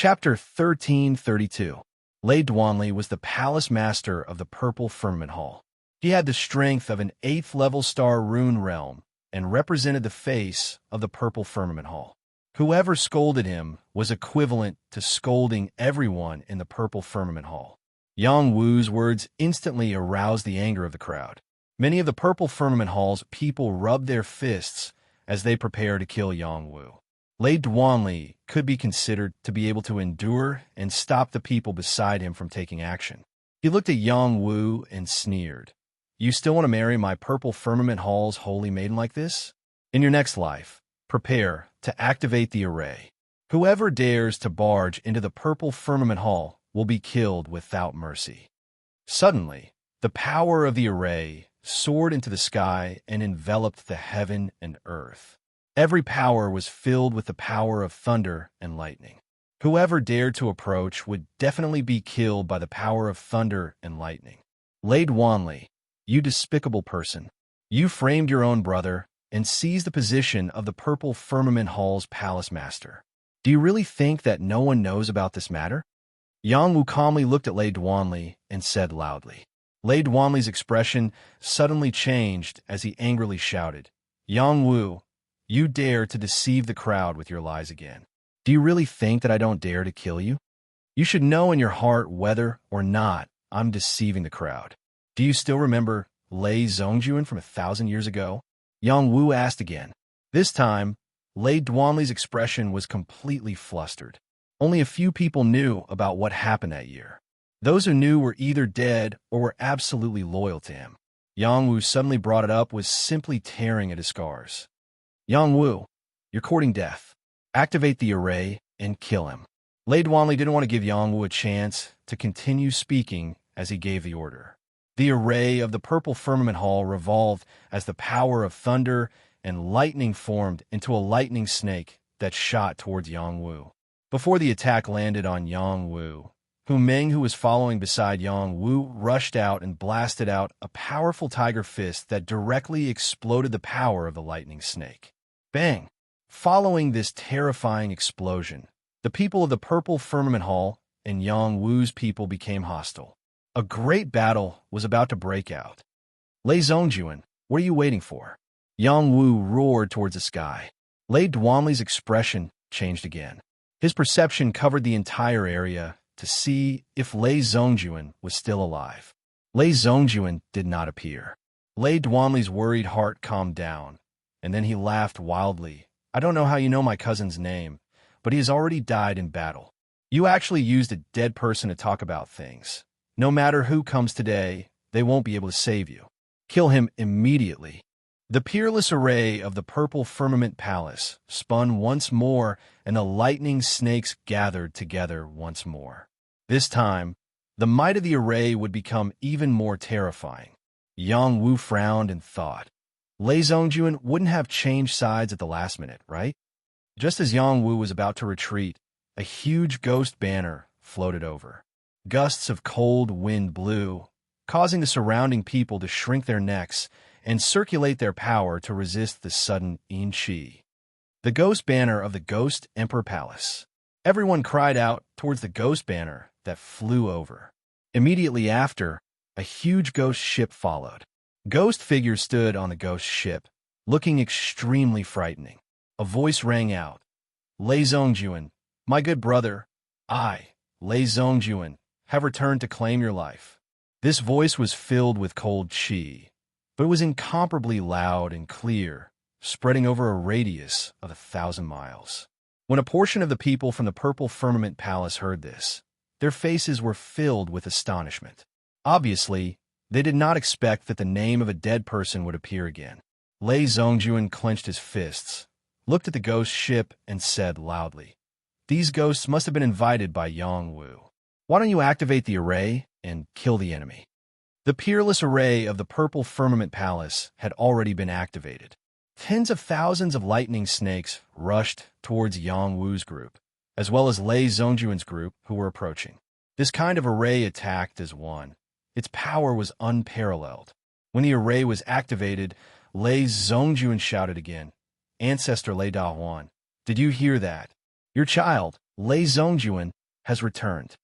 Chapter 1332. Lei Duanli was the palace master of the Purple Firmament Hall. He had the strength of an 8th-level star rune realm and represented the face of the Purple Firmament Hall. Whoever scolded him was equivalent to scolding everyone in the Purple Firmament Hall. Yang Wu's words instantly aroused the anger of the crowd. Many of the Purple Firmament Hall's people rubbed their fists as they prepare to kill Yang Wu. Lei Duanli could be considered to be able to endure and stop the people beside him from taking action. He looked at Yang Wu and sneered. You still want to marry my Purple Firmament Hall's holy maiden like this? In your next life, prepare to activate the array. Whoever dares to barge into the Purple Firmament Hall will be killed without mercy. Suddenly, the power of the array soared into the sky and enveloped the heaven and earth. Every power was filled with the power of thunder and lightning. Whoever dared to approach would definitely be killed by the power of thunder and lightning. Lei Duanli, you despicable person. You framed your own brother and seized the position of the Purple Firmament Hall's palace master. Do you really think that no one knows about this matter? Yang Wu calmly looked at Lei Duanli and said loudly. Lei Duanli's expression suddenly changed as he angrily shouted, Yang Wu, you dare to deceive the crowd with your lies again. Do you really think that I don't dare to kill you? You should know in your heart whether or not I'm deceiving the crowd. Do you still remember Lei Zhongjuan from 1,000 years ago? Yang Wu asked again. This time, Lei Duanli's expression was completely flustered. Only a few people knew about what happened that year. Those who knew were either dead or were absolutely loyal to him. Yang Wu suddenly brought it up was simply tearing at his scars. Yang Wu, you're courting death. Activate the array and kill him. Lei Duanli didn't want to give Yang Wu a chance to continue speaking as he gave the order. The array of the Purple Firmament Hall revolved as the power of thunder and lightning formed into a lightning snake that shot towards Yang Wu. Before the attack landed on Yang Wu, Hu Meng, who was following beside Yang Wu, rushed out and blasted out a powerful tiger fist that directly exploded the power of the lightning snake. Bang! Following this terrifying explosion, the people of the Purple Firmament Hall and Yang Wu's people became hostile. A great battle was about to break out. Lei Zhongjuan, what are you waiting for? Yang Wu roared towards the sky. Lei Duanli's expression changed again. His perception covered the entire area to see if Lei Zhongjuan was still alive. Lei Zhongjuan did not appear. Lei Duanli's worried heart calmed down, and then he laughed wildly. I don't know how you know my cousin's name, but he has already died in battle. You actually used a dead person to talk about things. No matter who comes today, they won't be able to save you. Kill him immediately. The peerless array of the Purple Firmament Palace spun once more, and the lightning snakes gathered together once more. This time, the might of the array would become even more terrifying. Yang Wu frowned and thought. Lei Zhongjuan wouldn't have changed sides at the last minute, right? Just as Yang Wu was about to retreat, a huge ghost banner floated over. Gusts of cold wind blew, causing the surrounding people to shrink their necks and circulate their power to resist the sudden yin qi. The ghost banner of the Ghost Emperor Palace. Everyone cried out towards the ghost banner that flew over. Immediately after, a huge ghost ship followed. Ghost figures stood on the ghost ship, looking extremely frightening. A voice rang out. Lei Zhongjuan, my good brother, I, Lei Zhongjuan, have returned to claim your life. This voice was filled with cold qi, but it was incomparably loud and clear, spreading over a radius of 1,000 miles. When a portion of the people from the Purple Firmament Palace heard this, their faces were filled with astonishment. Obviously, they did not expect that the name of a dead person would appear again. Lei Zhongjuan clenched his fists, looked at the ghost ship, and said loudly, These ghosts must have been invited by Yang Wu. Why don't you activate the array and kill the enemy? The peerless array of the Purple Firmament Palace had already been activated. Tens of thousands of lightning snakes rushed towards Yang Wu's group, as well as Lei Zhongjuan's group who were approaching. This kind of array attacked as one. Its power was unparalleled. When the array was activated, Lei Zhongjuan shouted again, Ancestor Lei Dahuan, did you hear that? Your child, Lei Zhongjuan has returned.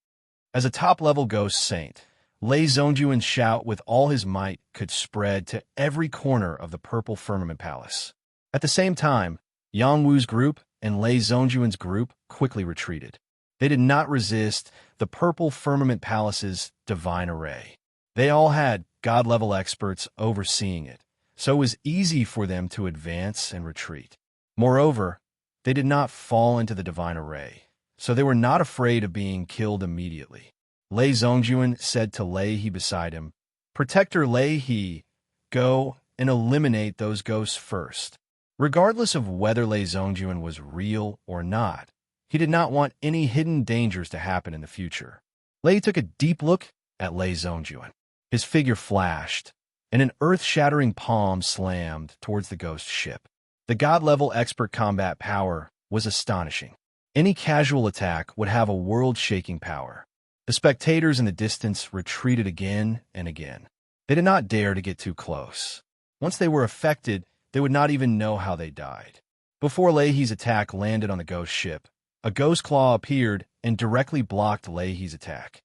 As a top-level ghost saint, Lei Zhongjuan's shout with all his might could spread to every corner of the Purple Firmament Palace. At the same time, Yang Wu's group and Lei Zhongjuan's group quickly retreated. They did not resist the Purple Firmament Palace's divine array. They all had god-level experts overseeing it, so it was easy for them to advance and retreat. Moreover, they did not fall into the divine array, so they were not afraid of being killed immediately. Lei Zhongjuan said to Lei He beside him, "Protector Lei He, go and eliminate those ghosts first." Regardless of whether Lei Zhongjuan was real or not, he did not want any hidden dangers to happen in the future. Lei took a deep look at Lei Zhongjuan. His figure flashed, and an earth-shattering palm slammed towards the ghost ship. The god-level expert combat power was astonishing. Any casual attack would have a world-shaking power. The spectators in the distance retreated again and again. They did not dare to get too close. Once they were affected, they would not even know how they died. Before Lei's attack landed on the ghost ship, a ghost claw appeared and directly blocked Lei's attack.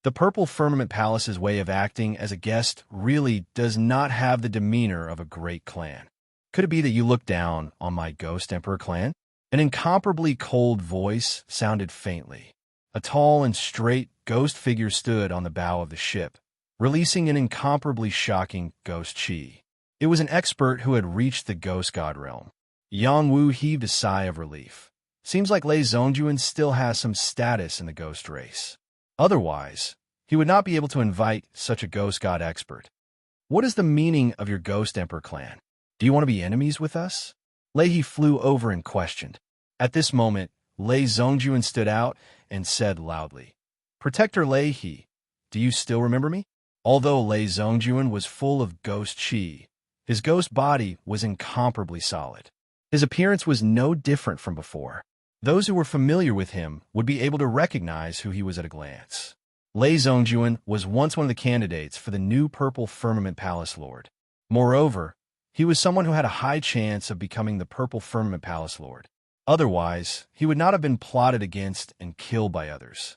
The Purple Firmament Palace's way of acting as a guest really does not have the demeanor of a great clan. Could it be that you look down on my Ghost Emperor clan? An incomparably cold voice sounded faintly. A tall and straight ghost figure stood on the bow of the ship, releasing an incomparably shocking ghost chi. It was an expert who had reached the ghost god realm. Yang Wu heaved a sigh of relief. Seems like Lei Zhongjuan still has some status in the ghost race. Otherwise, he would not be able to invite such a ghost god expert. What is the meaning of your Ghost Emperor clan? Do you want to be enemies with us? Lei flew over and questioned. At this moment, Lei Zhongjuan stood out and said loudly, "Protector Lei, do you still remember me?" Although Lei Zhongjuan was full of ghost chi, his ghost body was incomparably solid. His appearance was no different from before. Those who were familiar with him would be able to recognize who he was at a glance. Lei Zhongjuan was once one of the candidates for the new Purple Firmament Palace Lord. Moreover, he was someone who had a high chance of becoming the Purple Firmament Palace Lord. Otherwise, he would not have been plotted against and killed by others.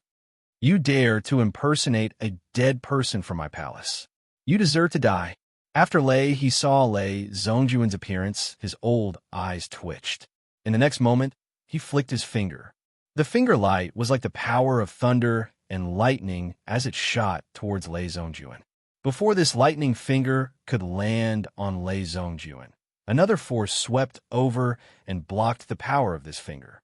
You dare to impersonate a dead person from my palace. You deserve to die. After he saw Lei Zhongjuan's appearance, his old eyes twitched. In the next moment, he flicked his finger. The finger light was like the power of thunder and lightning as it shot towards Lei Zhongjuan. Before this lightning finger could land on Lei Zhongjuan, another force swept over and blocked the power of this finger.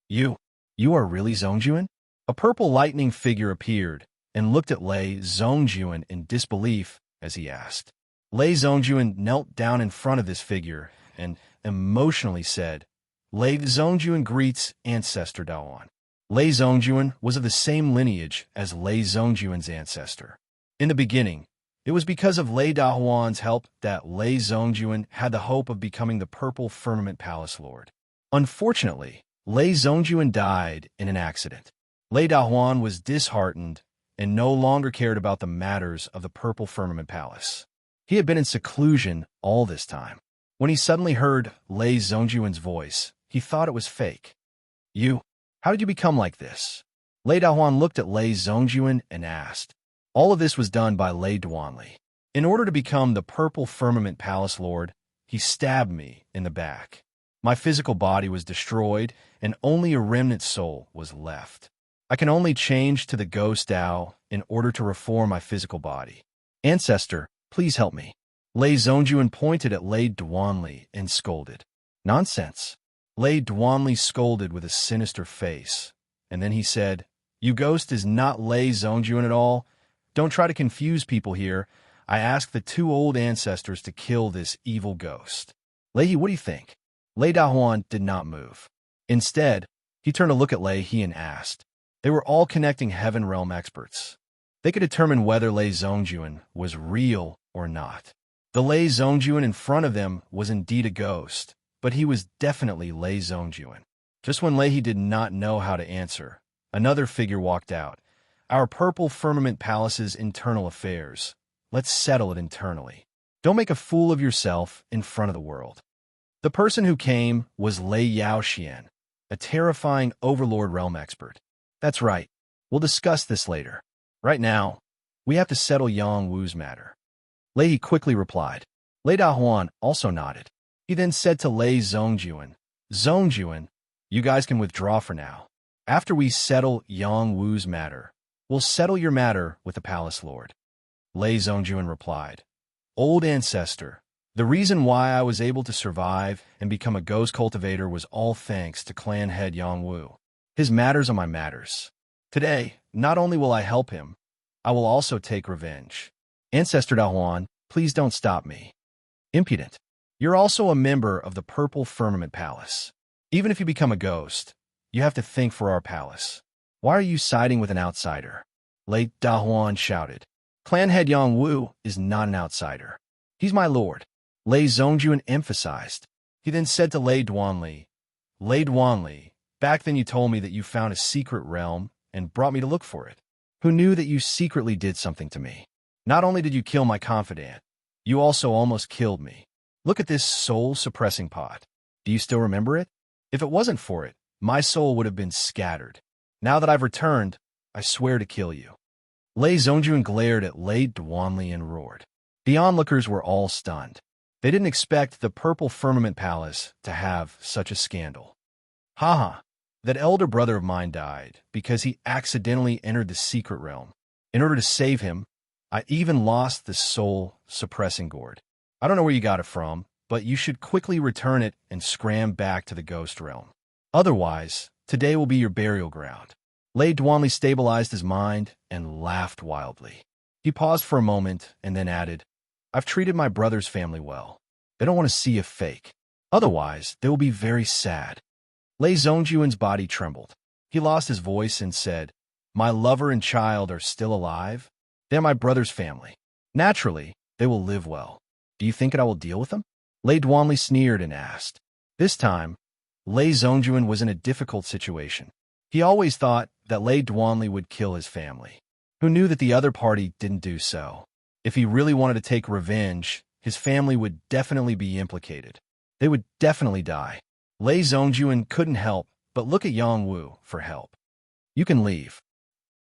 You are really Zhongjuan? A purple lightning figure appeared and looked at Lei Zhongjuan in disbelief as he asked. Lei Zhongjuan knelt down in front of this figure and emotionally said, "Lei Zhongjuan greets Ancestor Daoan." Lei Zhongjuan was of the same lineage as Lei Zhongjuan's ancestor. In the beginning, it was because of Lei Daoan's help that Lei Zhongjuan had the hope of becoming the Purple Firmament Palace Lord. Unfortunately, Lei Zhongjuan died in an accident. Lei Daoan was disheartened and no longer cared about the matters of the Purple Firmament Palace. He had been in seclusion all this time. When he suddenly heard Lei Zhongjuan's voice, he thought it was fake. How did you become like this?" Lei Daoan looked at Lei Zhongjuan and asked. All of this was done by Lei Duanli. In order to become the Purple Firmament Palace Lord, he stabbed me in the back. My physical body was destroyed, and only a remnant soul was left. I can only change to the Ghost Dao in order to reform my physical body. Ancestor, please help me. Lei Zhongjuan pointed at Lei Duanli and scolded. Nonsense. Lei Duanli scolded with a sinister face, and then he said, "You ghost is not Lei Zhongjuan at all. Don't try to confuse people here. I asked the two old ancestors to kill this evil ghost." Lei, what do you think? Lei Daoan did not move. Instead, he turned to look at Lei and asked. They were all connecting Heaven Realm experts. They could determine whether Lei Zhongjuan was real or not. The Lei Zhongjuan in front of them was indeed a ghost, but he was definitely Lei Zhongjuan. Just when Lei did not know how to answer, another figure walked out. Our Purple Firmament Palace's internal affairs. Let's settle it internally. Don't make a fool of yourself in front of the world. The person who came was Lei Yaoxian, a terrifying Overlord realm expert. That's right. We'll discuss this later. Right now, we have to settle Yang Wu's matter. Lei quickly replied. Lei Dahuan also nodded. He then said to Lei Zhongjuan, you guys can withdraw for now. After we settle Yang Wu's matter, we'll settle your matter with the Palace Lord. Lei Zhongjuan replied. Old ancestor, the reason why I was able to survive and become a ghost cultivator was all thanks to clan head Yang Wu. His matters are my matters. Today, not only will I help him, I will also take revenge. Ancestor Dahuan, please don't stop me. Impudent. You're also a member of the Purple Firmament Palace. Even if you become a ghost, you have to think for our palace. Why are you siding with an outsider? Lei Dahuan shouted. Clan head Yang Wu is not an outsider. He's my lord. Lei Zhongjuan emphasized. He then said to Lei Duanli, back then you told me that you found a secret realm and brought me to look for it. Who knew that you secretly did something to me? Not only did you kill my confidant, you also almost killed me. Look at this soul-suppressing pot. Do you still remember it? If it wasn't for it, my soul would have been scattered. Now that I've returned, I swear to kill you. Lei Zhongjuan glared at Lei Duanli and roared. The onlookers were all stunned. They didn't expect the Purple Firmament Palace to have such a scandal. Haha, that elder brother of mine died because he accidentally entered the secret realm. In order to save him, I even lost the soul-suppressing gourd. I don't know where you got it from, but you should quickly return it and scram back to the ghost realm. Otherwise, today will be your burial ground. Lei Duanli stabilized his mind and laughed wildly. He paused for a moment and then added, I've treated my brother's family well. They don't want to see a fake. Otherwise, they will be very sad. Lei Zhongjuan's body trembled. He lost his voice and said, My lover and child are still alive? They're my brother's family. Naturally, they will live well. Do you think that I will deal with them? Lei Duanli sneered and asked. This time, Lei Zhongjuan was in a difficult situation. He always thought that Lei Duanli would kill his family. Who knew that the other party didn't do so? If he really wanted to take revenge, his family would definitely be implicated. They would definitely die. Lei Zhongjuan couldn't help but look at Yang Wu for help. You can leave.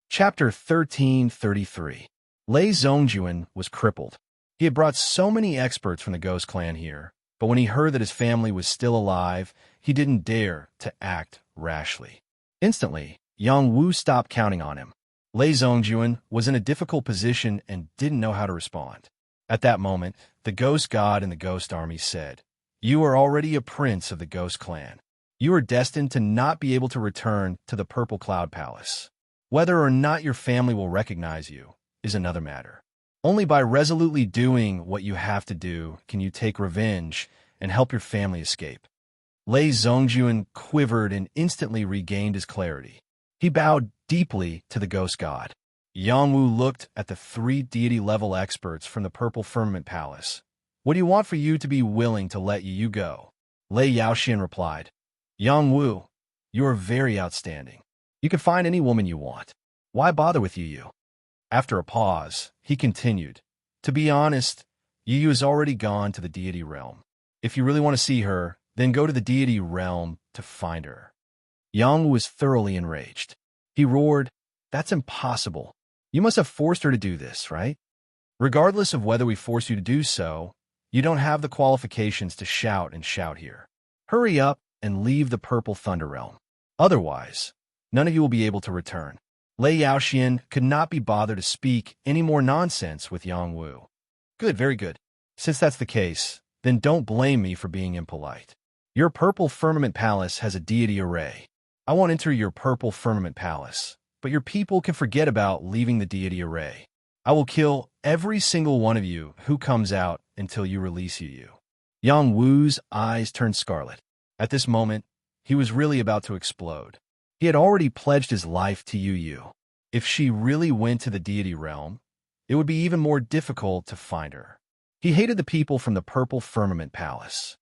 Chapter 1333. Lei Zhongjuan was crippled. He had brought so many experts from the Ghost Clan here, but when he heard that his family was still alive, he didn't dare to act rashly. Instantly, Yang Wu stopped counting on him. Lei Zhongjuan was in a difficult position and didn't know how to respond. At that moment, the Ghost God and the Ghost Army said, You are already a prince of the Ghost Clan. You are destined to not be able to return to the Purple Cloud Palace. Whether or not your family will recognize you is another matter. Only by resolutely doing what you have to do can you take revenge and help your family escape. Lei Zhongjuan quivered and instantly regained his clarity. He bowed deeply to the Ghost God. Yang Wu looked at the 3 deity-level experts from the Purple Firmament Palace. What do you want for you to be willing to let you go? Lei Yaoxian replied. Yang Wu, you are very outstanding. You can find any woman you want. Why bother with you? After a pause, he continued. To be honest, Yu has already gone to the deity realm. If you really want to see her, then go to the deity realm to find her. Yang Wu was thoroughly enraged. He roared, That's impossible. You must have forced her to do this, right? Regardless of whether we force you to do so, you don't have the qualifications to shout and shout here. Hurry up and leave the Purple Thunder Realm. Otherwise, none of you will be able to return. Lei Yaoxian could not be bothered to speak any more nonsense with Yang Wu. Good, very good. Since that's the case, then don't blame me for being impolite. Your Purple Firmament Palace has a deity array. I won't enter your Purple Firmament Palace, but your people can forget about leaving the deity array. I will kill every single one of you who comes out until you release you. Yang Wu's eyes turned scarlet. At this moment, he was really about to explode. He had already pledged his life to Yu. If she really went to the deity realm, it would be even more difficult to find her. He hated the people from the Purple Firmament Palace.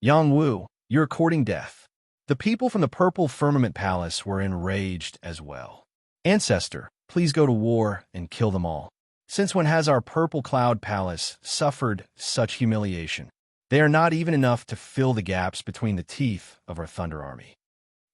Yang Wu, you're courting death. The people from the Purple Firmament Palace were enraged as well. Ancestor, please go to war and kill them all. Since when has our Purple Cloud Palace suffered such humiliation? They are not even enough to fill the gaps between the teeth of our Thunder Army.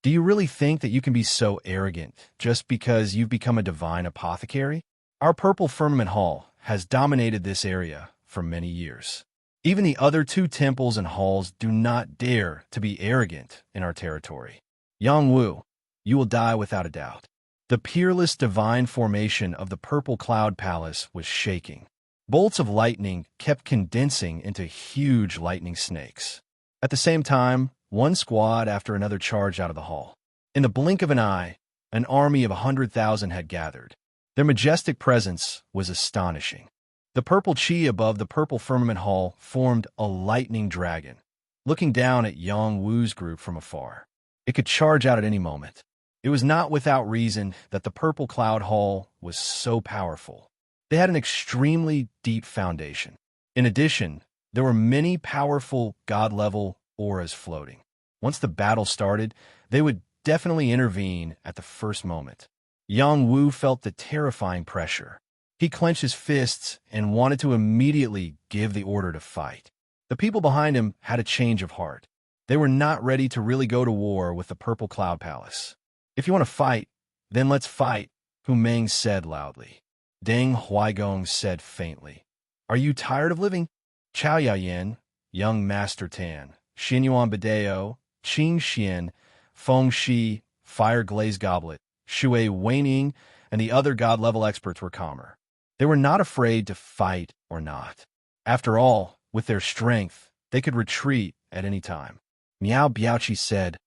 Do you really think that you can be so arrogant just because you've become a divine apothecary? Our purple firmament hall has dominated this area for many years. Even the other two temples and halls do not dare to be arrogant in our territory. Yangwu, you will die without a doubt. The peerless divine formation of the purple cloud palace was shaking. Bolts of lightning kept condensing into huge lightning snakes. At the same time, one squad after another charged out of the hall. In the blink of an eye, an army of 100,000 had gathered. Their majestic presence was astonishing. The purple chi above the purple firmament hall formed a lightning dragon, looking down at Yang Wu's group from afar. It could charge out at any moment. It was not without reason that the purple cloud hall was so powerful. They had an extremely deep foundation. In addition, there were many powerful god-level auras floating. Once the battle started, they would definitely intervene at the first moment. Yang Wu felt the terrifying pressure. He clenched his fists and wanted to immediately give the order to fight. The people behind him had a change of heart. They were not ready to really go to war with the Purple Cloud Palace. If you want to fight, then let's fight, Hu Meng said loudly. Deng Huaigong said faintly. Are you tired of living? Chao Yaoyan, Young Master Tan, Xinyuan Badeo, Qing Xian, Feng Shi, Fire Glazed Goblet, Shui Weining, and the other god-level experts were calmer. They were not afraid to fight or not. After all, with their strength, they could retreat at any time. Miao Biaoqi said,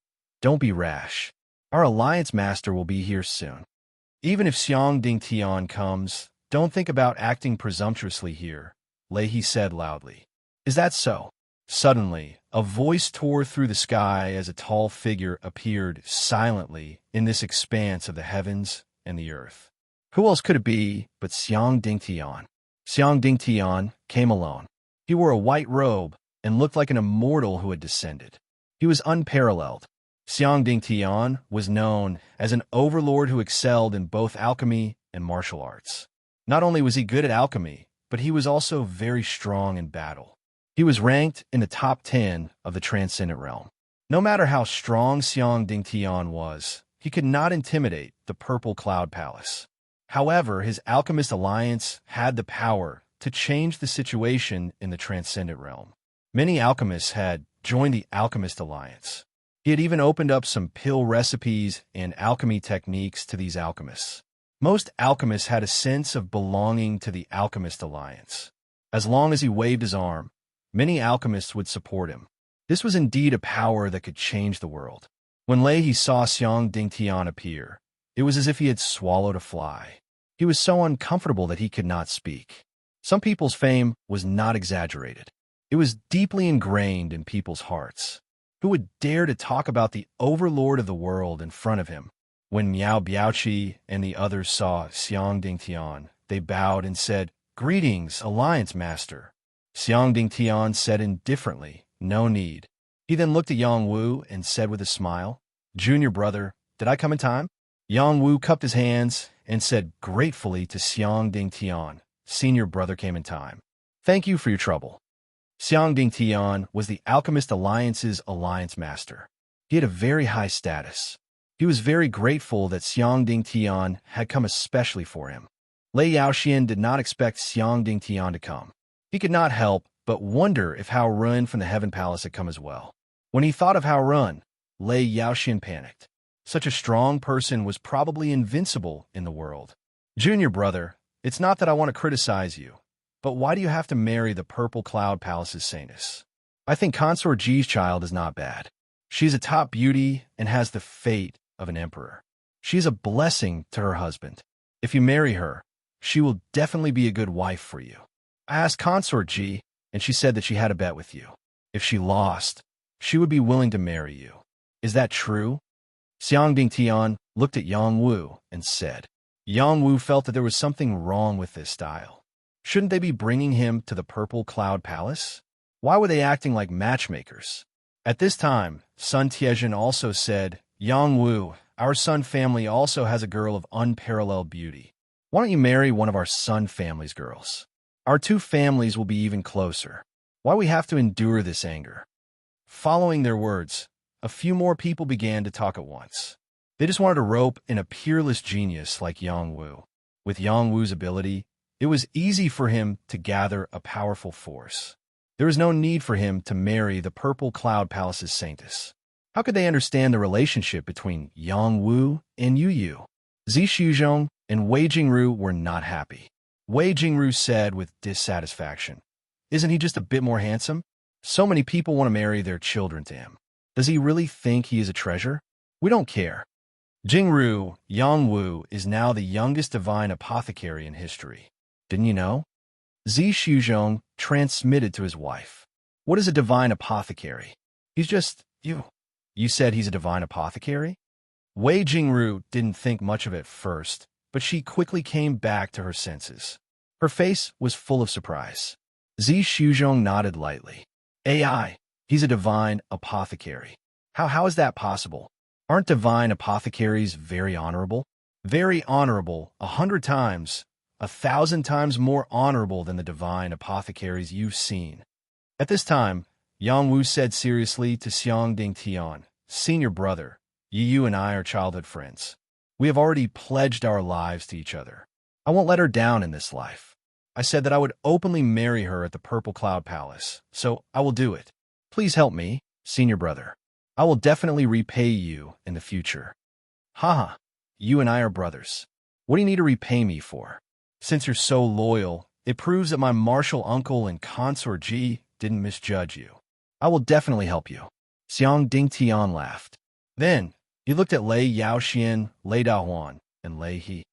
Don't be rash. Our alliance master will be here soon. Even if Xiang Dingtian comes, don't think about acting presumptuously here, Lei He said loudly. Is that so? Suddenly, a voice tore through the sky as a tall figure appeared silently in this expanse of the heavens and the earth. Who else could it be but Xiang Dingtian? Xiang Dingtian came alone. He wore a white robe and looked like an immortal who had descended. He was unparalleled. Xiang Dingtian was known as an overlord who excelled in both alchemy and martial arts. Not only was he good at alchemy, but he was also very strong in battle. He was ranked in the top 10 of the Transcendent Realm. No matter how strong Xiang Dingtian was, he could not intimidate the Purple Cloud Palace. However, his Alchemist Alliance had the power to change the situation in the Transcendent Realm. Many alchemists had joined the Alchemist Alliance. He had even opened up some pill recipes and alchemy techniques to these alchemists. Most alchemists had a sense of belonging to the Alchemist Alliance. As long as he waved his arm, many alchemists would support him. This was indeed a power that could change the world. When Lei He saw Xiang Dingtian appear, it was as if he had swallowed a fly. He was so uncomfortable that he could not speak. Some people's fame was not exaggerated. It was deeply ingrained in people's hearts. Who would dare to talk about the overlord of the world in front of him? When Miao Biaoqi and the others saw Xiang Dingtian, they bowed and said, Greetings, Alliance Master. Xiang Dingtian said indifferently, No need. He then looked at Yang Wu and said with a smile, Junior brother, did I come in time? Yang Wu cupped his hands and said gratefully to Xiang Dingtian, Senior brother came in time. Thank you for your trouble. Xiang Dingtian was the Alchemist Alliance's Alliance Master. He had a very high status. He was very grateful that Xiang Dingtian had come especially for him. Lei Yaoxian did not expect Xiang Dingtian to come. He could not help but wonder if Hao Run from the Heaven Palace had come as well. When he thought of Hao Run, Lei Yaoxian panicked. Such a strong person was probably invincible in the world. Junior brother, it's not that I want to criticize you, but why do you have to marry the Purple Cloud Palace's saintess? I think Consort Ji's child is not bad. She's a top beauty and has the fate of an emperor. She's a blessing to her husband. If you marry her, she will definitely be a good wife for you. I asked Consort Ji, and she said that she had a bet with you. If she lost, she would be willing to marry you. Is that true? Xiang Dingtian looked at Yang Wu and said. Yang Wu felt that there was something wrong with this style. Shouldn't they be bringing him to the Purple Cloud Palace? Why were they acting like matchmakers? At this time, Sun Tiezhen also said, Yang Wu, our Sun family also has a girl of unparalleled beauty. Why don't you marry one of our Sun family's girls? Our two families will be even closer. Why we have to endure this anger? Following their words, a few more people began to talk at once. They just wanted to rope in a peerless genius like Yang Wu. With Yang Wu's ability, it was easy for him to gather a powerful force. There was no need for him to marry the Purple Cloud Palace's saintess. How could they understand the relationship between Yang Wu and Yu Yu? Zi Shuzhong and Wei Jingru were not happy. Wei Jingru said with dissatisfaction, "Isn't he just a bit more handsome? So many people want to marry their children to him. Does he really think he is a treasure? We don't care." Jingru, Yang Wu is now the youngest divine apothecary in history. Didn't you know? Zi Shuzhong transmitted to his wife. What is a divine apothecary? He's just you. You said he's a divine apothecary? Wei Jingru didn't think much of it first, but she quickly came back to her senses. Her face was full of surprise. Zi Shuzhong nodded lightly. AI, he's a divine apothecary. How is that possible? Aren't divine apothecaries very honorable? Very honorable, 100 times, 1,000 times more honorable than the divine apothecaries you've seen. At this time, Yang Wu said seriously to Xiang Dingtian, "Senior brother, you and I are childhood friends. We have already pledged our lives to each other. I won't let her down in this life. I said that I would openly marry her at the Purple Cloud Palace, so I will do it. Please help me, senior brother. I will definitely repay you in the future." Haha, you and I are brothers. What do you need to repay me for? Since you're so loyal, it proves that my martial uncle and consort Ji didn't misjudge you. I will definitely help you. Xiang Dingtian laughed. Then, he looked at Lei Yaoxian, Lei Dahuan, and Lei He.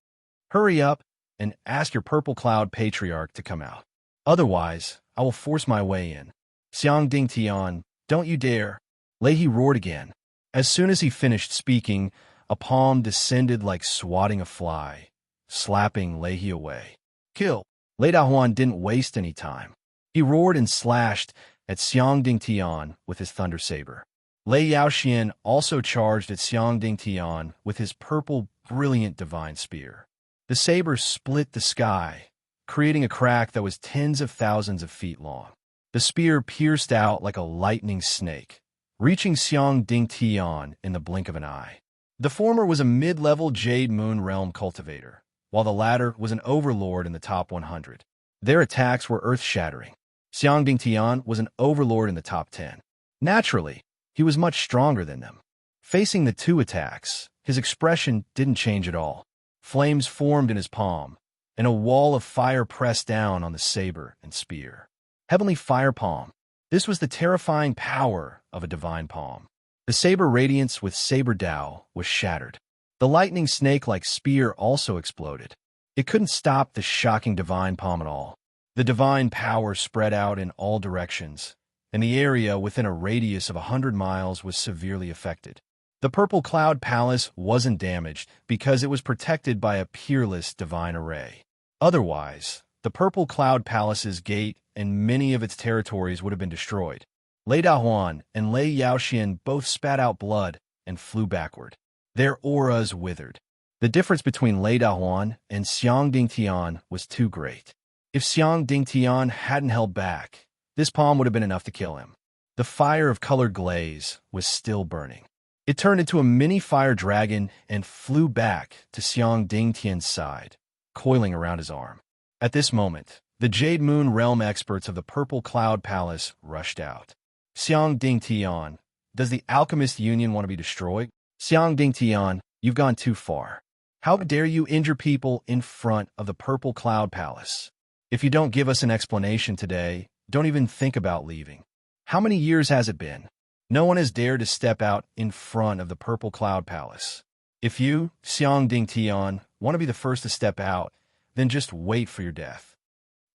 "Hurry up and ask your Purple Cloud Patriarch to come out. Otherwise, I will force my way in." Xiang Dingtian, "Don't you dare." Lei He roared again. As soon as he finished speaking, a palm descended like swatting a fly, slapping Lei He away. "Kill!" Lei Dahuan didn't waste any time. He roared and slashed at Xiang Dingtian with his thunder saber. Lei Yaoxian also charged at Xiang Dingtian with his purple, brilliant divine spear. The saber split the sky, creating a crack that was tens of thousands of feet long. The spear pierced out like a lightning snake, reaching Xiang Dingtian in the blink of an eye. The former was a mid-level Jade Moon Realm cultivator, while the latter was an overlord in the top 100. Their attacks were earth-shattering. Xiang Dingtian was an overlord in the top 10. Naturally, he was much stronger than them. Facing the two attacks, his expression didn't change at all. Flames formed in his palm, and a wall of fire pressed down on the saber and spear. Heavenly Fire Palm. This was the terrifying power of a divine palm. The saber radiance with saber Dao was shattered. The lightning snake-like spear also exploded. It couldn't stop the shocking divine palm at all. The divine power spread out in all directions, and the area within a radius of 100 miles was severely affected. The Purple Cloud Palace wasn't damaged because it was protected by a peerless divine array. Otherwise, the Purple Cloud Palace's gate and many of its territories would have been destroyed. Lei Dahuan and Lei Yaoxian both spat out blood and flew backward. Their auras withered. The difference between Lei Dahuan and Xiang Dingtian was too great. If Xiang Dingtian hadn't held back, this palm would have been enough to kill him. The fire of colored glaze was still burning. It turned into a mini fire dragon and flew back to Xiang Dingtian's side, coiling around his arm. At this moment, the Jade Moon Realm experts of the Purple Cloud Palace rushed out. Xiang Dingtian, does the Alchemist Union want to be destroyed? Xiang Dingtian, you've gone too far. How dare you injure people in front of the Purple Cloud Palace? If you don't give us an explanation today, don't even think about leaving. How many years has it been? No one has dared to step out in front of the Purple Cloud Palace. If you, Xiang Dingtian, want to be the first to step out, then just wait for your death.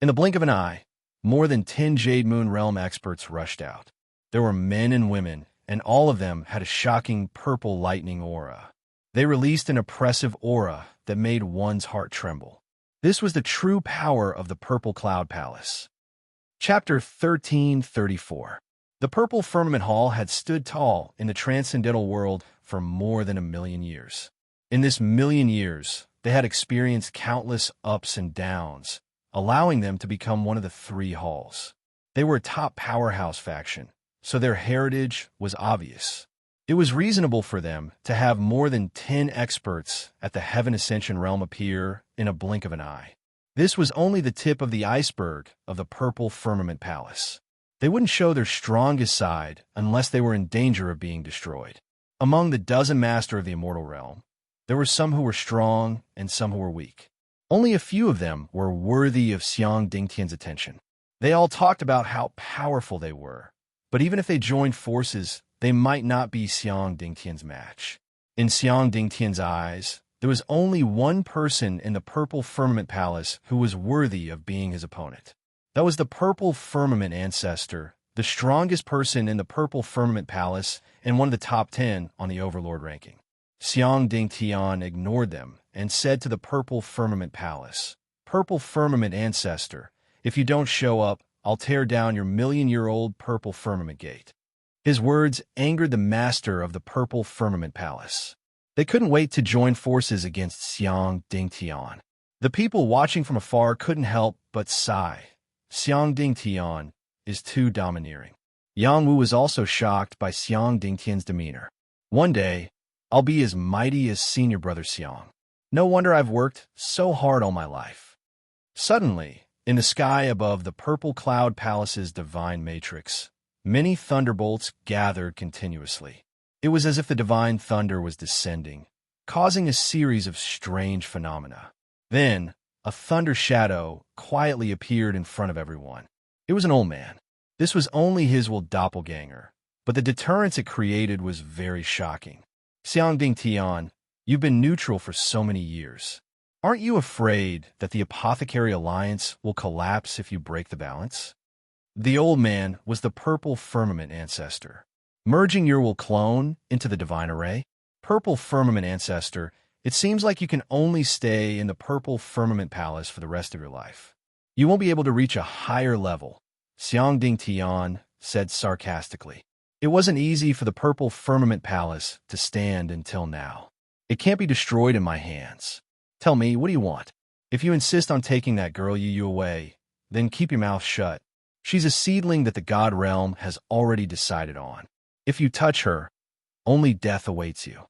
In the blink of an eye, more than 10 Jade Moon Realm experts rushed out. There were men and women, and all of them had a shocking purple lightning aura. They released an oppressive aura that made one's heart tremble. This was the true power of the Purple Cloud Palace. Chapter 1334. The Purple Firmament Hall had stood tall in the transcendental world for more than 1,000,000 years. In this 1,000,000 years, they had experienced countless ups and downs, allowing them to become one of the three halls. They were a top powerhouse faction, so their heritage was obvious. It was reasonable for them to have more than 10 experts at the Heaven Ascension realm appear in a blink of an eye. This was only the tip of the iceberg of the Purple Firmament Palace. They wouldn't show their strongest side unless they were in danger of being destroyed. Among the dozen Master of the Immortal Realm, there were some who were strong and some who were weak. Only a few of them were worthy of Xiang Dingtian's attention. They all talked about how powerful they were, but even if they joined forces, they might not be Xiang Dingtian's match. In Xiang Dingtian's eyes, there was only one person in the Purple Firmament Palace who was worthy of being his opponent. That was the Purple Firmament Ancestor, the strongest person in the Purple Firmament Palace and one of the top 10 on the Overlord ranking. Xiang Dingtian ignored them and said to the Purple Firmament Palace, "Purple Firmament Ancestor, if you don't show up, I'll tear down your million-year-old Purple Firmament Gate." His words angered the master of the Purple Firmament Palace. They couldn't wait to join forces against Xiang Dingtian. The people watching from afar couldn't help but sigh. Xiang Dingtian is too domineering. Yang Wu was also shocked by Xiang Dingtian's demeanor. "One day, I'll be as mighty as senior brother Xiang. No wonder I've worked so hard all my life." Suddenly, in the sky above the Purple Cloud Palace's divine matrix, many thunderbolts gathered continuously. It was as if the divine thunder was descending, causing a series of strange phenomena. Then, a thunder shadow quietly appeared in front of everyone. It was an old man. This was only his doppelganger, but the deterrence it created was very shocking. "Xiang Dingtian, you've been neutral for so many years. Aren't you afraid that the Apothecary Alliance will collapse if you break the balance?" The old man was the Purple Firmament Ancestor. "Merging your will clone into the Divine Array? Purple Firmament Ancestor, it seems like you can only stay in the Purple Firmament Palace for the rest of your life. You won't be able to reach a higher level," Xiang Dingtian said sarcastically. "It wasn't easy for the Purple Firmament Palace to stand until now. It can't be destroyed in my hands. Tell me, what do you want? If you insist on taking that girl Yu away, then keep your mouth shut. She's a seedling that the God Realm has already decided on. If you touch her, only death awaits you."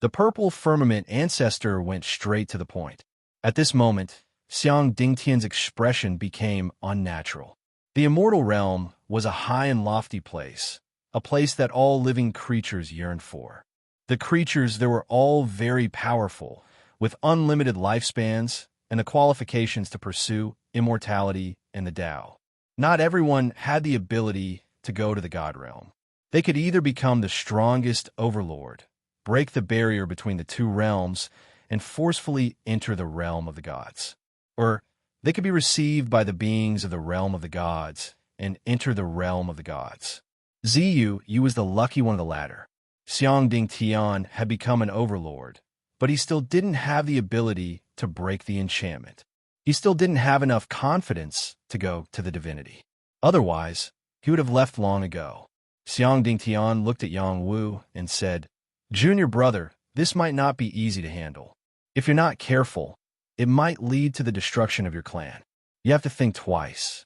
The Purple Firmament Ancestor went straight to the point. At this moment, Xiang Dingtian's expression became unnatural. The Immortal Realm was a high and lofty place, a place that all living creatures yearned for. The creatures there were all very powerful, with unlimited lifespans and the qualifications to pursue immortality and the Tao. Not everyone had the ability to go to the God Realm. They could either become the strongest overlord, break the barrier between the two realms, and forcefully enter the realm of the gods. Or they could be received by the beings of the realm of the gods and enter the realm of the gods. Ziyu was the lucky one of the latter. Xiang Dingtian had become an overlord, but he still didn't have the ability to break the enchantment. He still didn't have enough confidence to go to the divinity. Otherwise, he would have left long ago. Xiang Dingtian looked at Yang Wu and said, "Junior brother, this might not be easy to handle. If you're not careful, it might lead to the destruction of your clan. You have to think twice."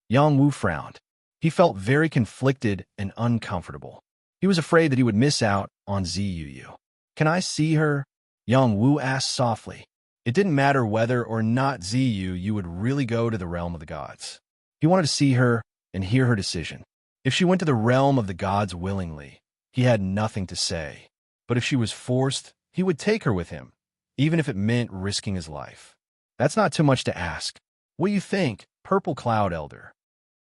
Yang Wu frowned. He felt very conflicted and uncomfortable. He was afraid that he would miss out on Ziyu. "Can I see her?" Yang Wu asked softly. It didn't matter whether or not Ziyu would really go to the realm of the gods. He wanted to see her and hear her decision. If she went to the realm of the gods willingly, he had nothing to say. But if she was forced, he would take her with him, even if it meant risking his life. "That's not too much to ask. What do you think, Purple Cloud Elder?"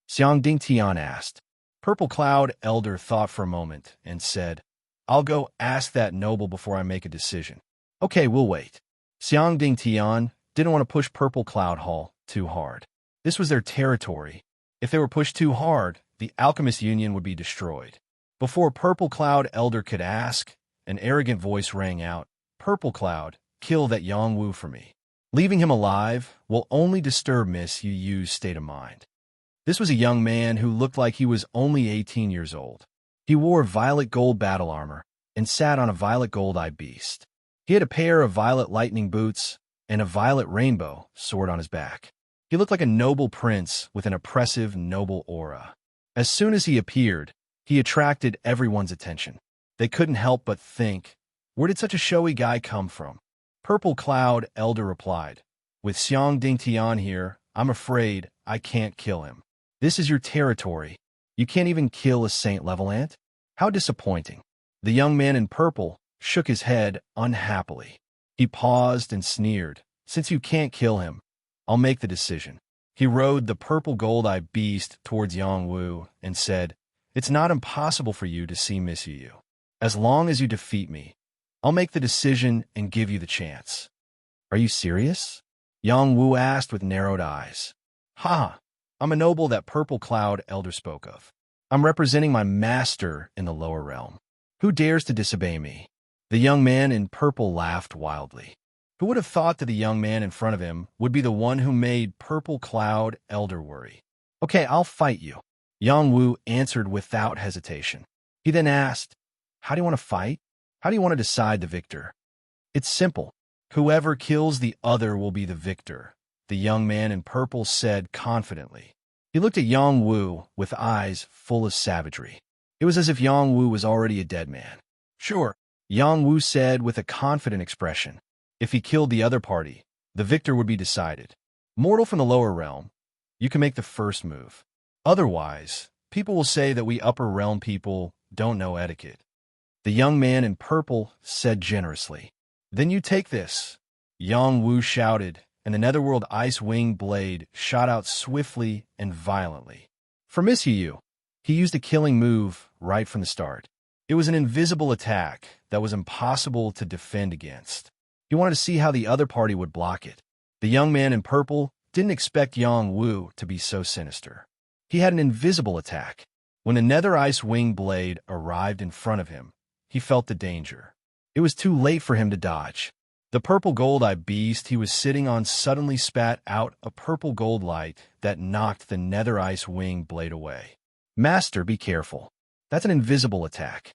Xiang Dingtian asked. Purple Cloud Elder thought for a moment and said, "I'll go ask that noble before I make a decision." "Okay, we'll wait." Xiang Dingtian didn't want to push Purple Cloud Hall too hard. This was their territory. If they were pushed too hard, the Alchemist Union would be destroyed. Before Purple Cloud Elder could ask, an arrogant voice rang out, "Purple Cloud, kill that Yang Wu for me. Leaving him alive will only disturb Miss Yu's state of mind." This was a young man who looked like he was only 18 years old. He wore violet gold battle armor and sat on a violet gold-eyed beast. He had a pair of violet lightning boots and a violet rainbow sword on his back. He looked like a noble prince with an oppressive, noble aura. As soon as he appeared, he attracted everyone's attention. They couldn't help but think, where did such a showy guy come from? Purple Cloud Elder replied, with Xiang Dingtian here, I'm afraid I can't kill him. This is your territory. You can't even kill a saint-level ant? How disappointing. The young man in purple shook his head unhappily. He paused and sneered. Since you can't kill him, I'll make the decision. He rode the purple gold-eyed beast towards Yang Wu and said, It's not impossible for you to see Miss Yu. As long as you defeat me, I'll make the decision and give you the chance. Are you serious? Yang Wu asked with narrowed eyes. Ha! I'm a noble that Purple Cloud Elder spoke of. I'm representing my master in the lower realm. Who dares to disobey me? The young man in purple laughed wildly. Who would have thought that the young man in front of him would be the one who made Purple Cloud Elder worry? Okay, I'll fight you. Yang Wu answered without hesitation. He then asked, How do you want to fight? How do you want to decide the victor? It's simple. Whoever kills the other will be the victor, the young man in purple said confidently. He looked at Yang Wu with eyes full of savagery. It was as if Yang Wu was already a dead man. Sure, Yang Wu said with a confident expression. If he killed the other party, the victor would be decided. Mortal from the lower realm, you can make the first move. Otherwise, people will say that we upper realm people don't know etiquette. The young man in purple said generously. Then you take this. Yang Wu shouted, and the netherworld ice wing blade shot out swiftly and violently. For Miss Yu, he used a killing move right from the start. It was an invisible attack that was impossible to defend against. He wanted to see how the other party would block it. The young man in purple didn't expect Yang Wu to be so sinister. He had an invisible attack. When the nether ice wing blade arrived in front of him, he felt the danger. It was too late for him to dodge. The purple gold-eyed beast he was sitting on suddenly spat out a purple gold light that knocked the nether ice wing blade away. Master, be careful. That's an invisible attack.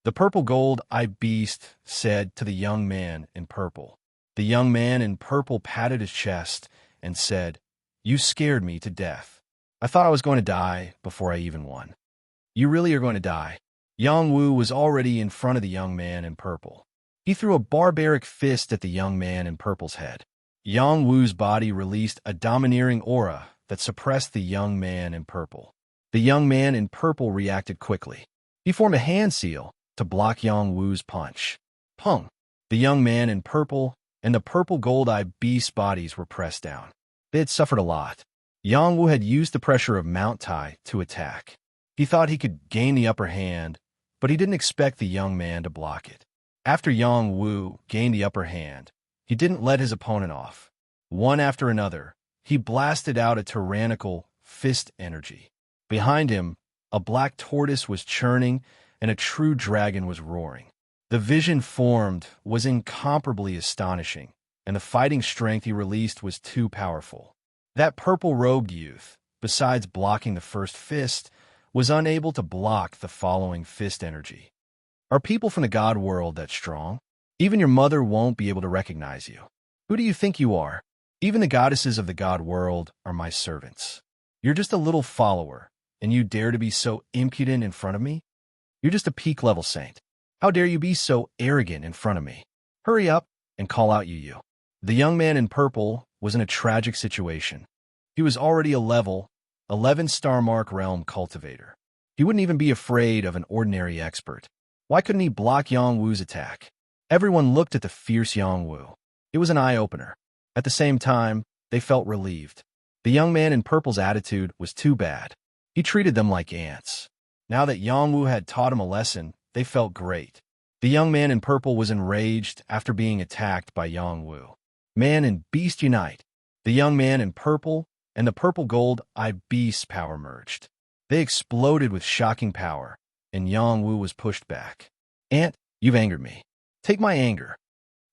The purple gold-eyed beast said to the young man in purple. The young man in purple patted his chest and said, You scared me to death. I thought I was going to die before I even won. You really are going to die. Yang Wu was already in front of the young man in purple. He threw a barbaric fist at the young man in purple's head. Yang Wu's body released a domineering aura that suppressed the young man in purple. The young man in purple reacted quickly. He formed a hand seal to block Yang Wu's punch. Pung! The young man in purple and the purple gold-eyed beast's bodies were pressed down. They had suffered a lot. Yang Wu had used the pressure of Mount Tai to attack. He thought he could gain the upper hand, but he didn't expect the young man to block it. After Yang Wu gained the upper hand, he didn't let his opponent off. One after another, he blasted out a tyrannical fist energy. Behind him, a black tortoise was churning and a true dragon was roaring. The vision formed was incomparably astonishing, and the fighting strength he released was too powerful. That purple-robed youth, besides blocking the first fist, was unable to block the following fist energy. Are people from the god world that strong? Even your mother won't be able to recognize you. Who do you think you are? Even the goddesses of the god world are my servants. You're just a little follower, and you dare to be so impudent in front of me? You're just a peak-level saint. How dare you be so arrogant in front of me? Hurry up and call out Yu. The young man in purple was in a tragic situation. He was already a level 11 star mark realm cultivator. He wouldn't even be afraid of an ordinary expert. Why couldn't he block Yang Wu's attack? Everyone looked at the fierce Yang Wu. It was an eye-opener. At the same time, they felt relieved. The young man in purple's attitude was too bad. He treated them like ants. Now that Yang Wu had taught him a lesson, they felt great. The young man in purple was enraged after being attacked by Yang Wu. Man and beast unite. The young man in purple and the purple gold-eyed beast's power merged. They exploded with shocking power, and Yang Wu was pushed back. Ant, you've angered me. Take my anger.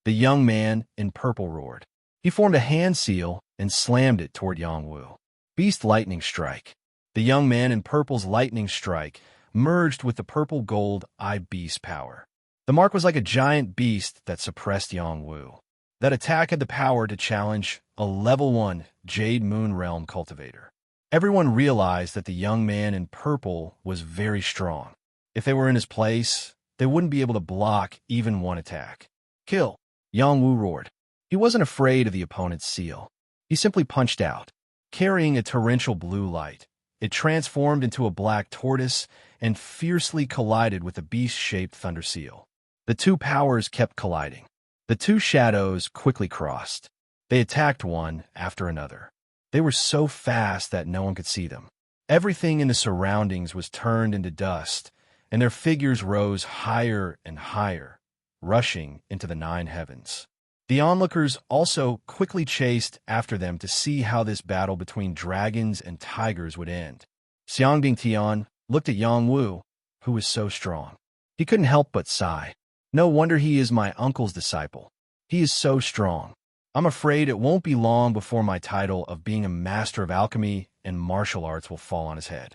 The young man in purple roared. He formed a hand seal and slammed it toward Yang Wu. Beast lightning strike. The young man in purple's lightning strike merged with the purple gold-eyed beast's power. The mark was like a giant beast that suppressed Yang Wu. That attack had the power to challenge a level 1 Jade Moon Realm cultivator. Everyone realized that the young man in purple was very strong. If they were in his place, they wouldn't be able to block even one attack. Kill! Yang Wu roared. He wasn't afraid of the opponent's seal. He simply punched out. Carrying a torrential blue light, it transformed into a black tortoise and fiercely collided with the beast-shaped thunder seal. The two powers kept colliding. The two shadows quickly crossed. They attacked one after another. They were so fast that no one could see them. Everything in the surroundings was turned into dust, and their figures rose higher and higher, rushing into the nine heavens. The onlookers also quickly chased after them to see how this battle between dragons and tigers would end. Xiang Dingtian looked at Yang Wu, who was so strong. He couldn't help but sigh. No wonder he is my uncle's disciple. He is so strong. I'm afraid it won't be long before my title of being a master of alchemy and martial arts will fall on his head.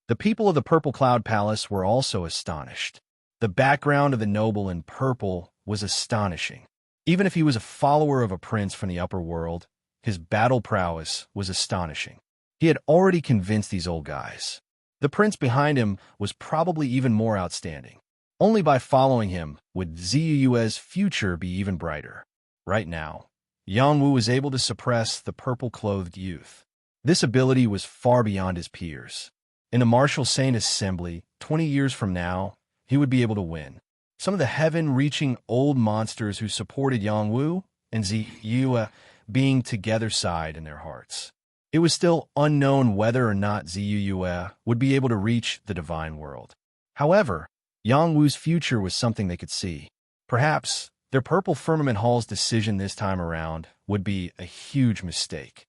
The people of the Purple Cloud Palace were also astonished. The background of the noble in purple was astonishing. Even if he was a follower of a prince from the upper world, his battle prowess was astonishing. He had already convinced these old guys. The prince behind him was probably even more outstanding. Only by following him would Ziyue's future be even brighter. Right now, Yang Wu was able to suppress the purple-clothed youth. This ability was far beyond his peers. In the Martial Saint Assembly, 20 years from now, he would be able to win. Some of the heaven-reaching old monsters who supported Yang Wu and Ziyue being together sighed in their hearts. It was still unknown whether or not Ziyue would be able to reach the divine world. However, Yang Wu's future was something they could see. Perhaps their Purple Firmament Hall's decision this time around would be a huge mistake.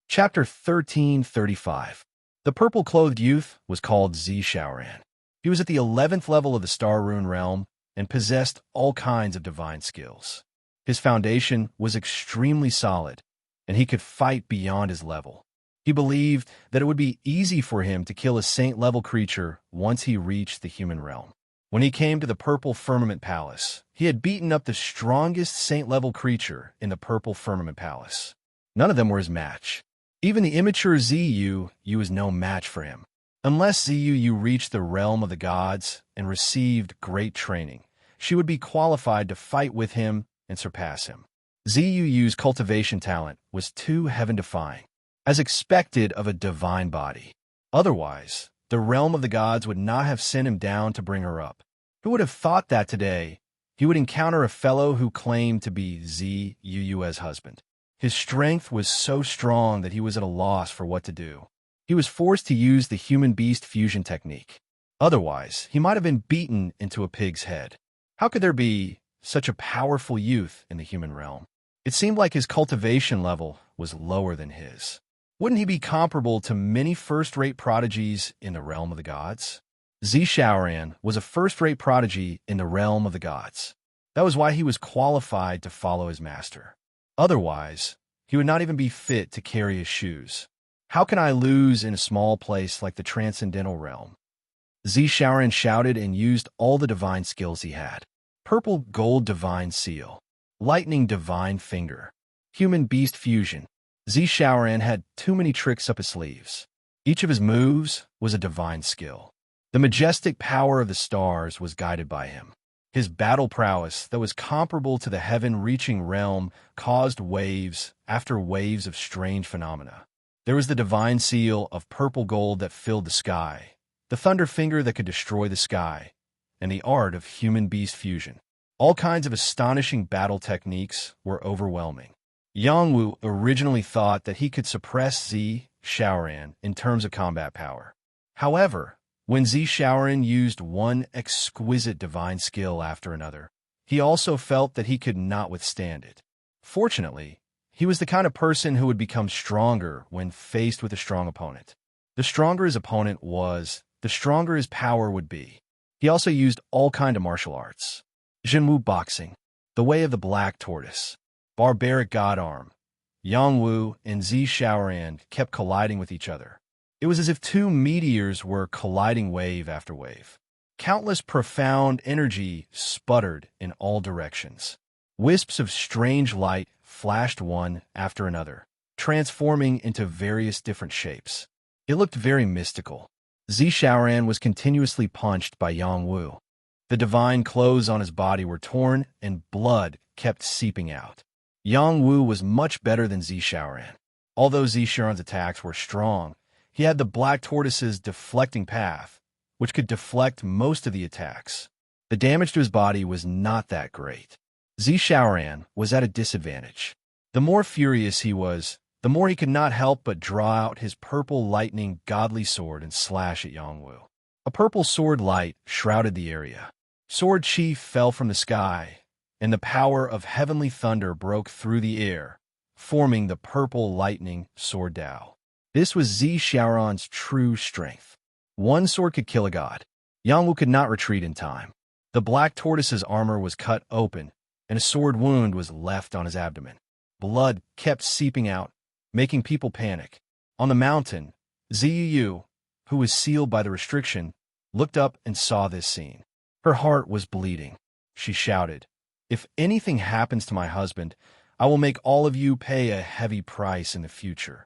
Chapter 1335. The purple-clothed youth was called Zi Shaoran. He was at the 11th level of the Star Rune realm and possessed all kinds of divine skills. His foundation was extremely solid, and he could fight beyond his level. He believed that it would be easy for him to kill a saint-level creature once he reached the human realm. When he came to the Purple Firmament Palace, he had beaten up the strongest saint-level creature in the Purple Firmament Palace. None of them were his match. Even the immature Ziyue was no match for him. Unless Ziyue reached the realm of the gods and received great training, she would be qualified to fight with him and surpass him. Ziyue's cultivation talent was too heaven-defying, as expected of a divine body. Otherwise, the realm of the gods would not have sent him down to bring her up. Who would have thought that today he would encounter a fellow who claimed to be Ziyue's husband? His strength was so strong that he was at a loss for what to do. He was forced to use the human-beast fusion technique. Otherwise, he might have been beaten into a pig's head. How could there be such a powerful youth in the human realm? It seemed like his cultivation level was lower than his. Wouldn't he be comparable to many first-rate prodigies in the realm of the gods? Zi Shaoran was a first-rate prodigy in the realm of the gods. That was why he was qualified to follow his master. Otherwise, he would not even be fit to carry his shoes. How can I lose in a small place like the transcendental realm? Zi Shaoran shouted and used all the divine skills he had. Purple Gold Divine Seal, Lightning Divine Finger, Human Beast Fusion. Zi Shaoran had too many tricks up his sleeves. Each of his moves was a divine skill. The majestic power of the stars was guided by him. His battle prowess, that was comparable to the heaven-reaching realm, caused waves after waves of strange phenomena. There was the divine seal of purple gold that filled the sky, the thunder finger that could destroy the sky, and the art of human-beast fusion. All kinds of astonishing battle techniques were overwhelming. Yang Wu originally thought that he could suppress Zi Shaoran in terms of combat power. However, when Zi Shaoran used one exquisite divine skill after another, he also felt that he could not withstand it. Fortunately, he was the kind of person who would become stronger when faced with a strong opponent. The stronger his opponent was, the stronger his power would be. He also used all kinds of martial arts. Jinwu boxing, the way of the black tortoise, barbaric god arm. Yang Wu and Zi Shaoran kept colliding with each other. It was as if two meteors were colliding wave after wave. Countless profound energy sputtered in all directions. Wisps of strange light flashed one after another, transforming into various different shapes. It looked very mystical. Zi Shaoran was continuously punched by Yang Wu. The divine clothes on his body were torn, and blood kept seeping out. Yang Wu was much better than Zishaoran. Although Zishaoran's attacks were strong, he had the black tortoise's deflecting path, which could deflect most of the attacks. The damage to his body was not that great. Zishaoran was at a disadvantage. The more furious he was, the more he could not help but draw out his purple lightning godly sword and slash at Yang Wu. A purple sword light shrouded the area. Sword chi fell from the sky, and the power of heavenly thunder broke through the air, forming the purple lightning sword Dao. This was Zishaoran's true strength. One sword could kill a god. Yang Wu could not retreat in time. The black tortoise's armor was cut open, and a sword wound was left on his abdomen. Blood kept seeping out, making people panic. On the mountain, Ziyu, who was sealed by the restriction, looked up and saw this scene. Her heart was bleeding. She shouted, "If anything happens to my husband, I will make all of you pay a heavy price in the future."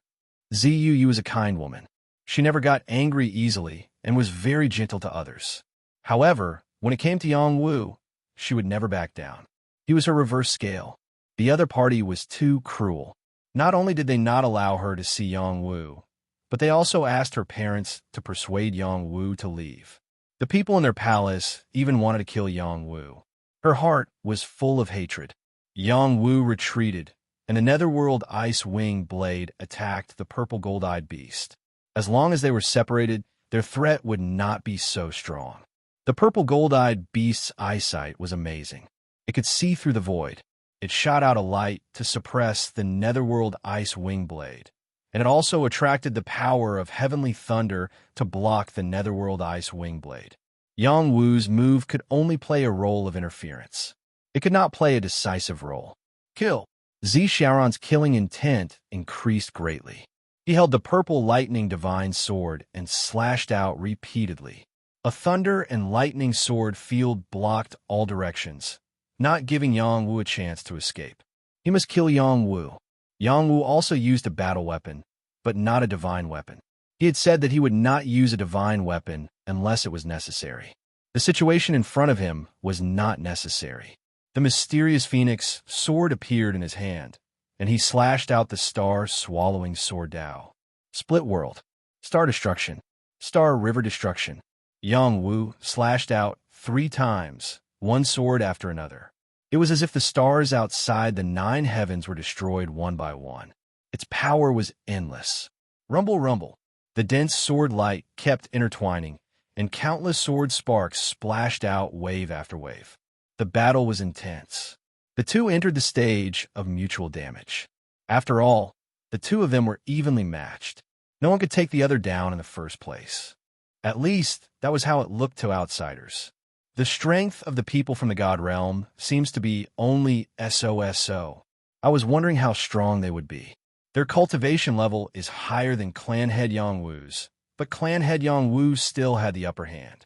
Ziyu was a kind woman. She never got angry easily and was very gentle to others. However, when it came to Yang Wu, she would never back down. He was her reverse scale. The other party was too cruel. Not only did they not allow her to see Yang Wu, but they also asked her parents to persuade Yang Wu to leave. The people in their palace even wanted to kill Yang Wu. Her heart was full of hatred. Yang Wu retreated, and the netherworld ice wing blade attacked the purple gold-eyed beast. As long as they were separated, their threat would not be so strong. The purple gold-eyed beast's eyesight was amazing. It could see through the void. It shot out a light to suppress the netherworld ice wing blade, and it also attracted the power of heavenly thunder to block the netherworld ice wing blade. Yang Wu's move could only play a role of interference. It could not play a decisive role. Kill. Zishaoran's killing intent increased greatly. He held the purple lightning divine sword and slashed out repeatedly. A thunder and lightning sword field blocked all directions, not giving Yang Wu a chance to escape. He must kill Yang Wu. Yang Wu also used a battle weapon, but not a divine weapon. He had said that he would not use a divine weapon unless it was necessary. The situation in front of him was not necessary. The mysterious phoenix sword appeared in his hand, and he slashed out the star-swallowing sword Dao. Split world. Star destruction. Star river destruction. Yang Wu slashed out 3 times, one sword after another. It was as if the stars outside the 9 heavens were destroyed one by one. Its power was endless. Rumble, rumble. The dense sword light kept intertwining, and countless sword sparks splashed out wave after wave. The battle was intense. The two entered the stage of mutual damage. After all, the two of them were evenly matched. No one could take the other down in the first place. At least, that was how it looked to outsiders. The strength of the people from the God Realm seems to be only SOSO. I was wondering how strong they would be. Their cultivation level is higher than Clan Head Yang Wu's, but Clan Head Yang Wu still had the upper hand.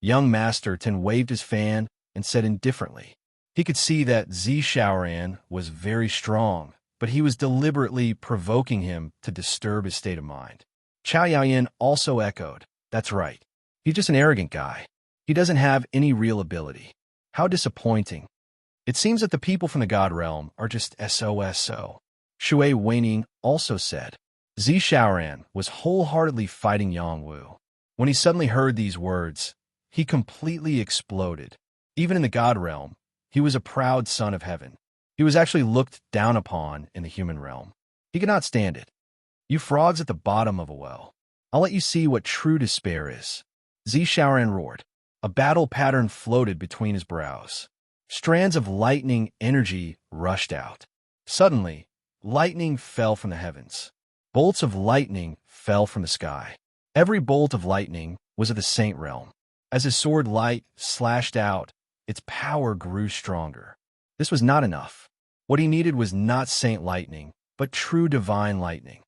Young Master Ten waved his fan and said indifferently. He could see that Zishaoran was very strong, but he was deliberately provoking him to disturb his state of mind. Chao Yaoyan also echoed, "That's right. He's just an arrogant guy. He doesn't have any real ability." How disappointing. It seems that the people from the God Realm are just SOSO. Shui Weining also said. Zishaoran was wholeheartedly fighting Yang Wu. When he suddenly heard these words, he completely exploded. Even in the God Realm, he was a proud son of heaven. He was actually looked down upon in the human realm. He could not stand it. "You frogs at the bottom of a well. I'll let you see what true despair is." Zishaoran roared. A battle pattern floated between his brows. Strands of lightning energy rushed out. Suddenly, lightning fell from the heavens. Bolts of lightning fell from the sky. Every bolt of lightning was of the Saint realm. As his sword light slashed out, its power grew stronger. This was not enough. What he needed was not Saint lightning, but true divine lightning.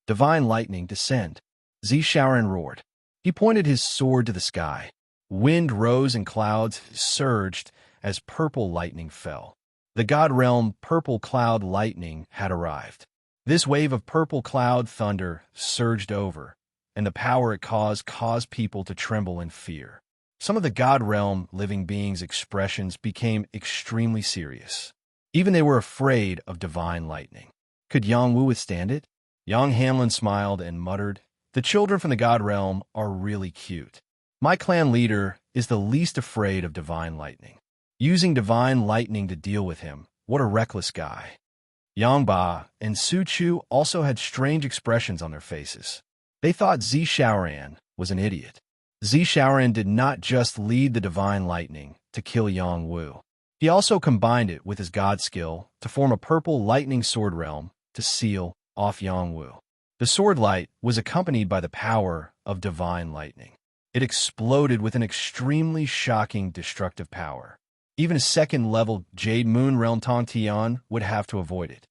Divine lightning, descend. Zishaoran roared. He pointed his sword to the sky. Wind rose and clouds surged as purple lightning fell. The God realm purple cloud lightning had arrived. This wave of purple cloud thunder surged over, and the power it caused people to tremble in fear. Some of the God realm living beings' expressions became extremely serious. Even they were afraid of divine lightning. Could Yang Wu withstand it? Yang Hanlin smiled and muttered, "The children from the God realm are really cute. My clan leader is the least afraid of divine lightning. Using divine lightning to deal with him, what a reckless guy." Yang Ba and Su Chu also had strange expressions on their faces. They thought Zi Shaoran was an idiot. Zi Shaoran did not just lead the divine lightning to kill Yang Wu. He also combined it with his god skill to form a purple lightning sword realm to seal off Yang Wu. The sword light was accompanied by the power of divine lightning. It exploded with an extremely shocking destructive power. Even a second-level Jade Moon Realm Tong Tian would have to avoid it.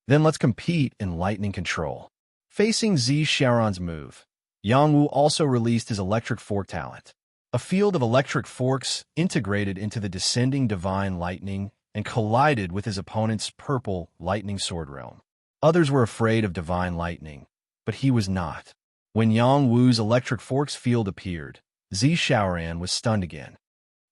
Then let's compete in lightning control. Facing Zi Shaoran's move, Yang Wu also released his electric fork talent. A field of electric forks integrated into the descending divine lightning and collided with his opponent's purple lightning sword realm. Others were afraid of divine lightning, but he was not. When Yang Wu's electric forks field appeared, Zi Shaoran was stunned again.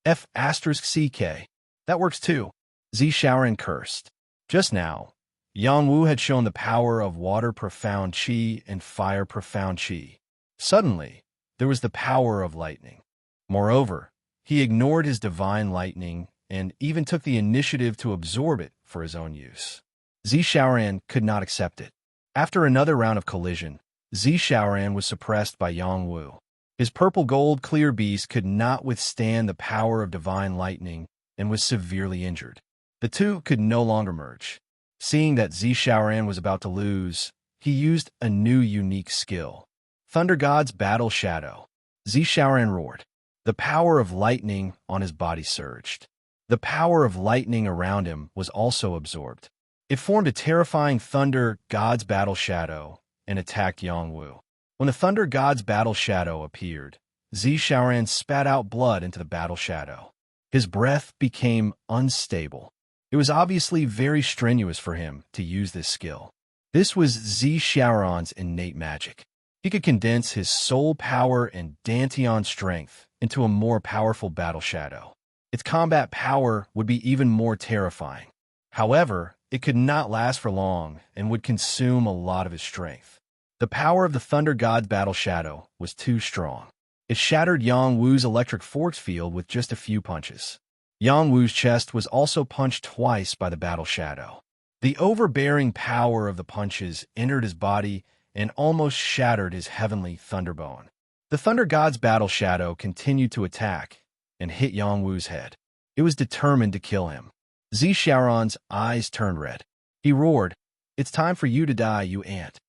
F***CK. That works too. Zi Shaoran cursed. Just now, Yang Wu had shown the power of water profound qi and fire profound qi. Suddenly, there was the power of lightning. Moreover, he ignored his divine lightning and even took the initiative to absorb it for his own use. Zi Shaoran could not accept it. After another round of collision, Zi Shaoran was suppressed by Yang Wu. His purple-gold clear beast could not withstand the power of divine lightning and was severely injured. The two could no longer merge. Seeing that Zi Shaoran was about to lose, he used a new unique skill. Thunder God's Battle Shadow. Zi Shaoran roared. The power of lightning on his body surged. The power of lightning around him was also absorbed. It formed a terrifying Thunder God's Battle Shadow and attacked Yang Wu. When the Thunder God's Battle Shadow appeared, Zi Shaoran spat out blood into the battle shadow. His breath became unstable. It was obviously very strenuous for him to use this skill. This was Zi Shaoran's innate magic. He could condense his soul power and Dantian strength into a more powerful battle shadow. Its combat power would be even more terrifying. However, it could not last for long and would consume a lot of his strength. The power of the Thunder God's Battle Shadow was too strong. It shattered Yang Wu's electric force field with just a few punches. Yang Wu's chest was also punched twice by the Battle Shadow. The overbearing power of the punches entered his body and almost shattered his heavenly thunderbone. The Thunder God's Battle Shadow continued to attack and hit Yang Wu's head. It was determined to kill him. Zi Shaoran's eyes turned red. He roared, "It's time for you to die, you ant."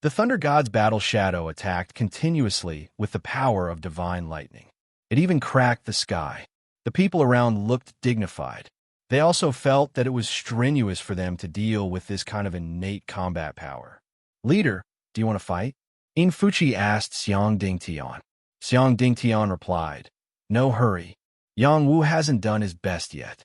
The Thunder God's Battle Shadow attacked continuously with the power of divine lightning. It even cracked the sky. The people around looked dignified. They also felt that it was strenuous for them to deal with this kind of innate combat power. "Leader, do you want to fight?" In Fuchi asked Xiang Dingtian. Xiang Dingtian replied, "No hurry. Yang Wu hasn't done his best yet."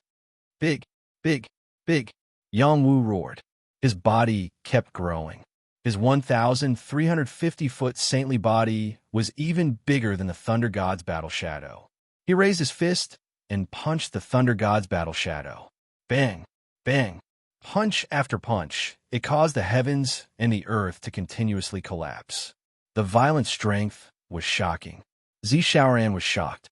"Big, big, big," Yang Wu roared. His body kept growing. His 1,350-foot saintly body was even bigger than the Thunder God's Battle Shadow. He raised his fist and punched the Thunder God's Battle Shadow. Bang, bang, punch after punch. It caused the heavens and the earth to continuously collapse. The violent strength was shocking. Zi Shaoran was shocked.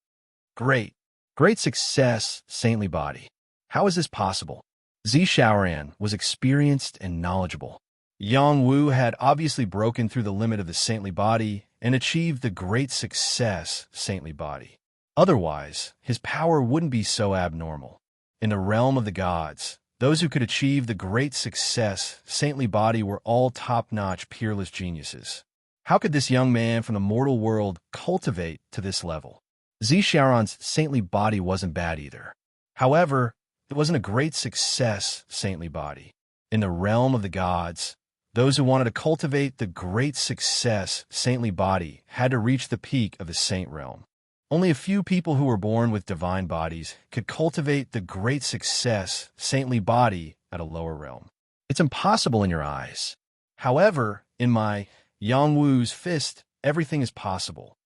Great, great success, saintly body. How is this possible? Zi Shaoran was experienced and knowledgeable. Yang Wu had obviously broken through the limit of the saintly body and achieved the great success saintly body. Otherwise, his power wouldn't be so abnormal. In the realm of the gods, those who could achieve the great success saintly body were all top-notch, peerless geniuses. How could this young man from the mortal world cultivate to this level? Zi Shaoran's saintly body wasn't bad either. However, it wasn't a great success saintly body. In the realm of the gods, those who wanted to cultivate the great success saintly body had to reach the peak of the saint realm. Only a few people who were born with divine bodies could cultivate the great success saintly body at a lower realm. It's impossible in your eyes. However, in my Yang Wu's fist, everything is possible.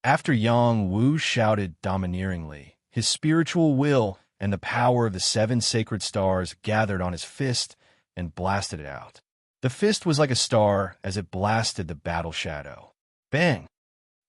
After Yang Wu shouted domineeringly, his spiritual will and the power of the 7 sacred stars gathered on his fist and blasted it out. The fist was like a star as it blasted the battle shadow. Bang!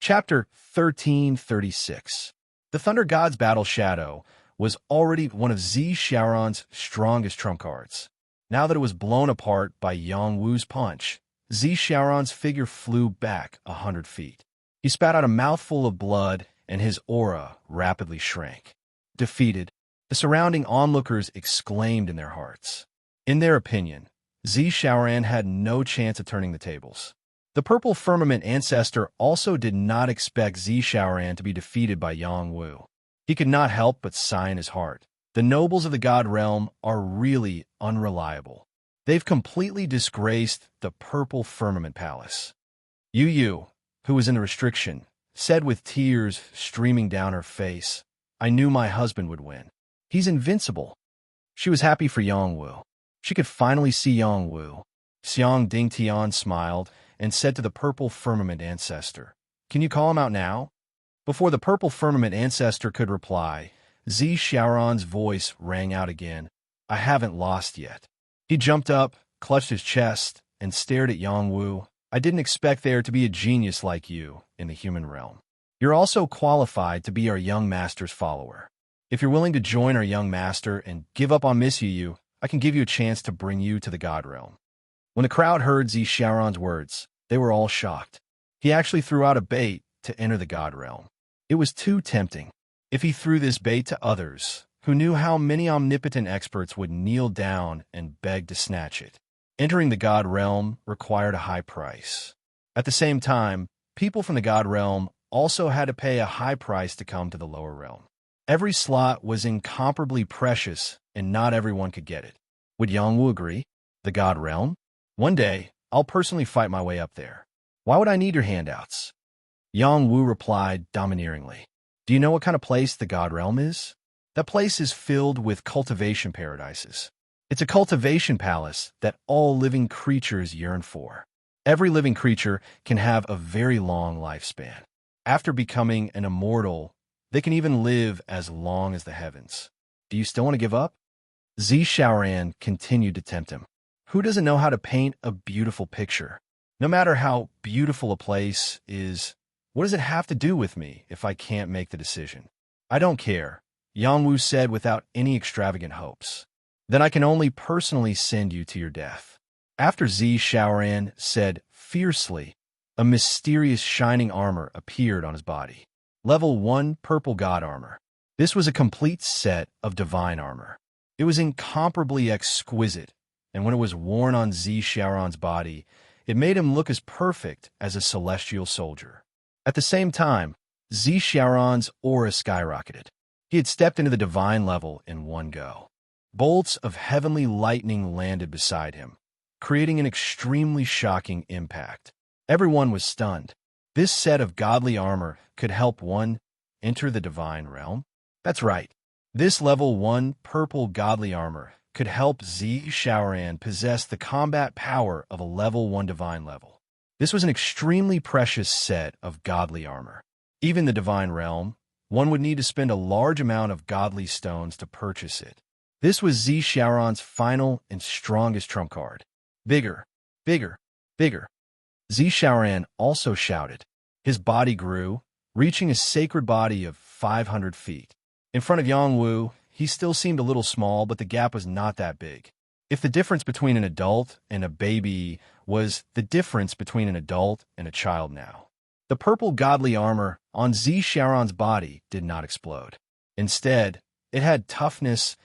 Chapter 1336. The Thunder God's battle shadow was already one of Zi Xiaoran's strongest trump cards. Now that it was blown apart by Yang Wu's punch, Zi Xiaoran's figure flew back 100 feet. He spat out a mouthful of blood, and his aura rapidly shrank. Defeated, the surrounding onlookers exclaimed in their hearts. In their opinion, Zi Xiaoran had no chance of turning the tables. The Purple Firmament ancestor also did not expect Zi Xiaoran to be defeated by Yang Wu. He could not help but sigh in his heart. The nobles of the God Realm are really unreliable. They've completely disgraced the Purple Firmament Palace. Yu, who was in the restriction, said with tears streaming down her face, "I knew my husband would win. He's invincible." She was happy for Yang Wu. She could finally see Yang Wu. Xiang Dingtian smiled and said to the Purple Firmament ancestor, "Can you call him out now?" Before the Purple Firmament ancestor could reply, Zi Xiaoran's voice rang out again, "I haven't lost yet." He jumped up, clutched his chest, and stared at Yang Wu. "I didn't expect there to be a genius like you in the human realm. You're also qualified to be our young master's follower. If you're willing to join our young master and give up on Miss Yu, I can give you a chance to bring you to the God Realm." When the crowd heard Zi Xiaoran's words, they were all shocked. He actually threw out a bait to enter the God Realm. It was too tempting. If he threw this bait to others, who knew how many omnipotent experts would kneel down and beg to snatch it. Entering the God Realm required a high price. At the same time, people from the God Realm also had to pay a high price to come to the lower realm. Every slot was incomparably precious, and not everyone could get it. Would Yang Wu agree? The God Realm? One day, I'll personally fight my way up there. Why would I need your handouts? Yang Wu replied domineeringly. Do you know what kind of place the God Realm is? That place is filled with cultivation paradises. It's a cultivation palace that all living creatures yearn for. Every living creature can have a very long lifespan. After becoming an immortal, they can even live as long as the heavens. Do you still want to give up? Zi Xiaoran continued to tempt him. Who doesn't know how to paint a beautiful picture? No matter how beautiful a place is, what does it have to do with me if I can't make the decision? I don't care, Yang Wu said without any extravagant hopes. Then I can only personally send you to your death. After Zi Xiaoran said fiercely, a mysterious shining armor appeared on his body. Level 1 Purple God Armor. This was a complete set of divine armor. It was incomparably exquisite, and when it was worn on Zi Xiaoran's body, it made him look as perfect as a celestial soldier. At the same time, Zi Xiaoran's aura skyrocketed. He had stepped into the divine level in one go. Bolts of heavenly lightning landed beside him, creating an extremely shocking impact. Everyone was stunned. This set of godly armor could help one enter the divine realm? That's right. This level 1 purple godly armor could help Zi Xiaoran possess the combat power of a level 1 divine level. This was an extremely precious set of godly armor. Even the divine realm, one would need to spend a large amount of godly stones to purchase it. This was Zi Xiaoran's final and strongest trump card. Bigger, bigger, bigger. Zi Xiaoran also shouted. His body grew, reaching a sacred body of 500 feet. In front of Yang Wu, he still seemed a little small, but the gap was not that big. If the difference between an adult and a baby was the difference between an adult and a child now. The purple godly armor on Zi Xiaoran's body did not explode. Instead, it had toughness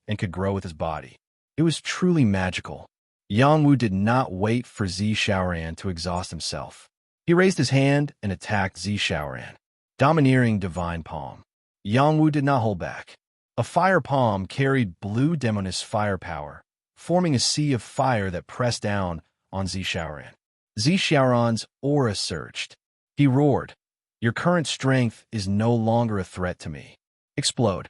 and could grow with his body. It was truly magical. Yang Wu did not wait for Zi Xiaoran to exhaust himself. He raised his hand and attacked Zi Xiaoran. Domineering divine palm. Yang Wu did not hold back. A fire palm carried blue demoness firepower, forming a sea of fire that pressed down on Zi Xiaoran. Zi Xiaoran's aura surged. He roared, "Your current strength is no longer a threat to me. Explode."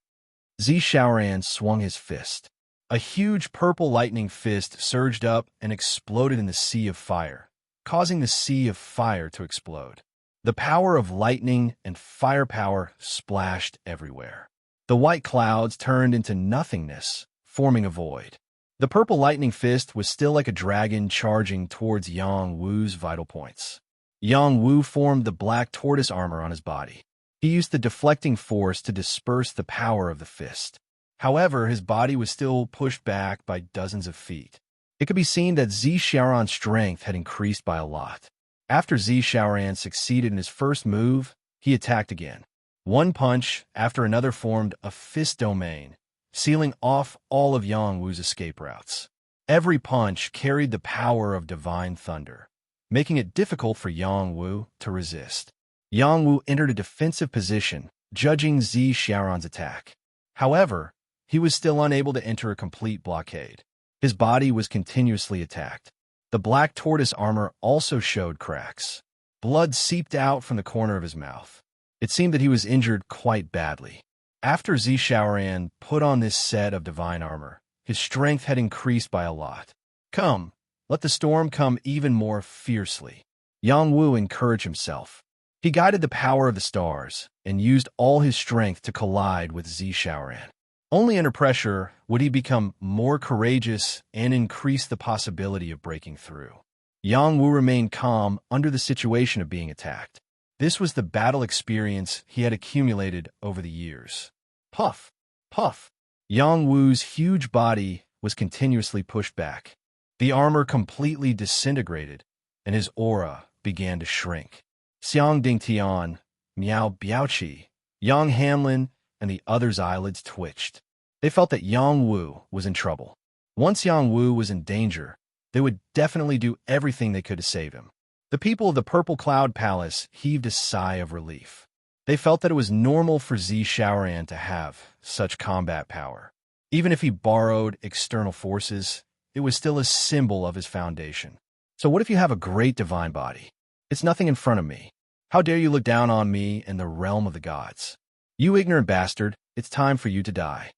Zi Xiaoran swung his fist. A huge purple lightning fist surged up and exploded in the sea of fire, causing the sea of fire to explode. The power of lightning and firepower splashed everywhere. The white clouds turned into nothingness, forming a void. The purple lightning fist was still like a dragon charging towards Yang Wu's vital points. Yang Wu formed the black tortoise armor on his body. He used the deflecting force to disperse the power of the fist. However, his body was still pushed back by dozens of feet. It could be seen that Zi Xiaoran's strength had increased by a lot. After Zi Xiaoran succeeded in his first move, he attacked again. One punch after another formed a fist domain, sealing off all of Yang Wu's escape routes. Every punch carried the power of divine thunder, making it difficult for Yang Wu to resist. Yang Wu entered a defensive position, judging Zi Xiaoran's attack. However, he was still unable to enter a complete blockade. His body was continuously attacked. The black tortoise armor also showed cracks. Blood seeped out from the corner of his mouth. It seemed that he was injured quite badly. After Zi Xiaoran put on this set of divine armor, his strength had increased by a lot. Come, let the storm come even more fiercely. Yang Wu encouraged himself. He guided the power of the stars and used all his strength to collide with Zi Xiaoran. Only under pressure would he become more courageous and increase the possibility of breaking through. Yang Wu remained calm under the situation of being attacked. This was the battle experience he had accumulated over the years. Puff! Puff! Yang Wu's huge body was continuously pushed back. The armor completely disintegrated, and his aura began to shrink. Xiang Dingtian, Miao Biaoqi, Yang Hanlin, and the others' eyelids twitched. They felt that Yang Wu was in trouble. Once Yang Wu was in danger, they would definitely do everything they could to save him. The people of the Purple Cloud Palace heaved a sigh of relief. They felt that it was normal for Zi Xiaoran to have such combat power. Even if he borrowed external forces, it was still a symbol of his foundation. So what if you have a great divine body? It's nothing in front of me. How dare you look down on me in the realm of the gods? You ignorant bastard, it's time for you to die.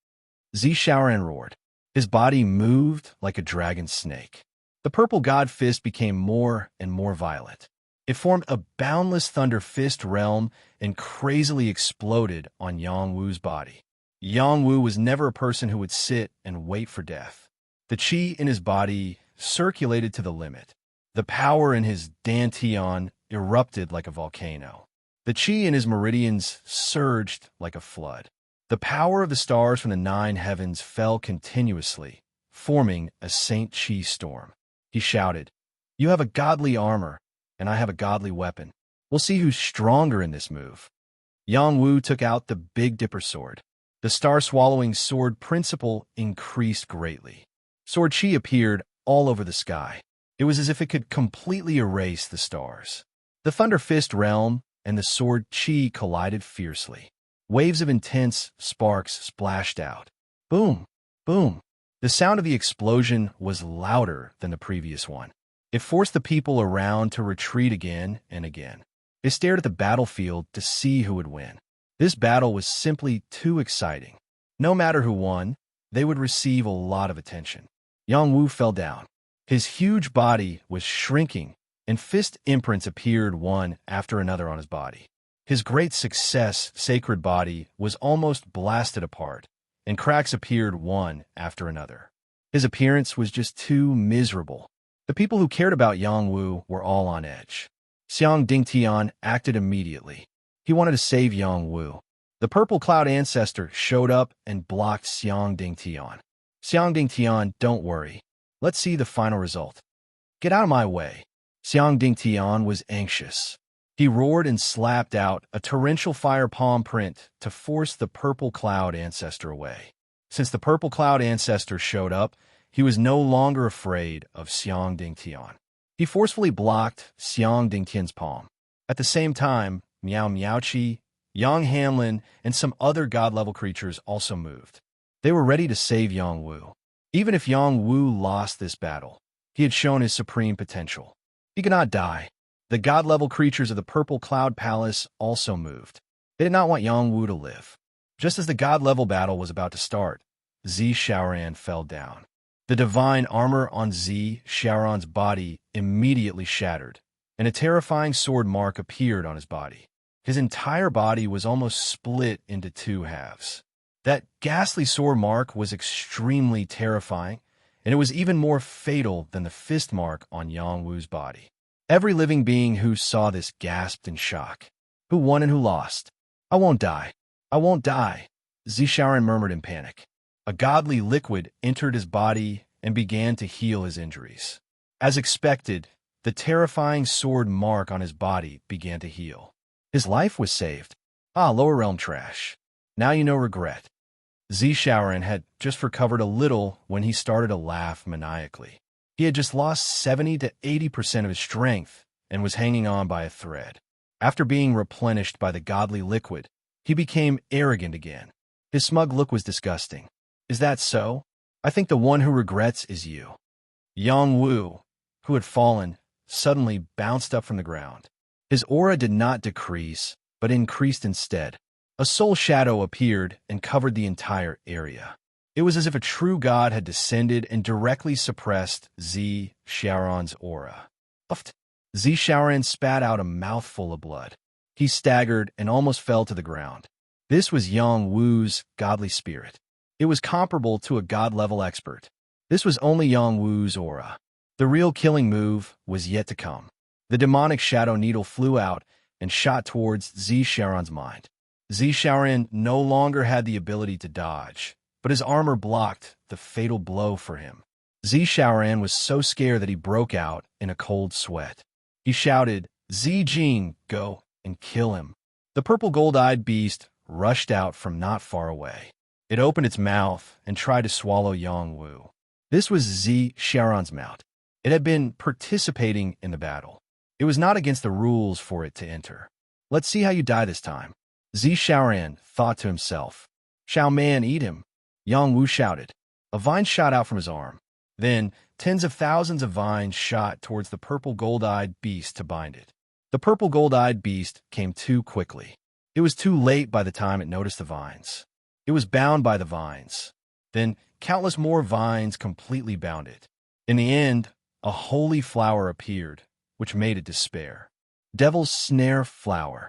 Zi Xiaoran roared. His body moved like a dragon snake. The purple god fist became more and more violent. It formed a boundless thunder fist realm and crazily exploded on Yang Wu's body. Yang Wu was never a person who would sit and wait for death. The qi in his body circulated to the limit. The power in his dantian erupted like a volcano. The qi in his meridians surged like a flood. The power of the stars from the 9 heavens fell continuously, forming a Saint Qi storm. He shouted, "You have a godly armor, and I have a godly weapon. We'll see who's stronger in this move." Yang Wu took out the Big Dipper sword. The star-swallowing sword principle increased greatly. Sword Qi appeared all over the sky. It was as if it could completely erase the stars. The Thunder Fist realm and the Sword Qi collided fiercely. Waves of intense sparks splashed out. Boom! Boom! The sound of the explosion was louder than the previous one. It forced the people around to retreat again and again. They stared at the battlefield to see who would win. This battle was simply too exciting. No matter who won, they would receive a lot of attention. Yang Wu fell down. His huge body was shrinking, and fist imprints appeared one after another on his body. His great success, sacred body, was almost blasted apart, and cracks appeared one after another. His appearance was just too miserable. The people who cared about Yang Wu were all on edge. Xiang Dingtian acted immediately. He wanted to save Yang Wu. The Purple Cloud Ancestor showed up and blocked Xiang Dingtian. Xiang Dingtian, don't worry. Let's see the final result. Get out of my way. Xiang Dingtian was anxious. He roared and slapped out a torrential fire palm print to force the Purple Cloud Ancestor away. Since the Purple Cloud Ancestor showed up, he was no longer afraid of Xiang Dingtian. He forcefully blocked Xiang Dingtian's palm. At the same time, Miao Miaoqi, Yang Hanlin, and some other god-level creatures also moved. They were ready to save Yang Wu. Even if Yang Wu lost this battle, he had shown his supreme potential. He could not die. The god-level creatures of the Purple Cloud Palace also moved. They did not want Yang Wu to live. Just as the god-level battle was about to start, Zi Xiaoran fell down. The divine armor on Zi Xiaoran's body immediately shattered, and a terrifying sword mark appeared on his body. His entire body was almost split into two halves. That ghastly sword mark was extremely terrifying, and it was even more fatal than the fist mark on Yang Wu's body. Every living being who saw this gasped in shock. Who won and who lost? I won't die. I won't die, Zisharan murmured in panic. A godly liquid entered his body and began to heal his injuries. As expected, the terrifying sword mark on his body began to heal. His life was saved. Ah, lower realm trash. Now you know regret. Zisharan had just recovered a little when he started to laugh maniacally. He had just lost 70 to 80% of his strength and was hanging on by a thread. After being replenished by the godly liquid, he became arrogant again. His smug look was disgusting. Is that so? I think the one who regrets is you. Yang Wu, who had fallen, suddenly bounced up from the ground. His aura did not decrease, but increased instead. A soul shadow appeared and covered the entire area. It was as if a true god had descended and directly suppressed Zisharan's aura. Zisharan spat out a mouthful of blood. He staggered and almost fell to the ground. This was Yang Wu's godly spirit. It was comparable to a god-level expert. This was only Yang Wu's aura. The real killing move was yet to come. The demonic shadow needle flew out and shot towards Zisharan's mind. Zisharan no longer had the ability to dodge, but his armor blocked the fatal blow for him. Zisharan was so scared that he broke out in a cold sweat. He shouted, Zijin, go and kill him. The purple gold-eyed beast rushed out from not far away. It opened its mouth and tried to swallow Yang Wu. This was Zisharan's mount. It had been participating in the battle. It was not against the rules for it to enter. Let's see how you die this time. Zisharan thought to himself. Shall man eat him? Yang Wu shouted. A vine shot out from his arm. Then, tens of thousands of vines shot towards the purple gold-eyed beast to bind it. The purple gold-eyed beast came too quickly. It was too late by the time it noticed the vines. It was bound by the vines. Then, countless more vines completely bound it. In the end, a holy flower appeared, which made it despair. Devil's Snare Flower.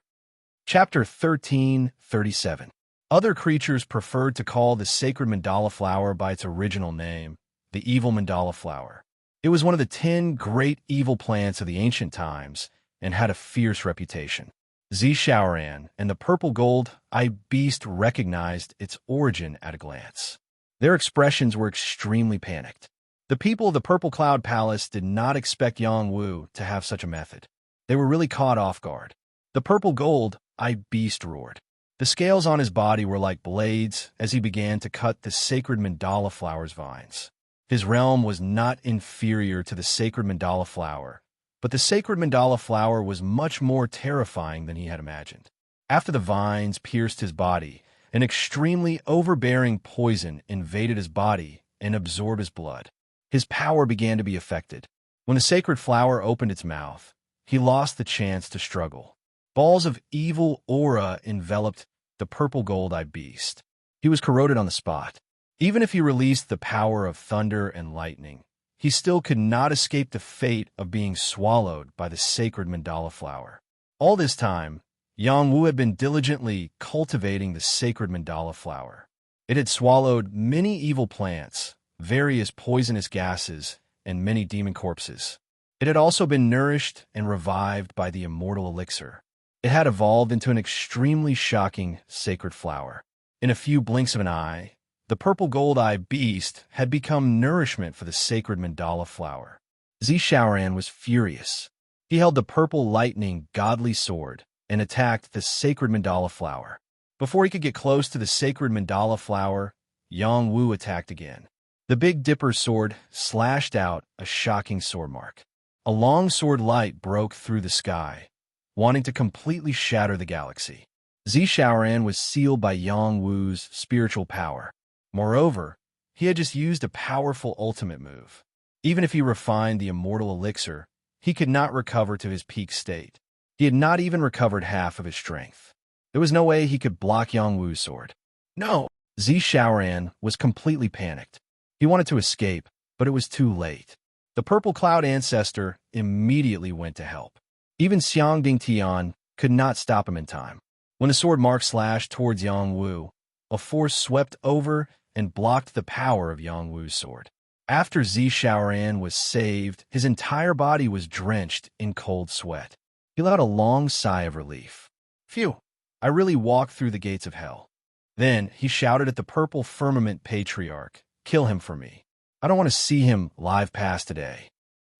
Chapter 1337. Other creatures preferred to call the sacred mandala flower by its original name, the evil mandala flower. It was one of the 10 great evil plants of the ancient times and had a fierce reputation. Zisharan and the purple gold-eyed beast recognized its origin at a glance. Their expressions were extremely panicked. The people of the Purple Cloud Palace did not expect Yang Wu to have such a method. They were really caught off guard. The purple gold-eyed beast roared. The scales on his body were like blades as he began to cut the sacred mandala flower's vines. His realm was not inferior to the sacred mandala flower, but the sacred mandala flower was much more terrifying than he had imagined. After the vines pierced his body, an extremely overbearing poison invaded his body and absorbed his blood. His power began to be affected. When the sacred flower opened its mouth, he lost the chance to struggle. Balls of evil aura enveloped the purple gold-eyed beast. He was corroded on the spot. Even if he released the power of thunder and lightning, he still could not escape the fate of being swallowed by the sacred mandala flower. All this time, Yang Wu had been diligently cultivating the sacred mandala flower. It had swallowed many evil plants, various poisonous gases, and many demon corpses. It had also been nourished and revived by the immortal elixir. It had evolved into an extremely shocking sacred flower. In a few blinks of an eye, the purple gold-eyed beast had become nourishment for the sacred mandala flower. Zisharan was furious. He held the purple lightning godly sword and attacked the sacred mandala flower. Before he could get close to the sacred mandala flower, Yang Wu attacked again. The Big Dipper's sword slashed out a shocking sword mark. A long sword light broke through the sky, wanting to completely shatter the galaxy. Zisharan was sealed by Yang Wu's spiritual power. Moreover, he had just used a powerful ultimate move. Even if he refined the immortal elixir, he could not recover to his peak state. He had not even recovered half of his strength. There was no way he could block Yang Wu's sword. No! Zisharan was completely panicked. He wanted to escape, but it was too late. The Purple Cloud Ancestor immediately went to help. Even Xiang Dingtian could not stop him in time. When the sword mark slashed towards Yang Wu, a force swept over and blocked the power of Yang Wu's sword. After Zi Shaoran was saved, his entire body was drenched in cold sweat. He let out a long sigh of relief. Phew, I really walked through the gates of hell. Then he shouted at the purple firmament patriarch, kill him for me. I don't want to see him live past today.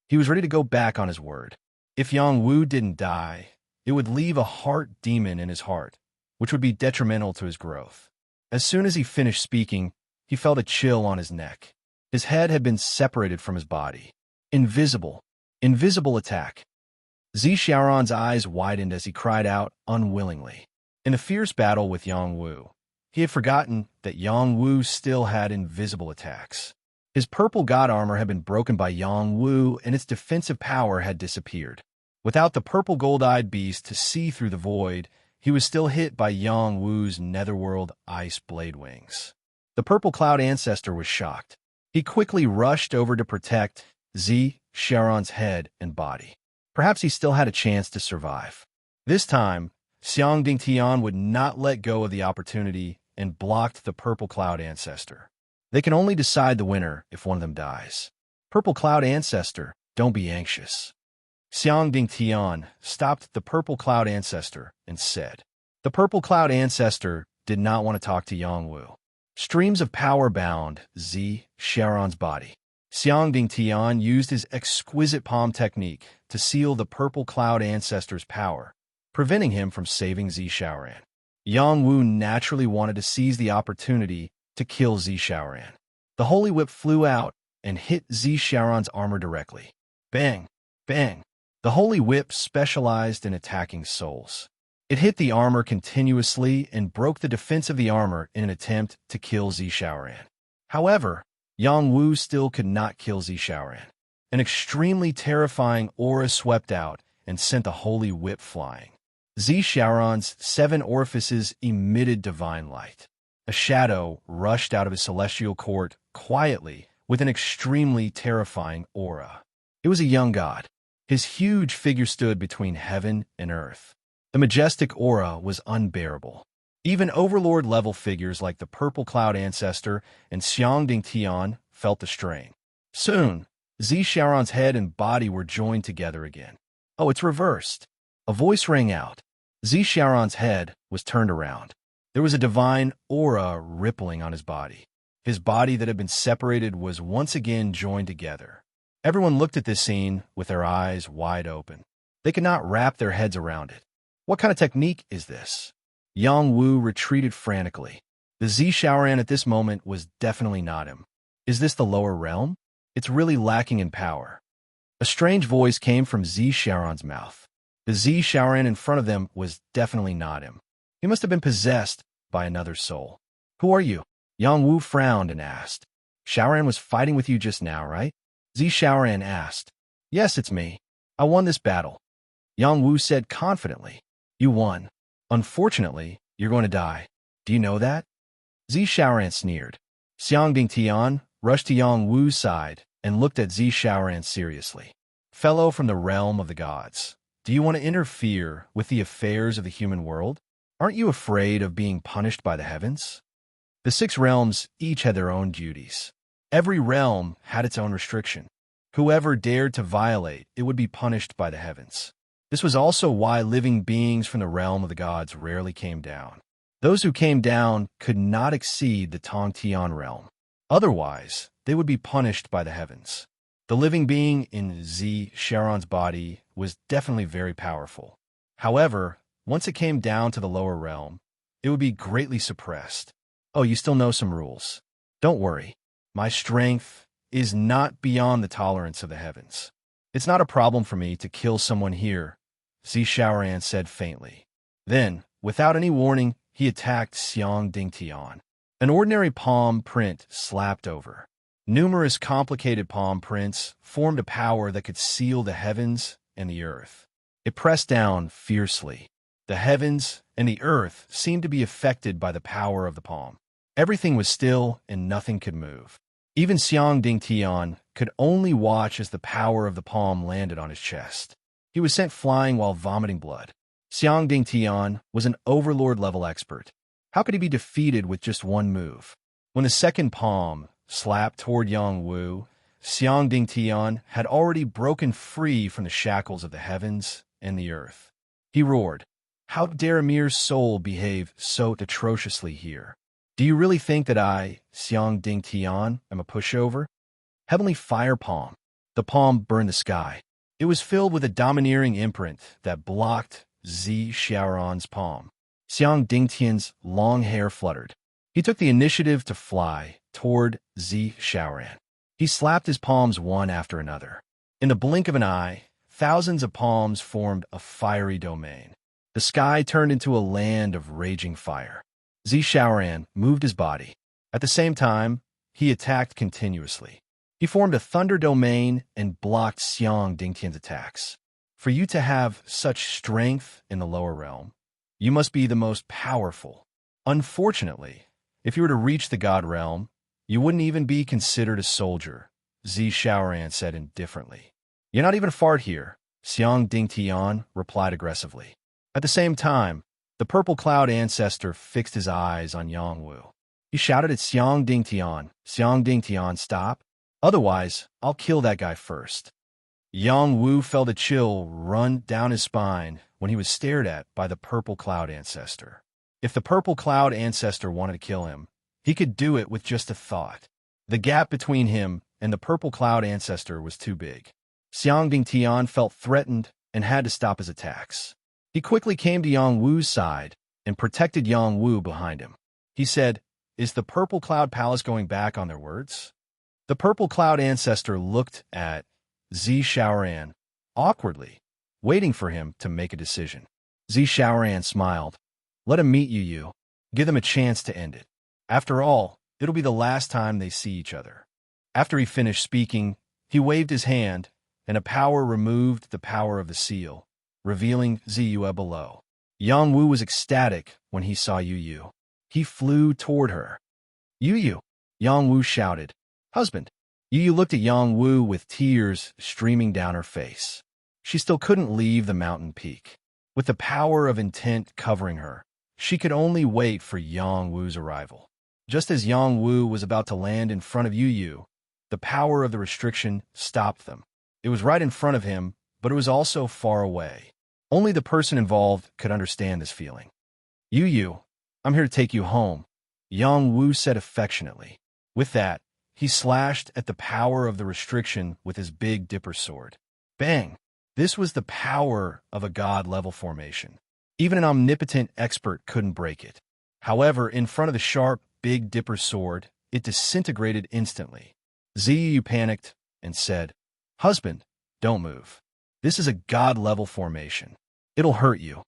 He was ready to go back on his word. If Yang Wu didn't die, it would leave a heart demon in his heart, which would be detrimental to his growth. As soon as he finished speaking, he felt a chill on his neck. His head had been separated from his body. Invisible. Invisible attack. Zi Shaoran's eyes widened as he cried out unwillingly. In a fierce battle with Yang Wu, he had forgotten that Yang Wu still had invisible attacks. His purple god armor had been broken by Yang Wu, and its defensive power had disappeared. Without the purple gold-eyed beast to see through the void, he was still hit by Yang Wu's netherworld ice blade wings. The purple cloud ancestor was shocked. He quickly rushed over to protect Zi Shaoran's head and body. Perhaps he still had a chance to survive. This time, Xiang Dingtian would not let go of the opportunity and blocked the purple cloud ancestor. They can only decide the winner if one of them dies. Purple cloud ancestor, don't be anxious. Xiang Dingtian stopped the purple cloud ancestor and said. The purple cloud ancestor did not want to talk to Yang Wu. Streams of power bound Zi Shaoran's body. Xiang Dingtian used his exquisite palm technique to seal the purple cloud ancestor's power, preventing him from saving Zi Shaoran. Yang Wu naturally wanted to seize the opportunity to kill Zi Shaoran. The holy whip flew out and hit Zi Shaoran's armor directly. Bang! Bang! The holy whip specialized in attacking souls. It hit the armor continuously and broke the defense of the armor in an attempt to kill Zi Shaoran. However, Yang Wu still could not kill Zi Shaoran. An extremely terrifying aura swept out and sent the holy whip flying. Zi Shaoran's 7 orifices emitted divine light. A shadow rushed out of his celestial court quietly with an extremely terrifying aura. It was a young god. His huge figure stood between heaven and earth. The majestic aura was unbearable. Even overlord-level figures like the Purple Cloud Ancestor and Xiang Dingtian felt the strain. Soon, Zi Shaoran's head and body were joined together again. Oh, it's reversed. A voice rang out. Zi Shaoran's head was turned around. There was a divine aura rippling on his body. His body that had been separated was once again joined together. Everyone looked at this scene with their eyes wide open. They could not wrap their heads around it. What kind of technique is this? Yang Wu retreated frantically. The Zi Shaoran at this moment was definitely not him. Is this the lower realm? It's really lacking in power. A strange voice came from Zi Shaoran's mouth. The Zi Shaoran in front of them was definitely not him. He must have been possessed by another soul. Who are you? Yang Wu frowned and asked. Shaoran was fighting with you just now, right? Zi Shaoran asked. Yes, it's me. I won this battle. Yang Wu said confidently. You won. Unfortunately, you're going to die. Do you know that? Zi Shaoran sneered. Xiang Dingtian rushed to Yang Wu's side and looked at Zi Shaoran seriously. Fellow from the realm of the gods, do you want to interfere with the affairs of the human world? Aren't you afraid of being punished by the heavens? The 6 realms each had their own duties. Every realm had its own restriction. Whoever dared to violate it would be punished by the heavens. This was also why living beings from the realm of the gods rarely came down. Those who came down could not exceed the Tongtian realm. Otherwise, they would be punished by the heavens. The living being in Zi Shaoran's body was definitely very powerful. However, once it came down to the lower realm, it would be greatly suppressed. Oh, you still know some rules. Don't worry. My strength is not beyond the tolerance of the heavens. It's not a problem for me to kill someone here, Zi Shaoran said faintly. Then, without any warning, he attacked Xiang Dingtian. An ordinary palm print slapped over. Numerous complicated palm prints formed a power that could seal the heavens and the earth. It pressed down fiercely. The heavens and the earth seemed to be affected by the power of the palm. Everything was still and nothing could move. Even Xiang Dingtian could only watch as the power of the palm landed on his chest. He was sent flying while vomiting blood. Xiang Dingtian was an overlord-level expert. How could he be defeated with just one move? When the second palm slapped toward Yang Wu, Xiang Dingtian had already broken free from the shackles of the heavens and the earth. He roared, "How dare a mere soul behave so atrociously here? Do you really think that I, Xiang Dingtian, am a pushover?" Heavenly Fire Palm. The palm burned the sky. It was filled with a domineering imprint that blocked Zi Xiaoran's palm. Xiang Dingtian's long hair fluttered. He took the initiative to fly toward Zi Xiaoran. He slapped his palms one after another. In the blink of an eye, thousands of palms formed a fiery domain. The sky turned into a land of raging fire. Zi Xiaoran moved his body. At the same time, he attacked continuously. He formed a thunder domain and blocked Xiang Dingtian's attacks. For you to have such strength in the lower realm, you must be the most powerful. Unfortunately, if you were to reach the God realm, you wouldn't even be considered a soldier, Zi Xiaoran said indifferently. You're not even a fart here, Xiang Dingtian replied aggressively. At the same time, the purple cloud ancestor fixed his eyes on Yang Wu. He shouted at Xiang Dingtian, stop. Otherwise, I'll kill that guy first. Yang Wu felt a chill run down his spine when he was stared at by the purple cloud ancestor. If the purple cloud ancestor wanted to kill him, he could do it with just a thought. The gap between him and the purple cloud ancestor was too big. Xiang Dingtian felt threatened and had to stop his attacks. He quickly came to Yang Wu's side and protected Yang Wu behind him. He said, "Is the purple cloud palace going back on their words?" The purple cloud ancestor looked at Zi Xiaoran awkwardly, waiting for him to make a decision. Zi Xiaoran smiled. "Let him meet you. Give them a chance to end it. After all, it'll be the last time they see each other." After he finished speaking, he waved his hand, and a power removed the power of the seal, revealing Ziyue below. Yang Wu was ecstatic when he saw Yu. He flew toward her. "Yu," Yang Wu shouted. "Husband." Yu looked at Yang Wu with tears streaming down her face. She still couldn't leave the mountain peak. With the power of intent covering her, she could only wait for Yang Wu's arrival. Just as Yang Wu was about to land in front of Yu, the power of the restriction stopped them. It was right in front of him, but it was also far away. Only the person involved could understand this feeling. "Yu, I'm here to take you home," Yang Wu said affectionately. With that, he slashed at the power of the restriction with his Big Dipper sword. Bang! This was the power of a god-level formation. Even an omnipotent expert couldn't break it. However, in front of the sharp Big Dipper sword, it disintegrated instantly. Ziyu panicked and said, "Husband, don't move. This is a god-level formation. It'll hurt you."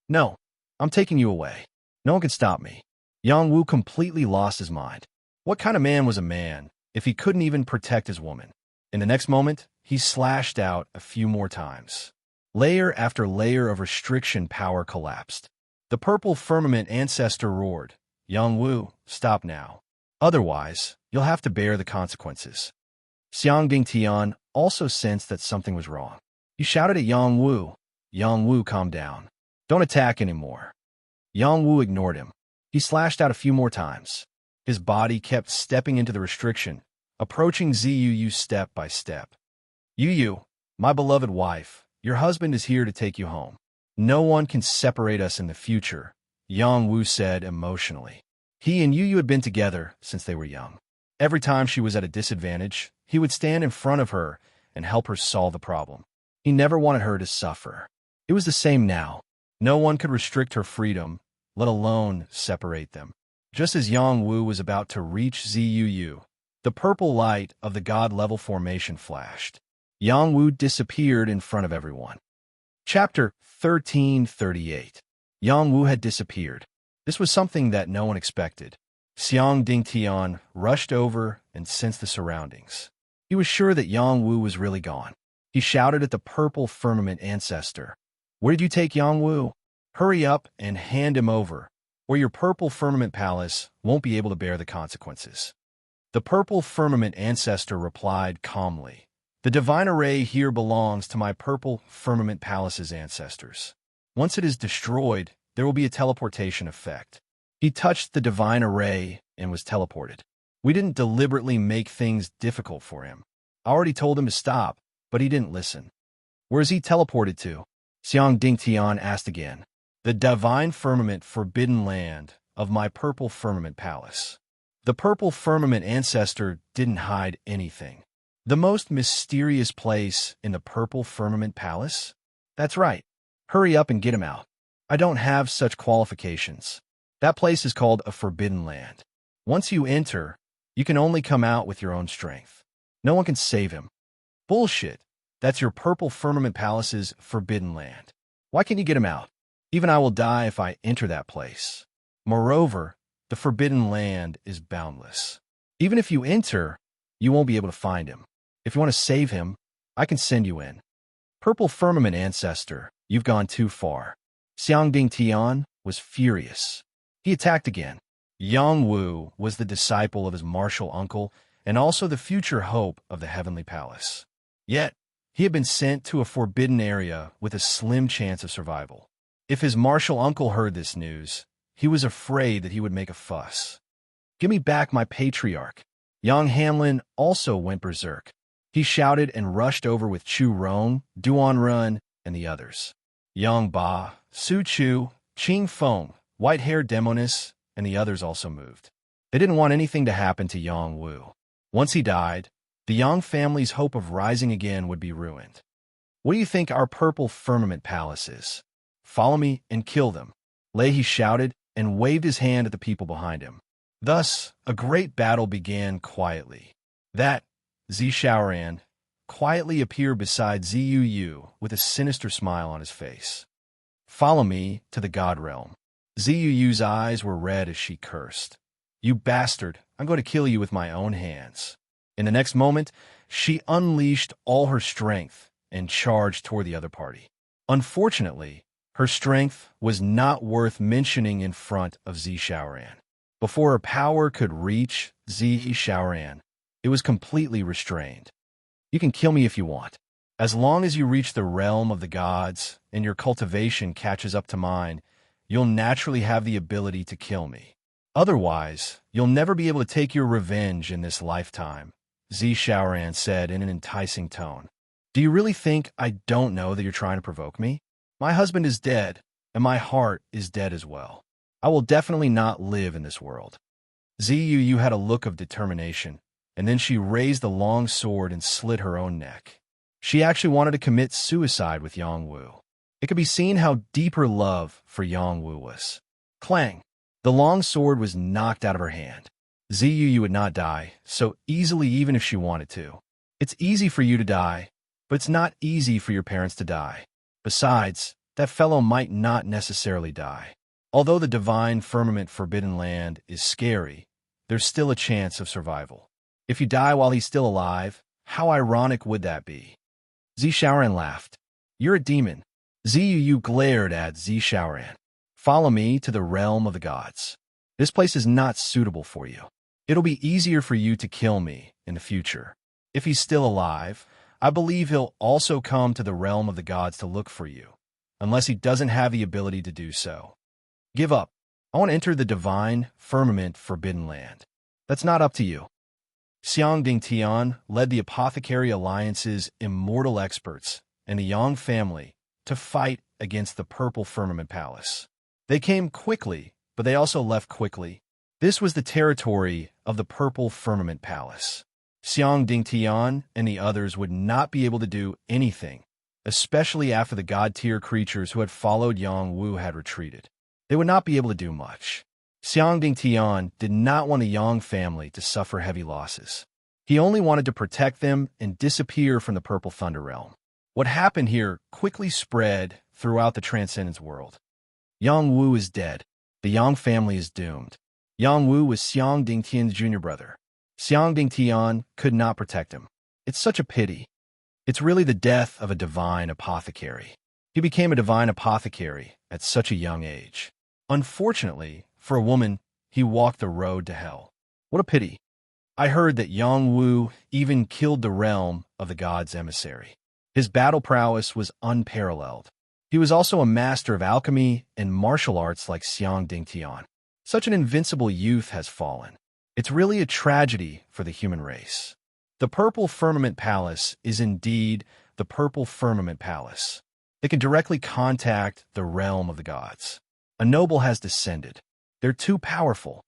"No, I'm taking you away. No one can stop me." Yang Wu completely lost his mind. What kind of man was a man if he couldn't even protect his woman? In the next moment, he slashed out a few more times. Layer after layer of restriction power collapsed. The purple firmament ancestor roared, "Yang Wu, stop now. Otherwise, you'll have to bear the consequences." Xiang Dingtian also sensed that something was wrong. He shouted at Yang Wu, "Yang Wu, calm down. Don't attack anymore." Yang Wu ignored him. He slashed out a few more times. His body kept stepping into the restriction, approaching Ziyu step by step. "Yu, my beloved wife, your husband is here to take you home. No one can separate us in the future," Yang Wu said emotionally. He and Yu had been together since they were young. Every time she was at a disadvantage, he would stand in front of her and help her solve the problem. He never wanted her to suffer. It was the same now. No one could restrict her freedom, let alone separate them. Just as Yang Wu was about to reach Ziyu, the purple light of the god-level formation flashed. Yang Wu disappeared in front of everyone. Chapter 1338. Yang Wu had disappeared. This was something that no one expected. Xiang Dingtian rushed over and sensed the surroundings. He was sure that Yang Wu was really gone. He shouted at the purple firmament ancestor, "Where did you take Yang Wu? Hurry up and hand him over, or your purple firmament palace won't be able to bear the consequences." The purple firmament ancestor replied calmly, The divine array here belongs to my purple firmament palace's ancestors. Once it is destroyed, there will be a teleportation effect. He touched the divine array and was teleported. We didn't deliberately make things difficult for him. I already told him to stop, but he didn't listen. Where is he teleported to? Xiang Dingtian asked again. The divine firmament forbidden land of my purple firmament palace. The purple firmament ancestor didn't hide anything. The most mysterious place in the purple firmament palace? That's right. Hurry up and get him out. I don't have such qualifications. That place is called a forbidden land. Once you enter, you can only come out with your own strength. No one can save him. Bullshit. That's your purple firmament palace's forbidden land. Why can't you get him out? Even I will die if I enter that place. Moreover, the forbidden land is boundless. Even if you enter, you won't be able to find him. If you want to save him, I can send you in. Purple firmament ancestor, you've gone too far. Xiang Dingtian was furious. He attacked again. Yang Wu was the disciple of his martial uncle and also the future hope of the heavenly palace. Yet, he had been sent to a forbidden area with a slim chance of survival. If his martial uncle heard this news, he was afraid that he would make a fuss. Give me back my patriarch. Yang Hanlin also went berserk. He shouted and rushed over with Chu Rong, Duan Run, and the others. Yang Ba, Su Chu, Qing Feng, white-haired Demonis, and the others also moved. They didn't want anything to happen to Yang Wu. Once he died, the Yang family's hope of rising again would be ruined. What do you think our purple firmament palace is? Follow me and kill them. Leahy shouted and waved his hand at the people behind him. Thus, a great battle began quietly. That Zi Shaoran quietly appeared beside Ziyu Yu with a sinister smile on his face. Follow me to the God realm. Ziyu Yu's eyes were red as she cursed. You bastard, I'm going to kill you with my own hands. In the next moment, she unleashed all her strength and charged toward the other party. Unfortunately, her strength was not worth mentioning in front of Zi Shaoran. Before her power could reach Zi Shaoran, it was completely restrained. You can kill me if you want. As long as you reach the realm of the gods and your cultivation catches up to mine, you'll naturally have the ability to kill me. Otherwise, you'll never be able to take your revenge in this lifetime, Zi Shaoran said in an enticing tone. Do you really think I don't know that you're trying to provoke me? My husband is dead, and my heart is dead as well. I will definitely not live in this world. Ziyu Yu had a look of determination, and then she raised the long sword and slit her own neck. She actually wanted to commit suicide with Yang Wu. It could be seen how deep her love for Yang Wu was. Clang! The long sword was knocked out of her hand. Ziyu Yu would not die so easily even if she wanted to. It's easy for you to die, but it's not easy for your parents to die. Besides, that fellow might not necessarily die. Although the divine firmament forbidden land is scary, there's still a chance of survival. If you die while he's still alive, how ironic would that be? Zi Shaoran laughed. You're a demon. Ziyu Yu glared at Zi Shaoran. Follow me to the realm of the gods. This place is not suitable for you. It'll be easier for you to kill me in the future. If he's still alive, I believe he'll also come to the realm of the gods to look for you, unless he doesn't have the ability to do so. Give up. I want to enter the divine firmament forbidden land. That's not up to you. Xiang Dingtian led the Apothecary Alliance's immortal experts and the Yang family to fight against the Purple Firmament Palace. They came quickly, but they also left quickly. This was the territory of the Purple Firmament Palace. Xiang Dingtian and the others would not be able to do anything, especially after the god-tier creatures who had followed Yang Wu had retreated. They would not be able to do much. Xiang Dingtian did not want the Yang family to suffer heavy losses. He only wanted to protect them and disappear from the Purple Thunder Realm. What happened here quickly spread throughout the Transcendence world. Yang Wu is dead. The Yang family is doomed. Yang Wu was Xiang Dingtian's junior brother. Xiang Dingtian could not protect him. It's such a pity. It's really the death of a divine apothecary. He became a divine apothecary at such a young age. Unfortunately, for a woman, he walked the road to hell. What a pity. I heard that Yang Wu even killed the realm of the god's emissary. His battle prowess was unparalleled. He was also a master of alchemy and martial arts like Xiang Dingtian. Such an invincible youth has fallen. It's really a tragedy for the human race. The Purple Firmament Palace is indeed the Purple Firmament Palace. It can directly contact the realm of the gods. A noble has descended. They're too powerful.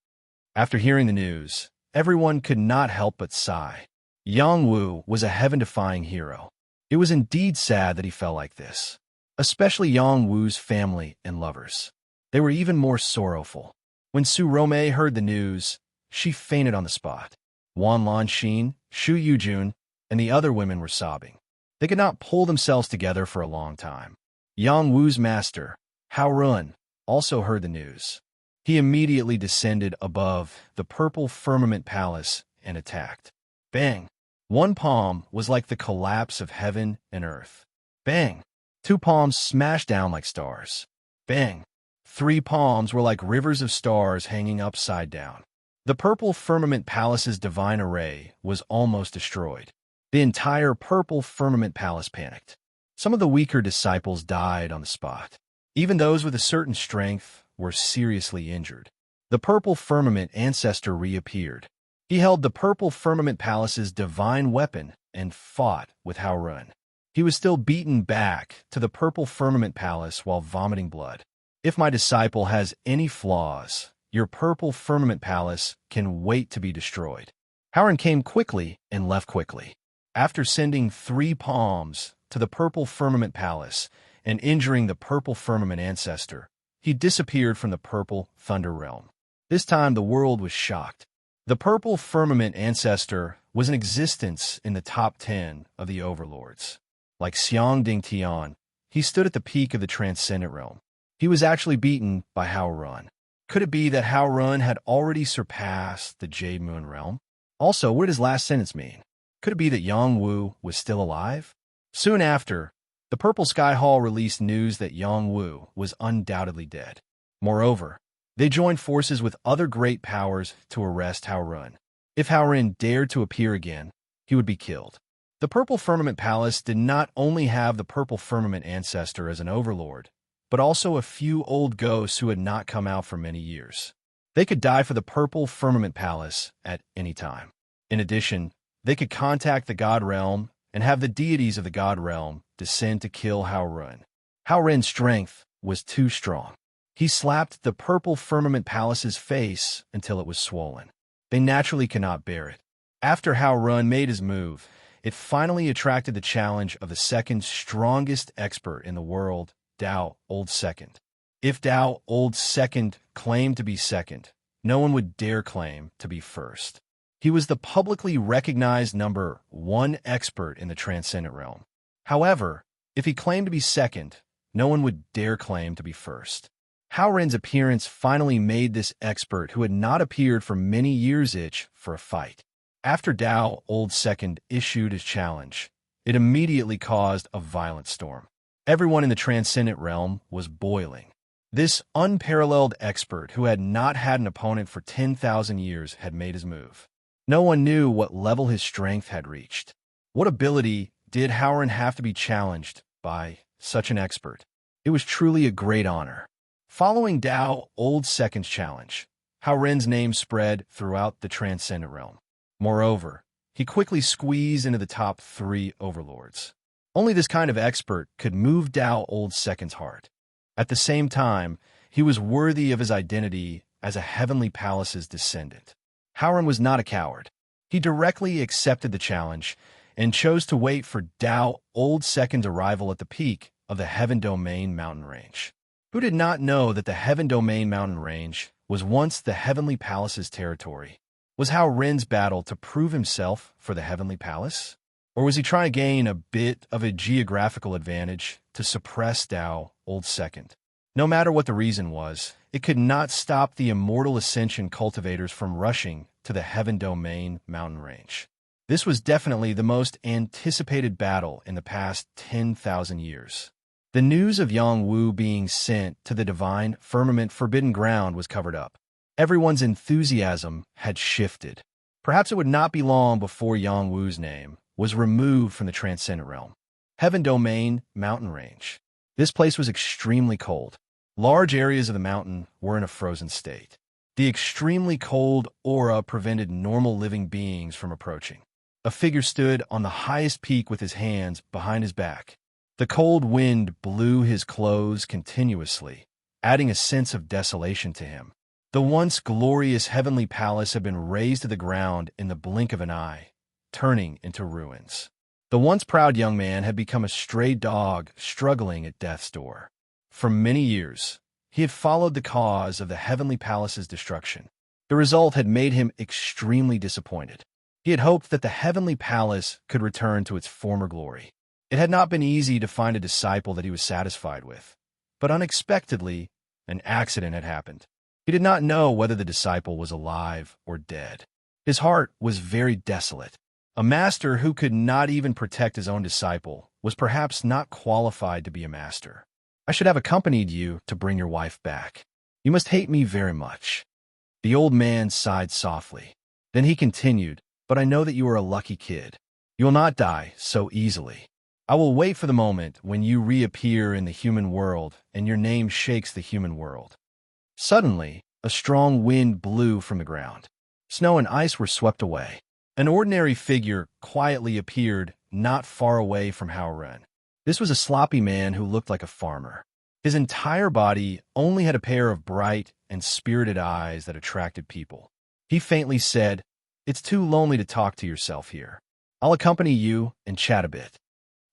After hearing the news, everyone could not help but sigh. Yang Wu was a heaven-defying hero. It was indeed sad that he fell like this, especially Yang Wu's family and lovers. They were even more sorrowful. When Su Romei heard the news, she fainted on the spot. Wan Lanxin, Shu Yujun, and the other women were sobbing. They could not pull themselves together for a long time. Yang Wu's master, Hao Run, also heard the news. He immediately descended above the Purple Firmament Palace and attacked. Bang! One palm was like the collapse of heaven and earth. Bang! Two palms smashed down like stars. Bang! Three palms were like rivers of stars hanging upside down. The Purple Firmament Palace's divine array was almost destroyed. The entire Purple Firmament Palace panicked. Some of the weaker disciples died on the spot. Even those with a certain strength were seriously injured. The Purple Firmament Ancestor reappeared. He held the Purple Firmament Palace's divine weapon and fought with Hao Run. He was still beaten back to the Purple Firmament Palace while vomiting blood. If my disciple has any flaws, your Purple Firmament Palace can wait to be destroyed. Hao Run came quickly and left quickly. After sending 3 palms to the Purple Firmament Palace and injuring the Purple Firmament Ancestor, he disappeared from the Purple Thunder Realm. This time the world was shocked. The Purple Firmament Ancestor was in existence in the top 10 of the overlords. Like Xiang Dingtian, he stood at the peak of the Transcendent Realm. He was actually beaten by Hao Run. Could it be that Hao Run had already surpassed the Jade Moon Realm? Also, what did his last sentence mean? Could it be that Yang Wu was still alive? Soon after, the Purple Sky Hall released news that Yang Wu was undoubtedly dead. Moreover, they joined forces with other great powers to arrest Hao Run. If Hao Run dared to appear again, he would be killed. The Purple Firmament Palace did not only have the Purple Firmament Ancestor as an overlord, but also a few old ghosts who had not come out for many years. They could die for the Purple Firmament Palace at any time. In addition, they could contact the God Realm and have the deities of the God Realm descend to kill Hao Run. Hao Run's strength was too strong. He slapped the Purple Firmament Palace's face until it was swollen. They naturally could not bear it. After Hao Run made his move, it finally attracted the challenge of the second strongest expert in the world, Dao Old Second. If Dao Old Second claimed to be second, no one would dare claim to be first. He was the publicly recognized number 1 expert in the Transcendent Realm. However, if he claimed to be second, no one would dare claim to be first. Hao Run's appearance finally made this expert who had not appeared for many years itch for a fight. After Dao Old Second issued his challenge, it immediately caused a violent storm. Everyone in the Transcendent Realm was boiling. This unparalleled expert who had not had an opponent for 10,000 years had made his move. No one knew what level his strength had reached. What ability did Hao Run have to be challenged by such an expert? It was truly a great honor. Following Dao Old Second's challenge, Hao Run's name spread throughout the Transcendent Realm. Moreover, he quickly squeezed into the top 3 overlords. Only this kind of expert could move Dao Old Second's heart. At the same time, he was worthy of his identity as a Heavenly Palace's descendant. Hao Run was not a coward. He directly accepted the challenge and chose to wait for Dao Old Second's arrival at the peak of the Heaven Domain mountain range. Who did not know that the Heaven Domain mountain range was once the Heavenly Palace's territory? Was Hao Run's battle to prove himself for the Heavenly Palace? Or was he trying to gain a bit of a geographical advantage to suppress Dao Old Second? No matter what the reason was, it could not stop the Immortal Ascension cultivators from rushing to the Heaven Domain mountain range. This was definitely the most anticipated battle in the past 10,000 years. The news of Yang Wu being sent to the Divine Firmament Forbidden Ground was covered up. Everyone's enthusiasm had shifted. Perhaps it would not be long before Yang Wu's name was removed from the transcendent realm. Heaven Domain Mountain Range. This place was extremely cold. Large areas of the mountain were in a frozen state. The extremely cold aura prevented normal living beings from approaching. A figure stood on the highest peak with his hands behind his back. The cold wind blew his clothes continuously, adding a sense of desolation to him. The once glorious heavenly palace had been razed to the ground in the blink of an eye, turning into ruins. The once proud young man had become a stray dog struggling at death's door. For many years, he had followed the cause of the heavenly palace's destruction. The result had made him extremely disappointed. He had hoped that the heavenly palace could return to its former glory. It had not been easy to find a disciple that he was satisfied with, but unexpectedly, an accident had happened. He did not know whether the disciple was alive or dead. His heart was very desolate. A master who could not even protect his own disciple was perhaps not qualified to be a master. I should have accompanied you to bring your wife back. You must hate me very much. The old man sighed softly. Then he continued, but I know that you are a lucky kid. You will not die so easily. I will wait for the moment when you reappear in the human world and your name shakes the human world. Suddenly, a strong wind blew from the ground. Snow and ice were swept away. An ordinary figure quietly appeared not far away from Hao Ren. This was a sloppy man who looked like a farmer. His entire body only had a pair of bright and spirited eyes that attracted people. He faintly said, "It's too lonely to talk to yourself here. I'll accompany you and chat a bit."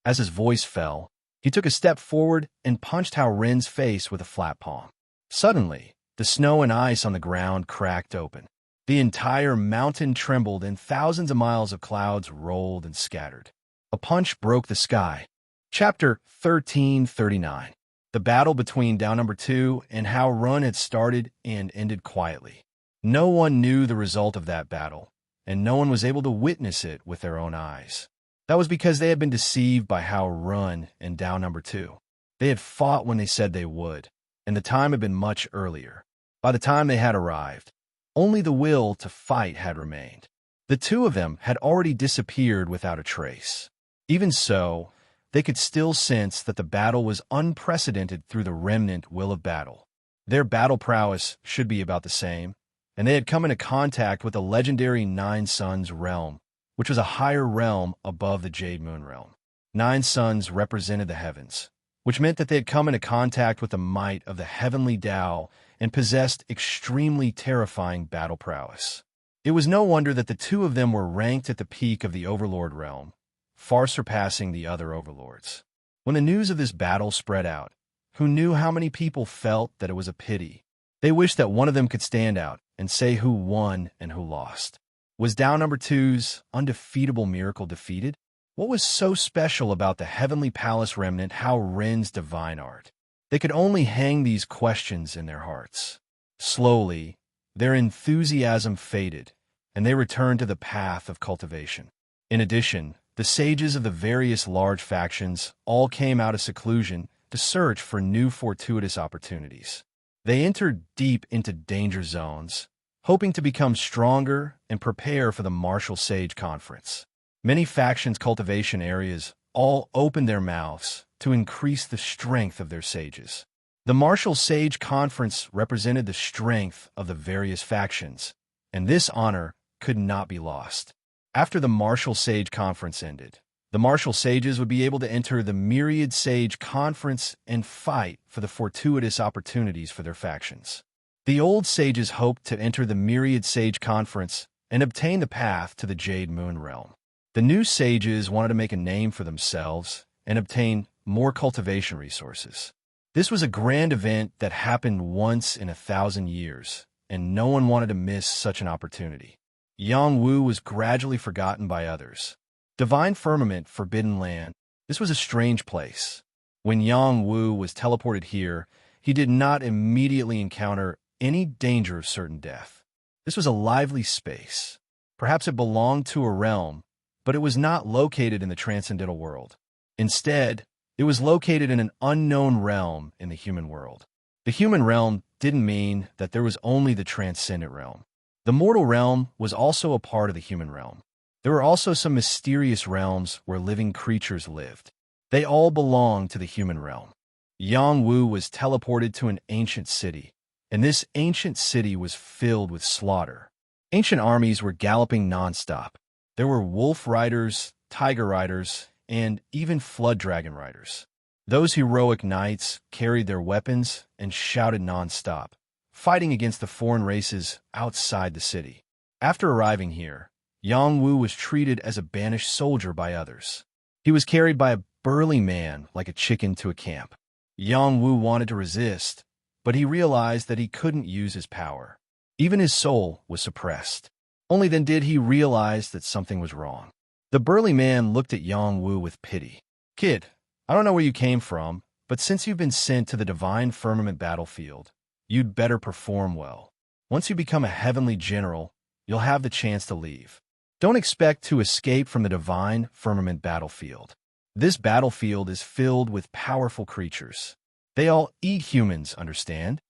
As his voice fell, he took a step forward and punched Hao Ren's face with a flat palm. Suddenly, the snow and ice on the ground cracked open. The entire mountain trembled and thousands of miles of clouds rolled and scattered. A punch broke the sky. Chapter 1339. The battle between Dao Number 2 and Hao Ren had started and ended quietly. No one knew the result of that battle, and no one was able to witness it with their own eyes. That was because they had been deceived by Hao Ren and Dao Number 2. They had fought when they said they would, and the time had been much earlier. By the time they had arrived, only the will to fight had remained. The two of them had already disappeared without a trace. Even so, they could still sense that the battle was unprecedented through the remnant will of battle. Their battle prowess should be about the same, and they had come into contact with the legendary Nine Suns realm, which was a higher realm above the Jade Moon realm. Nine suns represented the heavens, which meant that they had come into contact with the might of the heavenly Tao and possessed extremely terrifying battle prowess. It was no wonder that the two of them were ranked at the peak of the Overlord realm, far surpassing the other overlords. When the news of this battle spread out, who knew how many people felt that it was a pity? They wished that one of them could stand out and say who won and who lost. Was Tao Number 2's undefeatable miracle defeated? What was so special about the Heavenly Palace remnant Hao Ren's divine art? They could only hang these questions in their hearts. Slowly, their enthusiasm faded, and they returned to the path of cultivation. In addition, the sages of the various large factions all came out of seclusion to search for new fortuitous opportunities. They entered deep into danger zones, hoping to become stronger and prepare for the Martial Sage Conference. Many factions' cultivation areas all opened their mouths to increase the strength of their sages. The Martial Sage Conference represented the strength of the various factions, and this honor could not be lost. After the Martial Sage Conference ended, the Martial Sages would be able to enter the Myriad Sage Conference and fight for the fortuitous opportunities for their factions. The old sages hoped to enter the Myriad Sage Conference and obtain the path to the Jade Moon realm. The new sages wanted to make a name for themselves and obtain more cultivation resources. This was a grand event that happened once in 1,000 years, and no one wanted to miss such an opportunity. Yang Wu was gradually forgotten by others. Divine Firmament, Forbidden Land. This was a strange place. When Yang Wu was teleported here, he did not immediately encounter any danger of certain death. This was a lively space. Perhaps it belonged to a realm, but it was not located in the transcendental world. Instead, it was located in an unknown realm in the human world. The human realm didn't mean that there was only the transcendent realm. The mortal realm was also a part of the human realm. There were also some mysterious realms where living creatures lived. They all belonged to the human realm. Yang Wu was teleported to an ancient city, and this ancient city was filled with slaughter. Ancient armies were galloping nonstop. There were wolf riders, tiger riders, and even flood dragon riders. Those heroic knights carried their weapons and shouted nonstop, fighting against the foreign races outside the city. After arriving here, Yang Wu was treated as a banished soldier by others. He was carried by a burly man like a chicken to a camp. Yang Wu wanted to resist, but he realized that he couldn't use his power. Even his soul was suppressed. Only then did he realize that something was wrong. The burly man looked at Yang Wu with pity. "Kid, I don't know where you came from, but since you've been sent to the divine firmament battlefield, you'd better perform well. Once you become a heavenly general, you'll have the chance to leave. Don't expect to escape from the divine firmament battlefield. This battlefield is filled with powerful creatures. They all eat humans, understand?"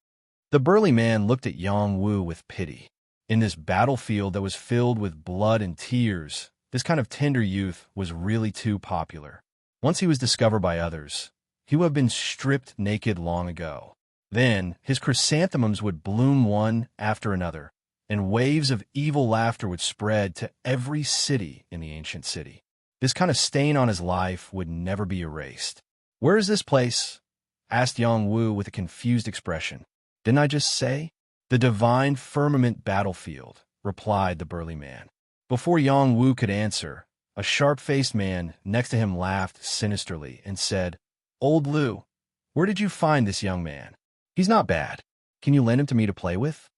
The burly man looked at Yang Wu with pity. In this battlefield that was filled with blood and tears, this kind of tender youth was really too popular. Once he was discovered by others, he would have been stripped naked long ago. Then his chrysanthemums would bloom one after another, and waves of evil laughter would spread to every city in the ancient city. This kind of stain on his life would never be erased. "Where is this place?" asked Yang Wu with a confused expression. "Didn't I just say?" "The divine firmament battlefield," replied the burly man. Before Yang Wu could answer, a sharp-faced man next to him laughed sinisterly and said, "Old Lu, where did you find this young man? He's not bad. Can you lend him to me to play with?"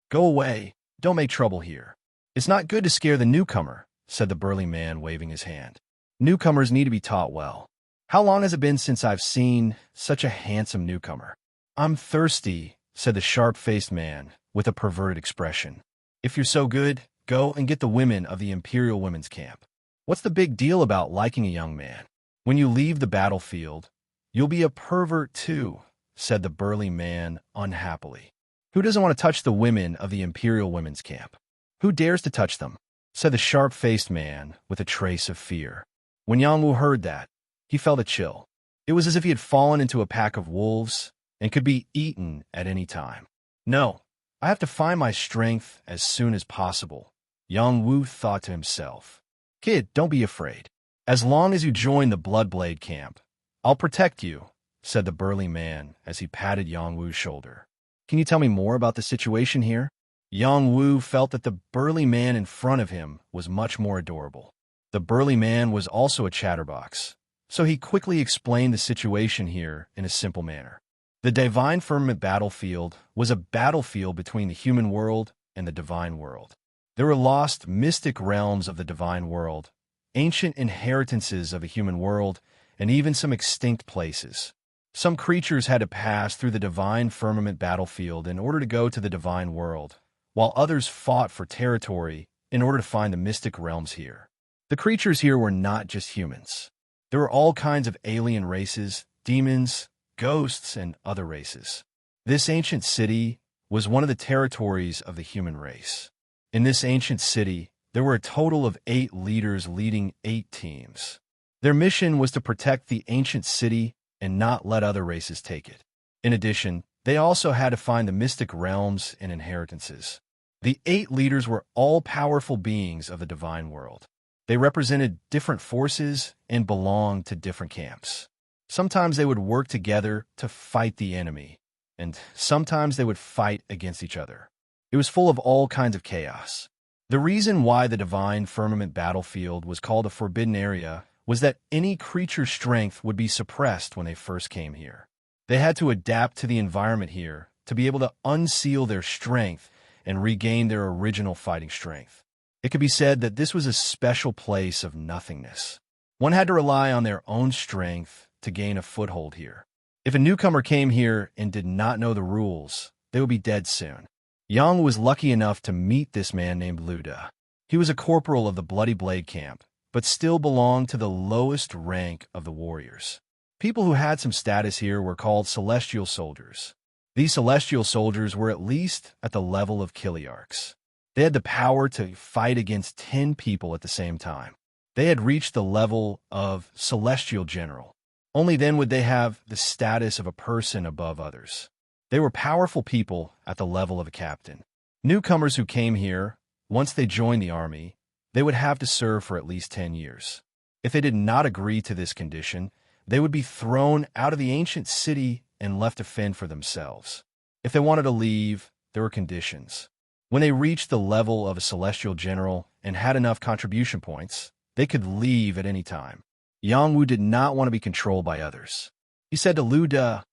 "Go away. Don't make trouble here. It's not good to scare the newcomer," said the burly man, waving his hand. "Newcomers need to be taught well. How long has it been since I've seen such a handsome newcomer?" "I'm thirsty," said the sharp-faced man with a perverted expression. "If you're so good, go and get the women of the Imperial Women's Camp. What's the big deal about liking a young man? When you leave the battlefield, you'll be a pervert too," said the burly man unhappily. "Who doesn't want to touch the women of the Imperial Women's Camp? Who dares to touch them?" said the sharp-faced man with a trace of fear. When Yang Wu heard that, he felt a chill. It was as if he had fallen into a pack of wolves and could be eaten at any time. "No, I have to find my strength as soon as possible," Yang Wu thought to himself. "Kid, don't be afraid. As long as you join the Bloodblade camp, I'll protect you," said the burly man as he patted Yang Wu's shoulder. "Can you tell me more about the situation here?" Yang Wu felt that the burly man in front of him was much more adorable. The burly man was also a chatterbox, so he quickly explained the situation here in a simple manner. The divine firmament battlefield was a battlefield between the human world and the divine world. There were lost mystic realms of the divine world, ancient inheritances of a human world, and even some extinct places. Some creatures had to pass through the divine firmament battlefield in order to go to the divine world, while others fought for territory in order to find the mystic realms here. The creatures here were not just humans. There were all kinds of alien races, demons, ghosts, and other races. This ancient city was one of the territories of the human race. In this ancient city, there were a total of 8 leaders leading 8 teams. Their mission was to protect the ancient city and not let other races take it. In addition, they also had to find the mystic realms and inheritances. The 8 leaders were all powerful beings of the divine world. They represented different forces and belonged to different camps. Sometimes they would work together to fight the enemy, and sometimes they would fight against each other. It was full of all kinds of chaos. The reason why the divine firmament battlefield was called a forbidden area was that any creature's strength would be suppressed when they first came here. They had to adapt to the environment here to be able to unseal their strength and regain their original fighting strength. It could be said that this was a special place of nothingness. One had to rely on their own strength to gain a foothold here. If a newcomer came here and did not know the rules, they would be dead soon. Yang was lucky enough to meet this man named Luda. He was a corporal of the Bloody Blade camp, but still belonged to the lowest rank of the warriors. People who had some status here were called celestial soldiers. These celestial soldiers were at least at the level of Kiliarchs. They had the power to fight against 10 people at the same time. They had reached the level of celestial general. Only then would they have the status of a person above others. They were powerful people at the level of a captain. Newcomers who came here, once they joined the army, they would have to serve for at least 10 years. If they did not agree to this condition, they would be thrown out of the ancient city and left to fend for themselves. If they wanted to leave, there were conditions. When they reached the level of a celestial general and had enough contribution points, they could leave at any time. Yang Wu did not want to be controlled by others. He said to Lu De,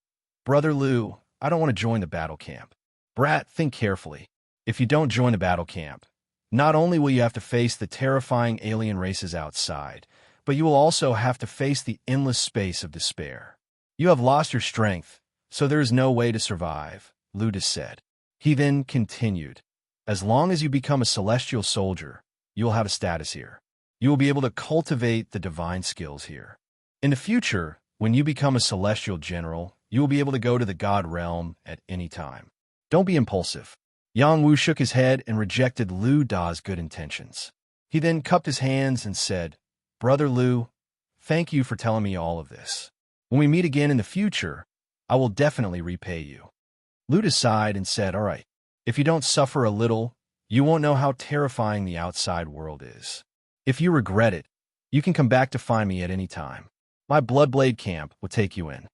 "Brother Lu, I don't want to join the battle camp." "Brat, think carefully. If you don't join the battle camp, not only will you have to face the terrifying alien races outside, but you will also have to face the endless space of despair. You have lost your strength, so there is no way to survive," Lu De said. He then continued, "As long as you become a celestial soldier, you will have a status here. You will be able to cultivate the divine skills here. In the future, when you become a celestial general, you will be able to go to the God realm at any time. Don't be impulsive." Yang Wu shook his head and rejected Lu Da's good intentions. He then cupped his hands and said, "Brother Lu, thank you for telling me all of this. When we meet again in the future, I will definitely repay you." Lu De sighed and said, "All right, if you don't suffer a little, you won't know how terrifying the outside world is. If you regret it, you can come back to find me at any time. My Bloodblade camp will take you in."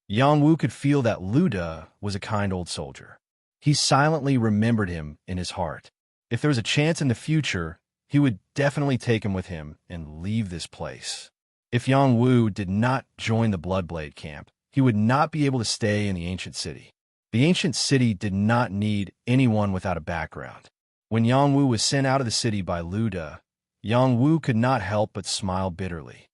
Yang Wu could feel that Lu De was a kind old soldier. He silently remembered him in his heart. If there was a chance in the future, he would definitely take him with him and leave this place. If Yang Wu did not join the Bloodblade camp, he would not be able to stay in the ancient city. The ancient city did not need anyone without a background. When Yang Wu was sent out of the city by Lu De, Yang Wu could not help but smile bitterly.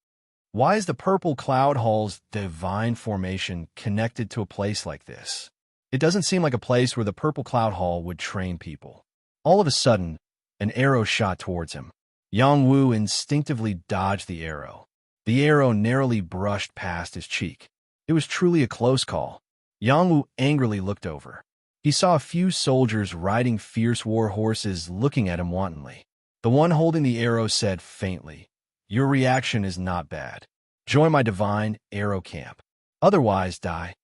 Why is the Purple Cloud Hall's divine formation connected to a place like this? It doesn't seem like a place where the Purple Cloud Hall would train people. All of a sudden, an arrow shot towards him. Yang Wu instinctively dodged the arrow. The arrow narrowly brushed past his cheek. It was truly a close call. Yang Wu angrily looked over. He saw a few soldiers riding fierce war horses looking at him wantonly. The one holding the arrow said faintly, "Your reaction is not bad. Join my divine arrow camp. Otherwise, die."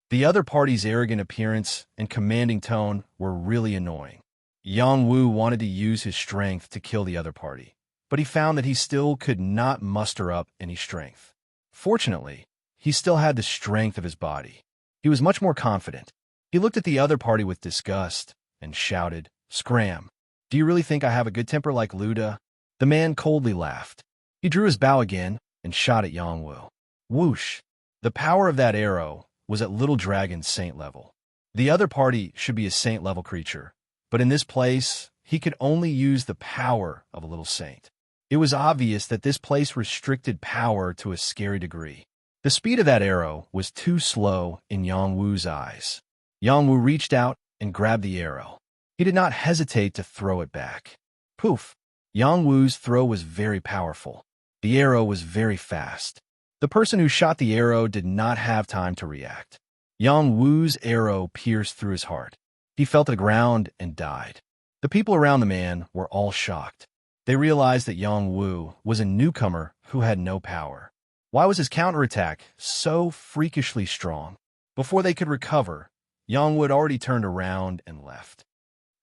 The other party's arrogant appearance and commanding tone were really annoying. Yang Wu wanted to use his strength to kill the other party, but he found that he still could not muster up any strength. Fortunately, he still had the strength of his body. He was much more confident. He looked at the other party with disgust and shouted, "Scram! Do you really think I have a good temper like Lu De?" The man coldly laughed. He drew his bow again and shot at Yang Wu. Whoosh! The power of that arrow was at Little Dragon's saint level. The other party should be a saint-level creature, but in this place, he could only use the power of a little saint. It was obvious that this place restricted power to a scary degree. The speed of that arrow was too slow in Yang Wu's eyes. Yang Wu reached out and grabbed the arrow. He did not hesitate to throw it back. Poof! Yang Wu's throw was very powerful. The arrow was very fast. The person who shot the arrow did not have time to react. Yang Wu's arrow pierced through his heart. He fell to the ground and died. The people around the man were all shocked. They realized that Yang Wu was a newcomer who had no power. Why was his counterattack so freakishly strong? Before they could recover, Yang Wu had already turned around and left.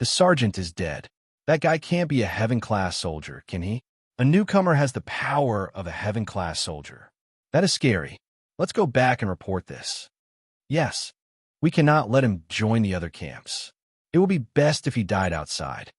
The sergeant is dead. That guy can't be a heaven-class soldier, can he? A newcomer has the power of a heaven-class soldier. That is scary. Let's go back and report this. Yes, we cannot let him join the other camps. It will be best if he died outside.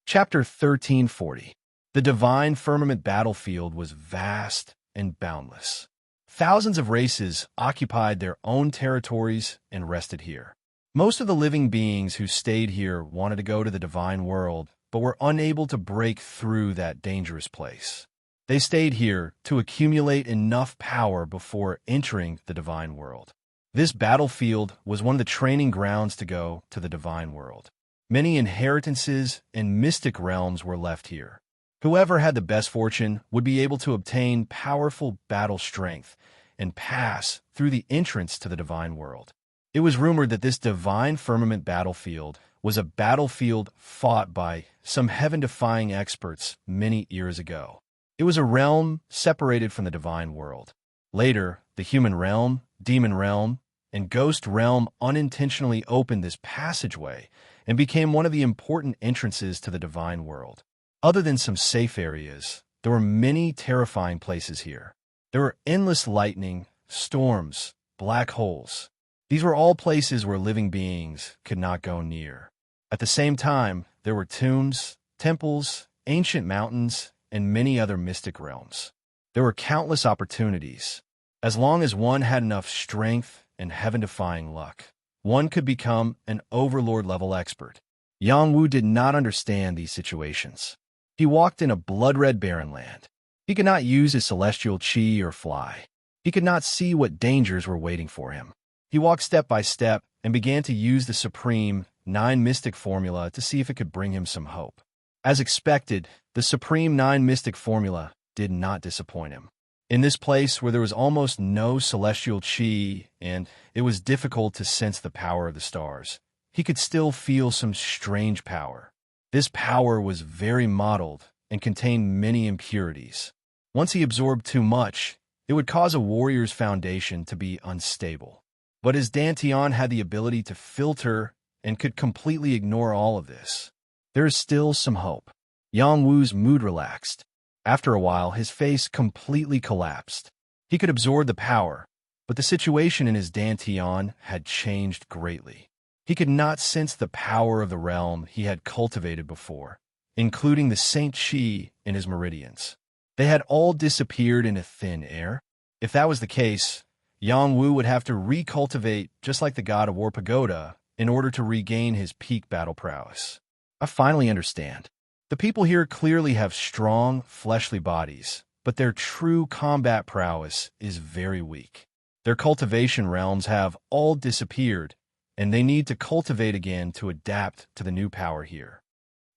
Chapter 1340. The divine firmament battlefield was vast and boundless. Thousands of races occupied their own territories and rested here. Most of the living beings who stayed here wanted to go to the divine world, but were unable to break through that dangerous place. They stayed here to accumulate enough power before entering the divine world. This battlefield was one of the training grounds to go to the divine world. Many inheritances and mystic realms were left here. Whoever had the best fortune would be able to obtain powerful battle strength and pass through the entrance to the divine world. It was rumored that this divine firmament battlefield was a battlefield fought by some heaven-defying experts many years ago. It was a realm separated from the divine world. Later, the human realm, demon realm, and ghost realm unintentionally opened this passageway and became one of the important entrances to the divine world. Other than some safe areas, there were many terrifying places here. There were endless lightning, storms, black holes. These were all places where living beings could not go near. At the same time, there were tombs, temples, ancient mountains, and many other mystic realms. There were countless opportunities. As long as one had enough strength and heaven-defying luck, one could become an overlord-level expert. Yang Wu did not understand these situations. He walked in a blood-red barren land. He could not use his celestial chi or fly. He could not see what dangers were waiting for him. He walked step by step and began to use the supreme 9 mystic formula to see if it could bring him some hope. As expected, the supreme 9 mystic formula did not disappoint him. In this place where there was almost no celestial chi and it was difficult to sense the power of the stars, he could still feel some strange power. This power was very mottled and contained many impurities. Once he absorbed too much, it would cause a warrior's foundation to be unstable. But his dantian had the ability to filter and could completely ignore all of this. There is still some hope. Yang Wu's mood relaxed. After a while, his face completely collapsed. He could absorb the power, but the situation in his dantian had changed greatly. He could not sense the power of the realm he had cultivated before, including the Saint Chi in his meridians. They had all disappeared into thin air. If that was the case, Yang Wu would have to recultivate just like the god of War Pagoda in order to regain his peak battle prowess. I finally understand. The people here clearly have strong, fleshly bodies, but their true combat prowess is very weak. Their cultivation realms have all disappeared, and they need to cultivate again to adapt to the new power here.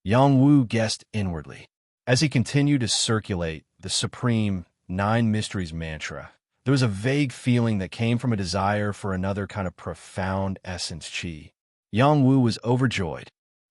Yang Wu guessed inwardly. As he continued to circulate the supreme 9 mysteries mantra, there was a vague feeling that came from a desire for another kind of profound essence chi. Yang Wu was overjoyed.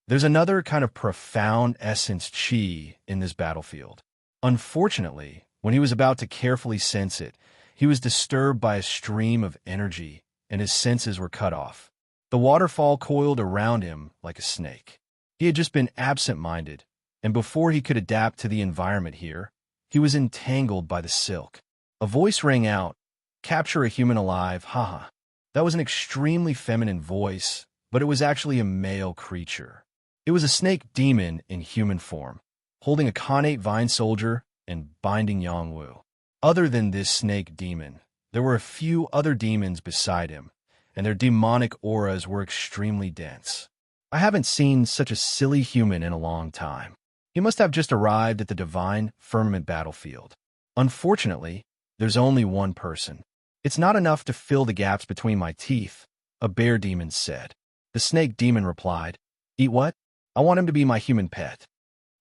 There's another kind of profound essence chi in this battlefield. Unfortunately, when he was about to carefully sense it, he was disturbed by a stream of energy, and his senses were cut off. The waterfall coiled around him like a snake. He had just been absent-minded, and before he could adapt to the environment here, he was entangled by the silk. A voice rang out, "Capture a human alive, haha." That was an extremely feminine voice, but it was actually a male creature. It was a snake demon in human form, holding a connate vine soldier and binding Yang Wu. Other than this snake demon, there were a few other demons beside him, and their demonic auras were extremely dense. I haven't seen such a silly human in a long time. He must have just arrived at the divine firmament battlefield. Unfortunately, there's only one person. It's not enough to fill the gaps between my teeth, a bear demon said. The snake demon replied, "Eat what? I want him to be my human pet."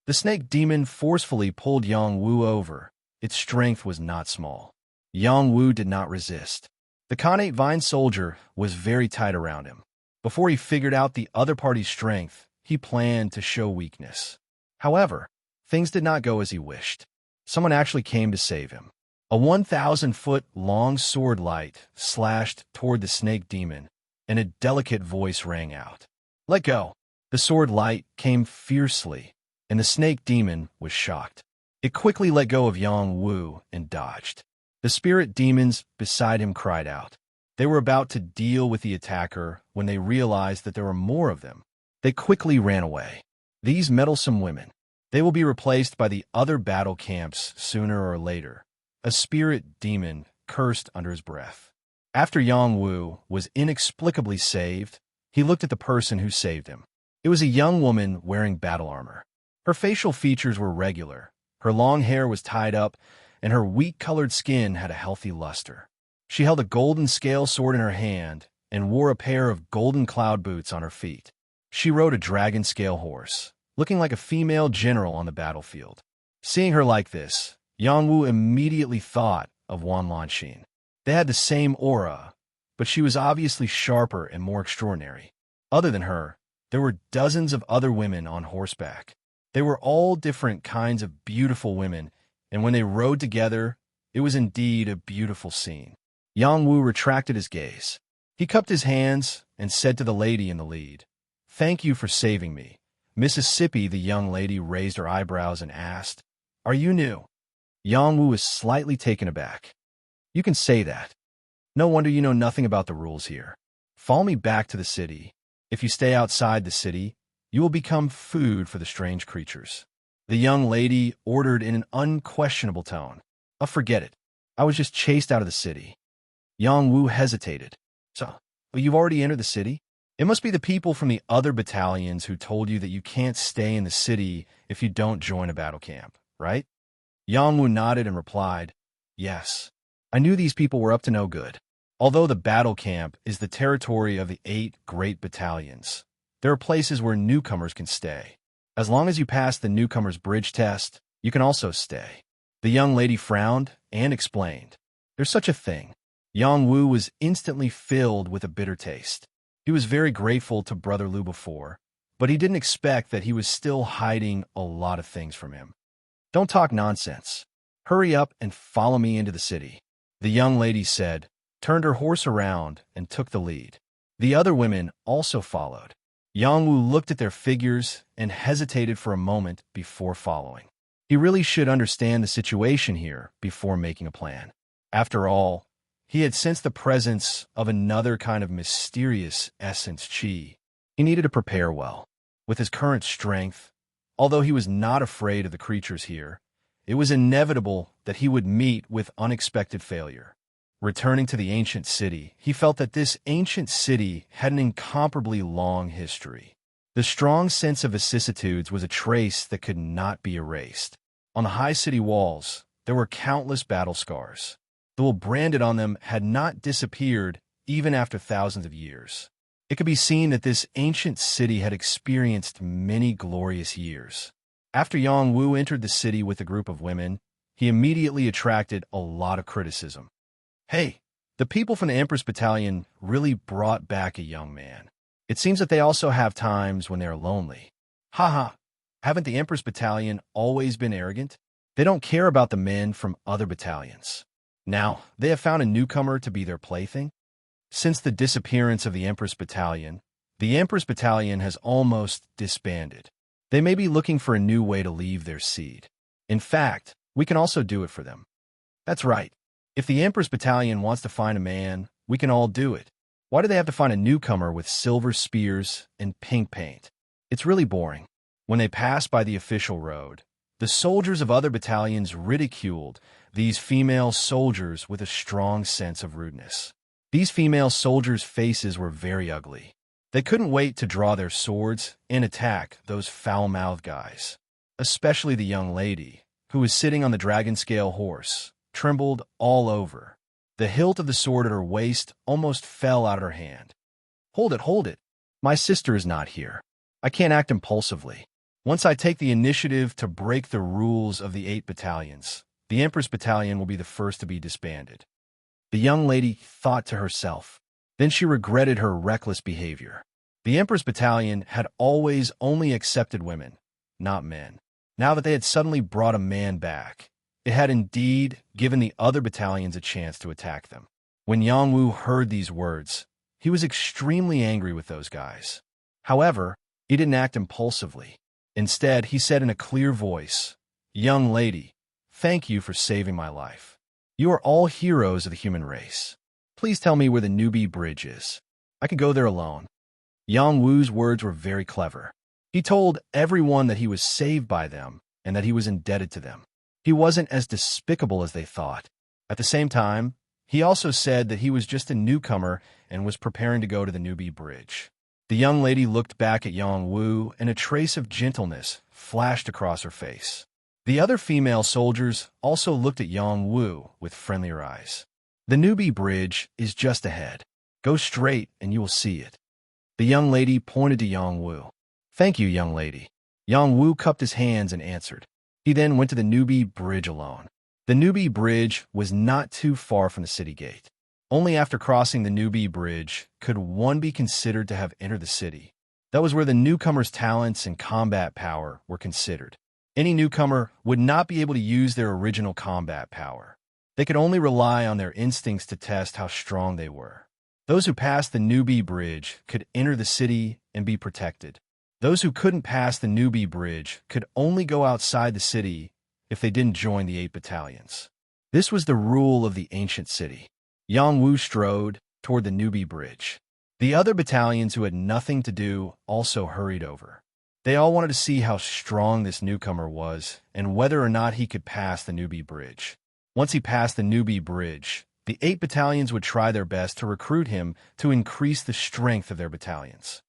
The snake demon forcefully pulled Yang Wu over. Its strength was not small. Yang Wu did not resist. The connate vine soldier was very tight around him. Before he figured out the other party's strength, he planned to show weakness. However, things did not go as he wished. Someone actually came to save him. A 1,000-foot-long sword light slashed toward the snake demon, and a delicate voice rang out. "Let go." The sword light came fiercely, and the snake demon was shocked. It quickly let go of Yang Wu and dodged. The spirit demons beside him cried out. They were about to deal with the attacker when they realized that there were more of them. They quickly ran away. These meddlesome women. They will be replaced by the other battle camps sooner or later. A spirit demon cursed under his breath. After Yang Wu was inexplicably saved, he looked at the person who saved him. It was a young woman wearing battle armor. Her facial features were regular, her long hair was tied up, and her wheat-colored skin had a healthy luster. She held a golden scale sword in her hand and wore a pair of golden cloud boots on her feet. She rode a dragon scale horse, looking like a female general on the battlefield. Seeing her like this, Yang Wu immediately thought of Wan Lanxin. They had the same aura, but she was obviously sharper and more extraordinary. Other than her, there were dozens of other women on horseback. They were all different kinds of beautiful women, and when they rode together, it was indeed a beautiful scene. Yang Wu retracted his gaze. He cupped his hands and said to the lady in the lead, "Thank you for saving me." Mississippi, the young lady raised her eyebrows and asked, "Are you new?" Yang Wu was slightly taken aback. "You can say that. No wonder you know nothing about the rules here. Follow me back to the city. If you stay outside the city, you will become food for the strange creatures." The young lady ordered in an unquestionable tone. "Oh, forget it. I was just chased out of the city." Yang Wu hesitated. "So, but you've already entered the city? It must be the people from the other battalions who told you that you can't stay in the city if you don't join a battle camp, right?" Yang Wu nodded and replied, "Yes. I knew these people were up to no good. Although the battle camp is the territory of the 8 great battalions, there are places where newcomers can stay. As long as you pass the newcomer's bridge test, you can also stay." The young lady frowned and explained, "There's such a thing." Yang Wu was instantly filled with a bitter taste. He was very grateful to Brother Liu before, but he didn't expect that he was still hiding a lot of things from him. "Don't talk nonsense. Hurry up and follow me into the city," the young lady said, turned her horse around, and took the lead. The other women also followed. Yang Wu looked at their figures and hesitated for a moment before following. He really should understand the situation here before making a plan. After all, he had sensed the presence of another kind of mysterious essence qi. He needed to prepare well. With his current strength, although he was not afraid of the creatures here, it was inevitable that he would meet with unexpected failure. Returning to the ancient city, he felt that this ancient city had an incomparably long history. The strong sense of vicissitudes was a trace that could not be erased. On the high city walls, there were countless battle scars. The wool branded on them had not disappeared even after thousands of years. It could be seen that this ancient city had experienced many glorious years. After Yang Wu entered the city with a group of women, he immediately attracted a lot of criticism. "Hey, the people from the Empress Battalion really brought back a young man. It seems that they also have times when they are lonely. Haha, haven't the Empress Battalion always been arrogant? They don't care about the men from other battalions. Now, they have found a newcomer to be their plaything? Since the disappearance of the Empress Battalion has almost disbanded. They may be looking for a new way to leave their seed. In fact, we can also do it for them." "That's right. If the Empress Battalion wants to find a man, we can all do it. Why do they have to find a newcomer with silver spears and pink paint? It's really boring." When they passed by the official road, the soldiers of other battalions ridiculed these female soldiers with a strong sense of rudeness. These female soldiers' faces were very ugly. They couldn't wait to draw their swords and attack those foul-mouthed guys. Especially the young lady, who was sitting on the dragon-scale horse, trembled all over. The hilt of the sword at her waist almost fell out of her hand. Hold it. My sister is not here. I can't act impulsively. Once I take the initiative to break the rules of the 8 battalions, the Empress Battalion will be the first to be disbanded." The young lady thought to herself. Then she regretted her reckless behavior. The Empress Battalion had always only accepted women, not men. Now that they had suddenly brought a man back, it had indeed given the other battalions a chance to attack them. When Yang Wu heard these words, he was extremely angry with those guys. However, he didn't act impulsively. Instead, he said in a clear voice, "Young lady, thank you for saving my life. You are all heroes of the human race. Please tell me where the newbie bridge is. I could go there alone." Yang Wu's words were very clever. He told everyone that he was saved by them and that he was indebted to them. He wasn't as despicable as they thought. At the same time, he also said that he was just a newcomer and was preparing to go to the newbie bridge. The young lady looked back at Yang Wu, and a trace of gentleness flashed across her face. The other female soldiers also looked at Yang Wu with friendlier eyes. "The newbie bridge is just ahead. Go straight and you will see it." The young lady pointed to Yang Wu. "Thank you, young lady." Yang Wu cupped his hands and answered. He then went to the newbie bridge alone. The newbie bridge was not too far from the city gate. Only after crossing the newbie bridge could one be considered to have entered the city. That was where the newcomer's talents and combat power were considered. Any newcomer would not be able to use their original combat power. They could only rely on their instincts to test how strong they were. Those who passed the newbie bridge could enter the city and be protected. Those who couldn't pass the newbie bridge could only go outside the city if they didn't join the 8 battalions. This was the rule of the ancient city. Yang Wu strode toward the newbie bridge. The other battalions who had nothing to do also hurried over. They all wanted to see how strong this newcomer was and whether or not he could pass the newbie bridge. Once he passed the newbie bridge, the 8 battalions would try their best to recruit him to increase the strength of their battalions.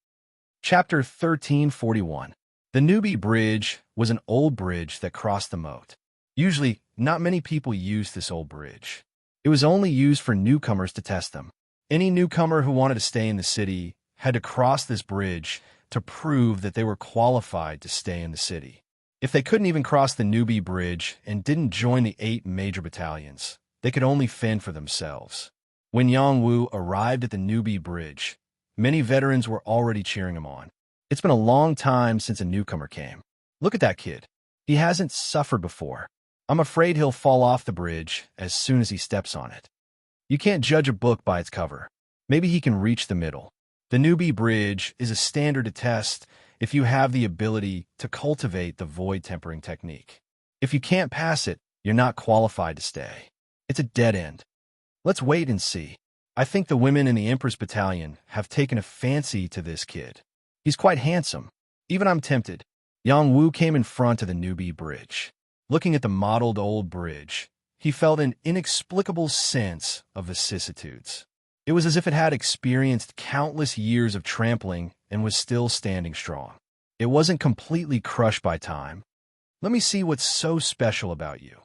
Chapter 1341. The newbie bridge was an old bridge that crossed the moat. Usually, not many people used this old bridge. It was only used for newcomers to test them. Any newcomer who wanted to stay in the city had to cross this bridge to prove that they were qualified to stay in the city. If they couldn't even cross the newbie bridge and didn't join the 8 major battalions, they could only fend for themselves. When Yang Wu arrived at the newbie bridge, many veterans were already cheering him on. It's been a long time since a newcomer came. Look at that kid. He hasn't suffered before. I'm afraid he'll fall off the bridge as soon as he steps on it. You can't judge a book by its cover. Maybe he can reach the middle. The newbie bridge is a standard to test if you have the ability to cultivate the void tempering technique. If you can't pass it, you're not qualified to stay. It's a dead end. Let's wait and see. I think the women in the Empress Battalion have taken a fancy to this kid. He's quite handsome. Even I'm tempted. Yang Wu came in front of the newbie bridge. Looking at the mottled old bridge, he felt an inexplicable sense of vicissitudes. It was as if it had experienced countless years of trampling and was still standing strong. It wasn't completely crushed by time. Let me see what's so special about you.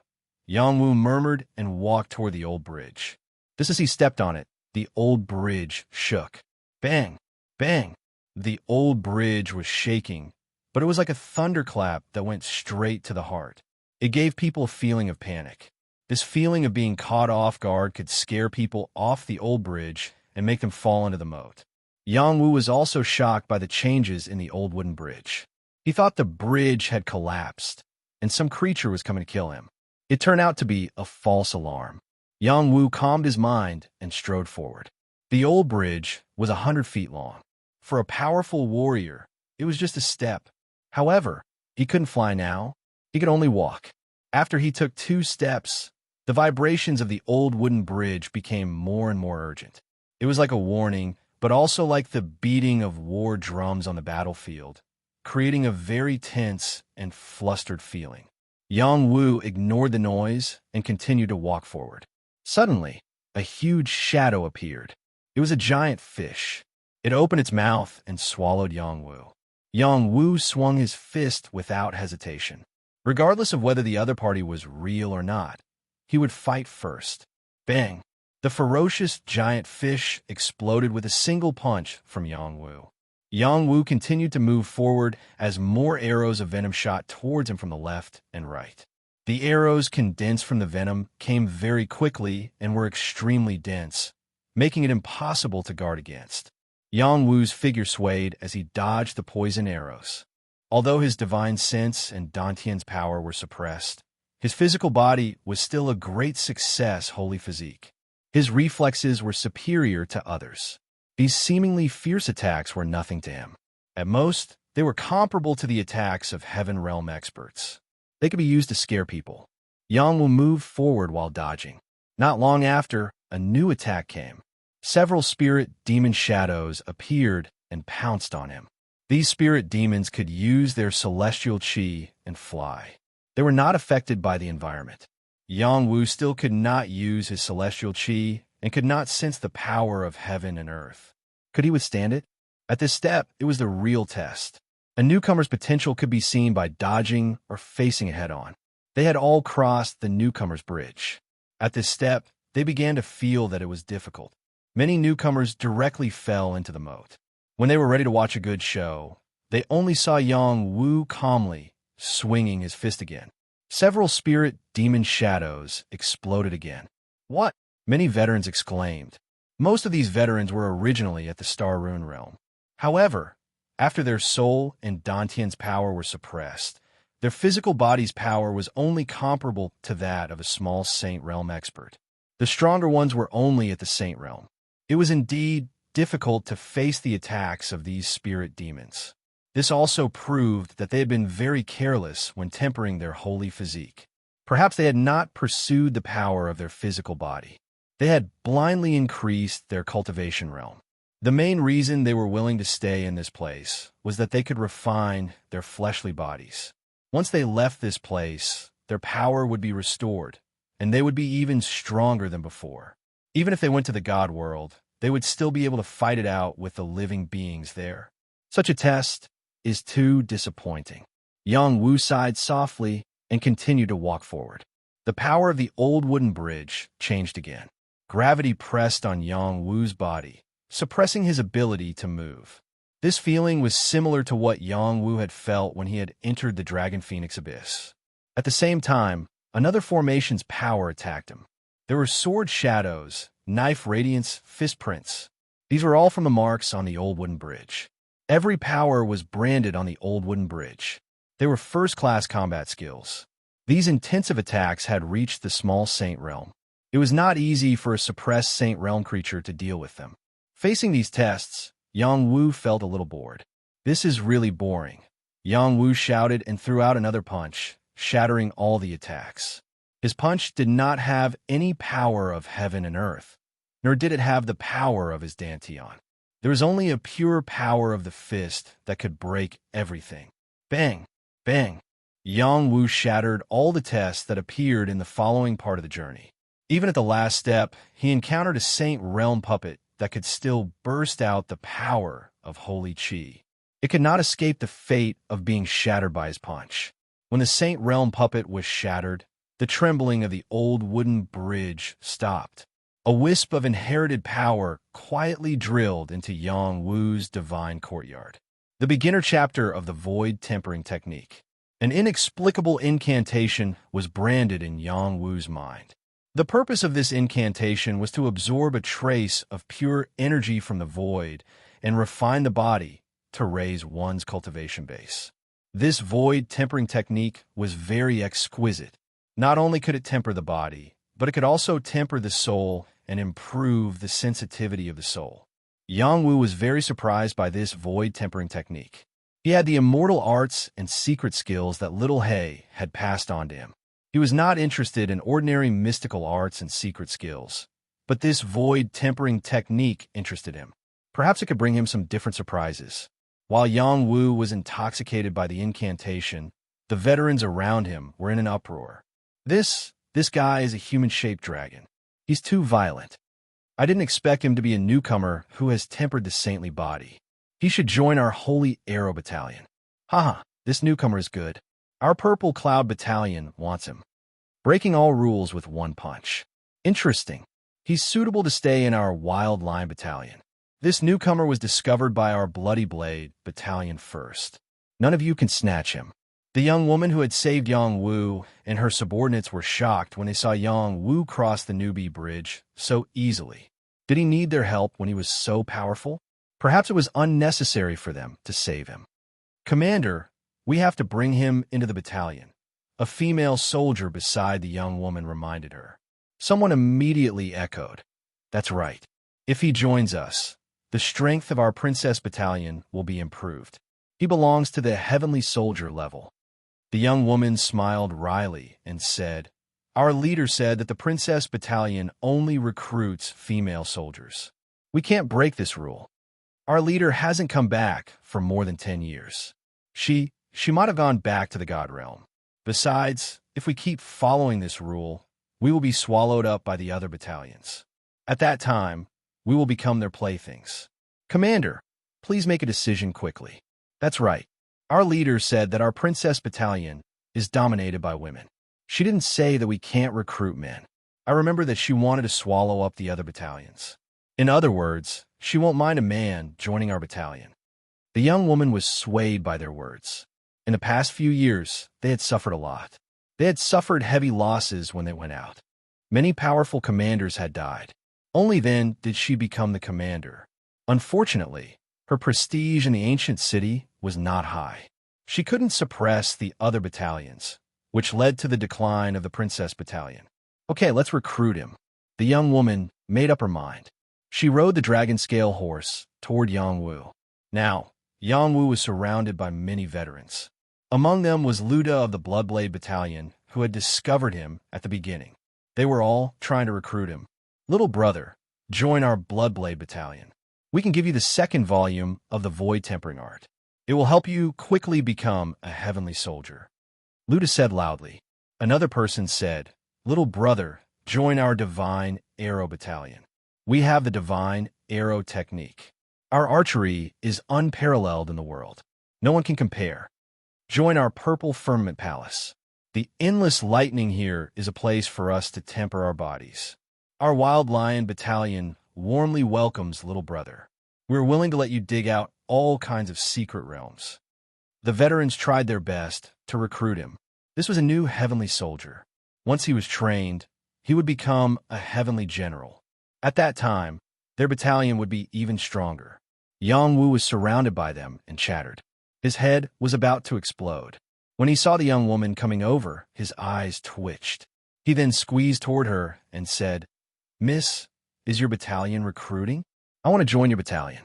Yang Wu murmured and walked toward the old bridge. Just as he stepped on it, the old bridge shook. Bang! Bang! The old bridge was shaking, but it was like a thunderclap that went straight to the heart. It gave people a feeling of panic. This feeling of being caught off guard could scare people off the old bridge and make them fall into the moat. Yang Wu was also shocked by the changes in the old wooden bridge. He thought the bridge had collapsed, and some creature was coming to kill him. It turned out to be a false alarm. Yang Wu calmed his mind and strode forward. The old bridge was 100 feet long. For a powerful warrior, it was just a step. However, he couldn't fly now. He could only walk. After he took 2 steps, the vibrations of the old wooden bridge became more and more urgent. It was like a warning, but also like the beating of war drums on the battlefield, creating a very tense and flustered feeling. Yang Wu ignored the noise and continued to walk forward. Suddenly, a huge shadow appeared. It was a giant fish. It opened its mouth and swallowed Yang Wu. Yang Wu swung his fist without hesitation. Regardless of whether the other party was real or not, he would fight first. Bang! The ferocious giant fish exploded with a single punch from Yang Wu. Yang Wu continued to move forward as more arrows of venom shot towards him from the left and right. The arrows condensed from the venom came very quickly and were extremely dense, making it impossible to guard against. Yang Wu's figure swayed as he dodged the poison arrows. Although his divine sense and Dantian's power were suppressed, his physical body was still a great success holy physique. His reflexes were superior to others. These seemingly fierce attacks were nothing to him. At most, they were comparable to the attacks of Heaven Realm experts. They could be used to scare people. Yang Wu moved forward while dodging. Not long after, a new attack came. Several spirit demon shadows appeared and pounced on him. These spirit demons could use their celestial chi and fly. They were not affected by the environment. Yang Wu still could not use his celestial chi and could not sense the power of heaven and earth. Could he withstand it? At this step, it was the real test. A newcomer's potential could be seen by dodging or facing it head-on. They had all crossed the newcomer's bridge. At this step, they began to feel that it was difficult. Many newcomers directly fell into the moat. When they were ready to watch a good show, they only saw Yang Wu calmly swinging his fist again. Several spirit demon shadows exploded again. What? Many veterans exclaimed. Most of these veterans were originally at the Star Rune realm. However, after their soul and Dantian's power were suppressed, their physical body's power was only comparable to that of a small Saint Realm expert. The stronger ones were only at the Saint Realm. It was indeed difficult to face the attacks of these spirit demons. This also proved that they had been very careless when tempering their holy physique. Perhaps they had not pursued the power of their physical body. They had blindly increased their cultivation realm. The main reason they were willing to stay in this place was that they could refine their fleshly bodies. Once they left this place, their power would be restored, and they would be even stronger than before. Even if they went to the God world, they would still be able to fight it out with the living beings there. Such a test is too disappointing. Yang Wu sighed softly and continued to walk forward. The power of the old wooden bridge changed again. Gravity pressed on Yang Wu's body, suppressing his ability to move. This feeling was similar to what Yang Wu had felt when he had entered the Dragon Phoenix Abyss. At the same time, another formation's power attacked him. There were sword shadows, knife radiance, fist prints. These were all from the marks on the old wooden bridge. Every power was branded on the old wooden bridge. They were first-class combat skills. These intensive attacks had reached the small Saint Realm. It was not easy for a suppressed Saint Realm creature to deal with them. Facing these tests, Yang Wu felt a little bored. This is really boring. Yang Wu shouted and threw out another punch, shattering all the attacks. His punch did not have any power of heaven and earth, nor did it have the power of his Dantian. There was only a pure power of the fist that could break everything. Bang! Bang! Yang Wu shattered all the tests that appeared in the following part of the journey. Even at the last step, he encountered a Saint Realm puppet that could still burst out the power of holy chi. It could not escape the fate of being shattered by his punch. When the Saint Realm puppet was shattered, the trembling of the old wooden bridge stopped. A wisp of inherited power quietly drilled into Yang Wu's divine courtyard. The beginner chapter of the Void Tempering Technique. An inexplicable incantation was branded in Yang Wu's mind. The purpose of this incantation was to absorb a trace of pure energy from the void and refine the body to raise one's cultivation base. This void tempering technique was very exquisite. Not only could it temper the body, but it could also temper the soul and improve the sensitivity of the soul. Yang Wu was very surprised by this void tempering technique. He had the immortal arts and secret skills that Little Hay had passed on to him. He was not interested in ordinary mystical arts and secret skills, but this void tempering technique interested him. Perhaps it could bring him some different surprises. While Yang Wu was intoxicated by the incantation, the veterans around him were in an uproar. This guy is a human-shaped dragon. He's too violent. I didn't expect him to be a newcomer who has tempered the saintly body. He should join our holy arrow battalion. Haha, this newcomer is good. Our purple cloud battalion wants him. Breaking all rules with one punch. Interesting. He's suitable to stay in our wild lion battalion. This newcomer was discovered by our bloody blade battalion first. None of you can snatch him. The young woman who had saved Yang Wu and her subordinates were shocked when they saw Yang Wu cross the newbie bridge so easily. Did he need their help when he was so powerful? Perhaps it was unnecessary for them to save him. Commander, we have to bring him into the battalion. A female soldier beside the young woman reminded her. Someone immediately echoed. That's right. If he joins us, the strength of our princess battalion will be improved. He belongs to the heavenly soldier level. The young woman smiled wryly and said, Our leader said that the princess battalion only recruits female soldiers. We can't break this rule. Our leader hasn't come back for more than 10 years. She might have gone back to the God realm. Besides, if we keep following this rule, we will be swallowed up by the other battalions. At that time, we will become their playthings. Commander, please make a decision quickly. That's right. Our leader said that our princess battalion is dominated by women. She didn't say that we can't recruit men. I remember that she wanted to swallow up the other battalions. In other words, she won't mind a man joining our battalion. The young woman was swayed by their words. In the past few years, they had suffered a lot. They had suffered heavy losses when they went out. Many powerful commanders had died. Only then did she become the commander. Unfortunately, her prestige in the ancient city was not high. She couldn't suppress the other battalions, which led to the decline of the Princess Battalion. Okay, let's recruit him. The young woman made up her mind. She rode the dragon scale horse toward Yangwu. Now, Yangwu was surrounded by many veterans. Among them was Luda of the Bloodblade Battalion, who had discovered him at the beginning. They were all trying to recruit him. Little brother, join our Bloodblade Battalion. We can give you the second volume of the Void Tempering Art. It will help you quickly become a heavenly soldier. Luda said loudly. Another person said, Little brother, join our Divine Arrow Battalion. We have the Divine Arrow technique. Our archery is unparalleled in the world. No one can compare. Join our Purple Firmament Palace. The endless lightning here is a place for us to temper our bodies. Our Wild Lion Battalion warmly welcomes little brother. We're willing to let you dig out all kinds of secret realms. The veterans tried their best to recruit him. This was a new heavenly soldier. Once he was trained, he would become a heavenly general. At that time, their battalion would be even stronger. Yangwu was surrounded by them and chattered. His head was about to explode. When he saw the young woman coming over, his eyes twitched. He then squeezed toward her and said, Miss, is your battalion recruiting? I want to join your battalion.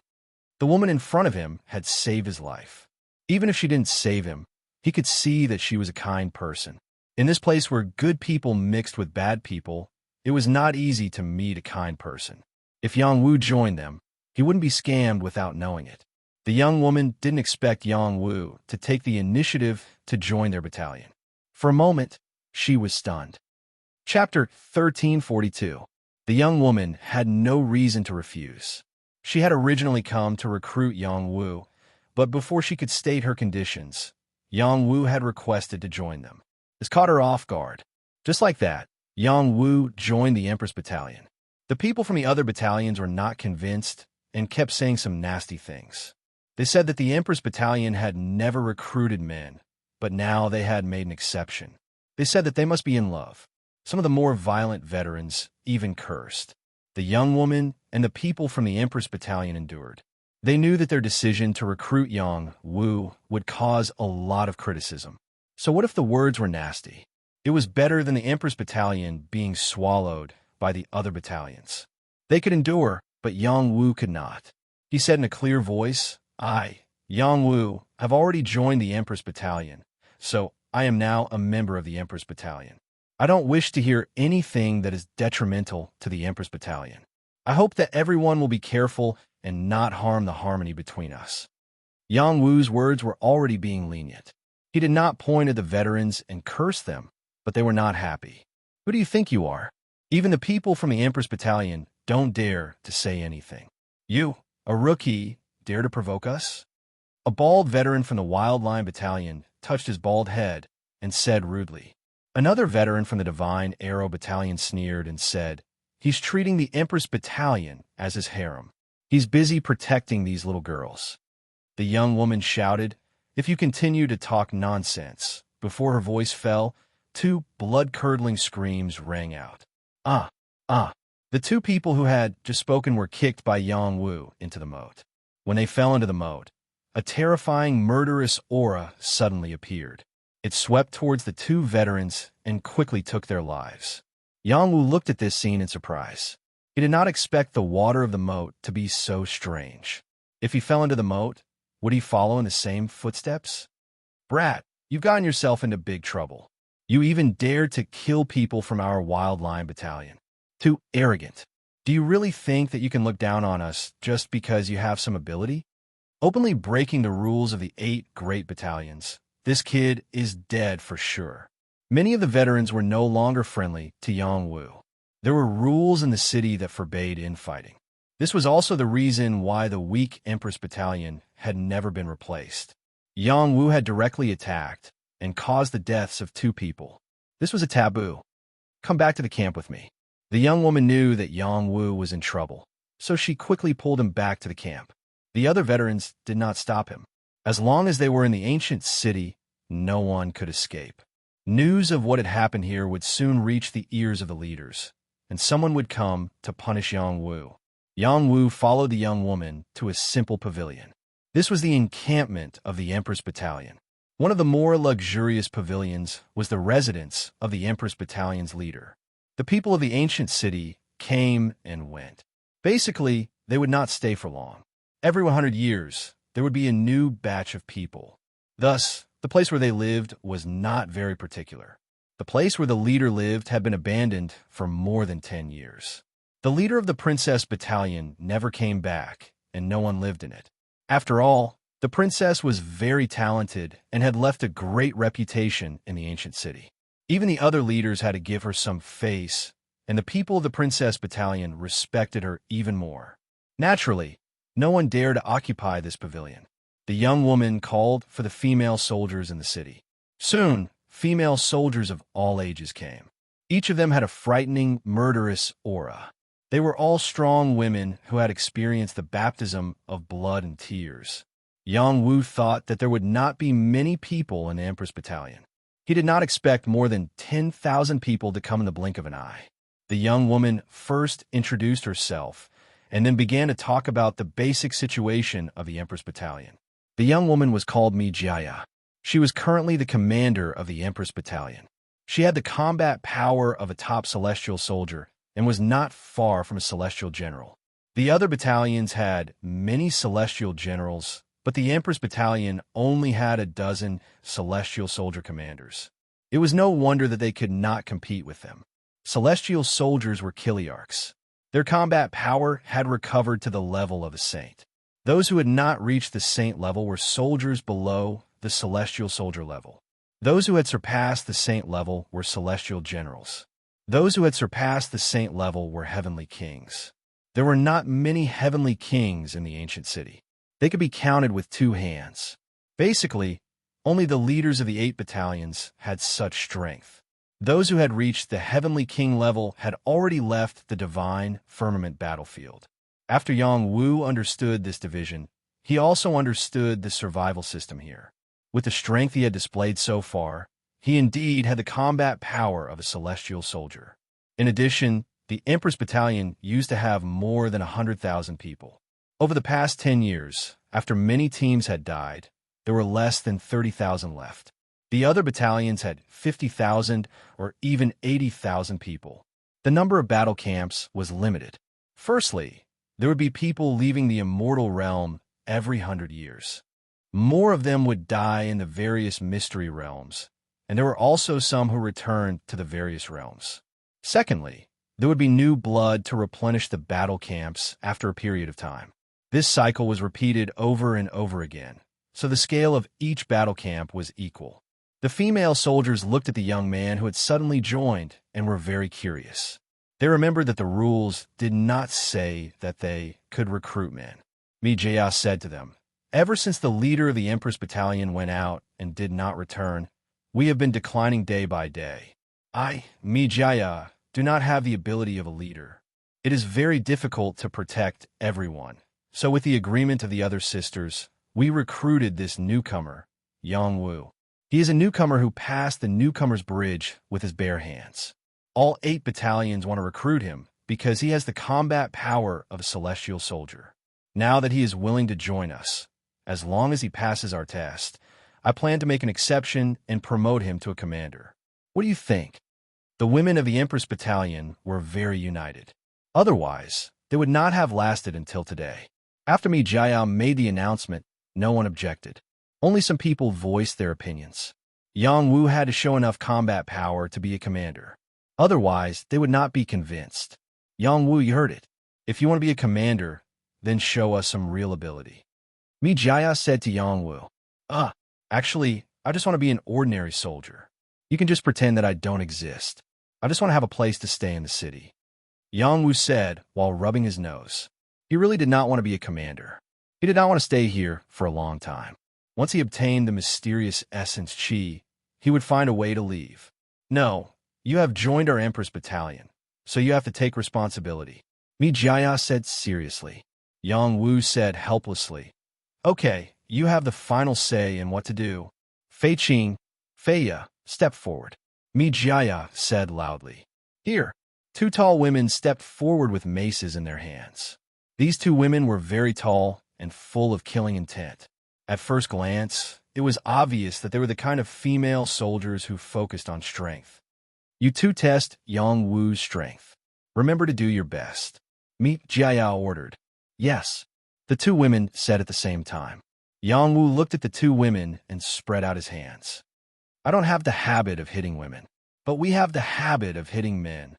The woman in front of him had saved his life. Even if she didn't save him, he could see that she was a kind person. In this place where good people mixed with bad people, it was not easy to meet a kind person. If Yangwu joined them, he wouldn't be scammed without knowing it. The young woman didn't expect Yangwu to take the initiative to join their battalion. For a moment, she was stunned. Chapter 1342. The young woman had no reason to refuse. She had originally come to recruit Yangwu, but before she could state her conditions, Yangwu had requested to join them. This caught her off guard. Just like that, Yangwu joined the Empress Battalion. The people from the other battalions were not convinced and kept saying some nasty things. They said that the Empress Battalion had never recruited men, but now they had made an exception. They said that they must be in love. Some of the more violent veterans even cursed. The young woman and the people from the Empress Battalion endured. They knew that their decision to recruit Yangwu would cause a lot of criticism. So what if the words were nasty? It was better than the Empress Battalion being swallowed by the other battalions. They could endure, but Yangwu could not. He said in a clear voice, I, Yangwu, have already joined the Empress Battalion, so I am now a member of the Empress Battalion. I don't wish to hear anything that is detrimental to the Empress Battalion. I hope that everyone will be careful and not harm the harmony between us. Yangwu's words were already being lenient. He did not point at the veterans and curse them, but they were not happy. Who do you think you are? Even the people from the Empress Battalion don't dare to say anything. You, a rookie, dare to provoke us? A bald veteran from the Wild Lion Battalion touched his bald head and said rudely. Another veteran from the Divine Arrow Battalion sneered and said, He's treating the Empress Battalion as his harem. He's busy protecting these little girls. The young woman shouted, If you continue to talk nonsense. Before her voice fell, two blood-curdling screams rang out. Ah, ah. The two people who had just spoken were kicked by Yangwu into the moat. When they fell into the moat, a terrifying, murderous aura suddenly appeared. It swept towards the two veterans and quickly took their lives. Yangwu looked at this scene in surprise. He did not expect the water of the moat to be so strange. If he fell into the moat, would he follow in the same footsteps? Brat, you've gotten yourself into big trouble. You even dared to kill people from our Wild Lion Battalion. Too arrogant. Do you really think that you can look down on us just because you have some ability? Openly breaking the rules of the 8 great battalions, this kid is dead for sure. Many of the veterans were no longer friendly to Yangwu. There were rules in the city that forbade infighting. This was also the reason why the weak Empress Battalion had never been replaced. Yangwu had directly attacked and caused the deaths of 2 people. This was a taboo. Come back to the camp with me. The young woman knew that Yangwu was in trouble, so she quickly pulled him back to the camp. The other veterans did not stop him. As long as they were in the ancient city, no one could escape. News of what had happened here would soon reach the ears of the leaders. and someone would come to punish Yang Wu. Yang Wu followed the young woman to a simple pavilion. This was the encampment of the Empress Battalion. One of the more luxurious pavilions was the residence of the Empress Battalion's leader. The people of the ancient city came and went. Basically, they would not stay for long. Every 100 years, there would be a new batch of people. Thus, the place where they lived was not very particular. The place where the leader lived had been abandoned for more than 10 years. The leader of the Princess Battalion never came back, and no one lived in it. After all, the princess was very talented and had left a great reputation in the ancient city. Even the other leaders had to give her some face, and the people of the Princess Battalion respected her even more. Naturally, no one dared to occupy this pavilion. The young woman called for the female soldiers in the city. Soon, female soldiers of all ages came. Each of them had a frightening, murderous aura. They were all strong women who had experienced the baptism of blood and tears. Yang Wu thought that there would not be many people in the Empress Battalion. He did not expect more than 10,000 people to come in the blink of an eye. The young woman first introduced herself and then began to talk about the basic situation of the Empress Battalion. The young woman was called Mijaya. She was currently the commander of the Empress Battalion. She had the combat power of a top celestial soldier and was not far from a celestial general. The other battalions had many celestial generals, but the Empress Battalion only had a dozen celestial soldier commanders. It was no wonder that they could not compete with them. Celestial soldiers were Kiliarchs. Their combat power had recovered to the level of a saint. Those who had not reached the saint level were soldiers below the celestial soldier level. Those who had surpassed the saint level were celestial generals. Those who had surpassed the saint level were heavenly kings. There were not many heavenly kings in the ancient city. They could be counted with 2 hands. Basically, only the leaders of the 8 battalions had such strength. Those who had reached the heavenly king level had already left the divine firmament battlefield. After Yang Wu understood this division, he also understood the survival system here. With the strength he had displayed so far, he indeed had the combat power of a celestial soldier. In addition, the Empress Battalion used to have more than 100,000 people. Over the past 10 years, after many teams had died, there were less than 30,000 left. The other battalions had 50,000 or even 80,000 people. The number of battle camps was limited. Firstly, there would be people leaving the immortal realm every 100 years. More of them would die in the various mystery realms, and there were also some who returned to the various realms. Secondly, there would be new blood to replenish the battle camps after a period of time. This cycle was repeated over and over again, so the scale of each battle camp was equal. The female soldiers looked at the young man who had suddenly joined and were very curious. They remembered that the rules did not say that they could recruit men. Mijaya said to them, "Ever since the leader of the Empress Battalion went out and did not return, we have been declining day by day. I, Mijaya, do not have the ability of a leader. It is very difficult to protect everyone. So with the agreement of the other sisters, we recruited this newcomer, Yang Wu. He is a newcomer who passed the newcomer's bridge with his bare hands. All 8 battalions want to recruit him because he has the combat power of a celestial soldier. Now that he is willing to join us, as long as he passes our test, I plan to make an exception and promote him to a commander. What do you think?" The women of the Empress Battalion were very united. Otherwise, they would not have lasted until today. After Mijaya made the announcement, no one objected. Only some people voiced their opinions. Yang Wu had to show enough combat power to be a commander. Otherwise, they would not be convinced. "Yang Wu, you heard it. If you want to be a commander, then show us some real ability." Mijaya said to Yang Wu, Actually, I just want to be an ordinary soldier. You can just pretend that I don't exist. I just want to have a place to stay in the city." Yang Wu said while rubbing his nose. He really did not want to be a commander. He did not want to stay here for a long time. Once he obtained the mysterious essence Qi, he would find a way to leave. "No, you have joined our Empress Battalion, so you have to take responsibility," Mijaya said seriously. Yang Wu said helplessly, "Okay, you have the final say in what to do. Fei Qing, Feiya, step forward," Mijaya said loudly. "Here." Two tall women stepped forward with maces in their hands. These two women were very tall and full of killing intent. At first glance, it was obvious that they were the kind of female soldiers who focused on strength. You two test Yang Wu's strength. Remember to do your best. Meet Jiaya ordered. Yes, the two women said at the same time. Yang Wu looked at the two women and spread out his hands. I don't have the habit of hitting women, but we have the habit of hitting men.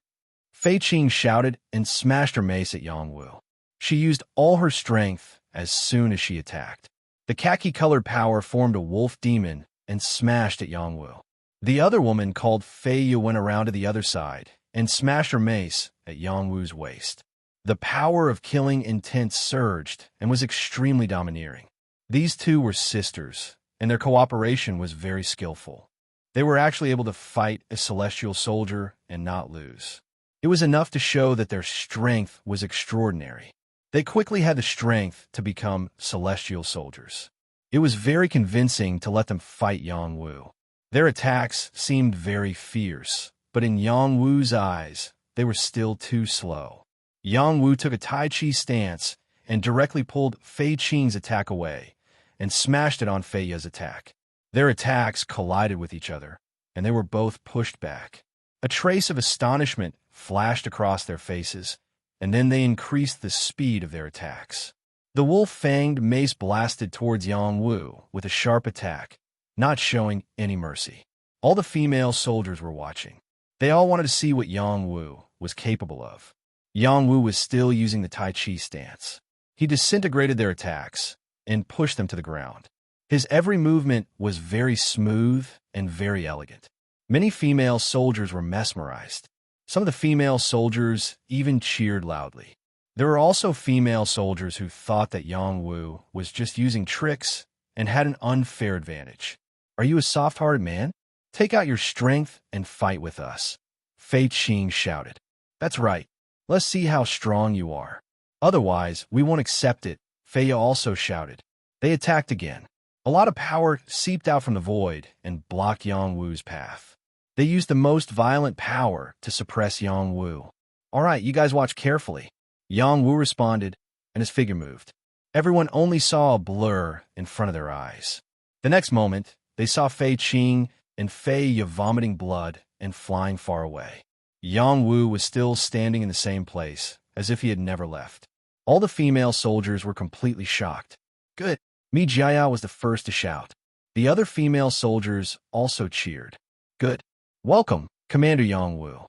Fei Qing shouted and smashed her mace at Yang Wu. She used all her strength as soon as she attacked. The khaki-colored power formed a wolf demon and smashed at Yang Wu. The other woman called Fei Yu went around to the other side and smashed her mace at Yang Wu's waist. The power of killing intent surged and was extremely domineering. These two were sisters, and their cooperation was very skillful. They were actually able to fight a celestial soldier and not lose. It was enough to show that their strength was extraordinary. They quickly had the strength to become celestial soldiers. It was very convincing to let them fight Yang Wu. Their attacks seemed very fierce, but in Yang Wu's eyes, they were still too slow. Yang Wu took a Tai Chi stance and directly pulled Fei Qing's attack away and smashed it on Fei Yu's attack. Their attacks collided with each other, and they were both pushed back. A trace of astonishment flashed across their faces, and then they increased the speed of their attacks. The wolf-fanged mace blasted towards Yang Wu with a sharp attack, not showing any mercy. All the female soldiers were watching. They all wanted to see what Yang Wu was capable of. Yang Wu was still using the Tai Chi stance. He disintegrated their attacks and pushed them to the ground. His every movement was very smooth and very elegant. Many female soldiers were mesmerized. Some of the female soldiers even cheered loudly. There were also female soldiers who thought that Yang Wu was just using tricks and had an unfair advantage. Are you a soft-hearted man? Take out your strength and fight with us. Fei Qing shouted. That's right. Let's see how strong you are. Otherwise, we won't accept it, Fei Yu also shouted. They attacked again. A lot of power seeped out from the void and blocked Yang Wu's path. They used the most violent power to suppress Yang Wu. All right, you guys watch carefully. Yang Wu responded, and his figure moved. Everyone only saw a blur in front of their eyes. The next moment, they saw Fei Qing and Fei Yu vomiting blood and flying far away. Yang Wu was still standing in the same place, as if he had never left. All the female soldiers were completely shocked. Good. Mi Jiaya was the first to shout. The other female soldiers also cheered. Good. Welcome, Commander Yang Wu.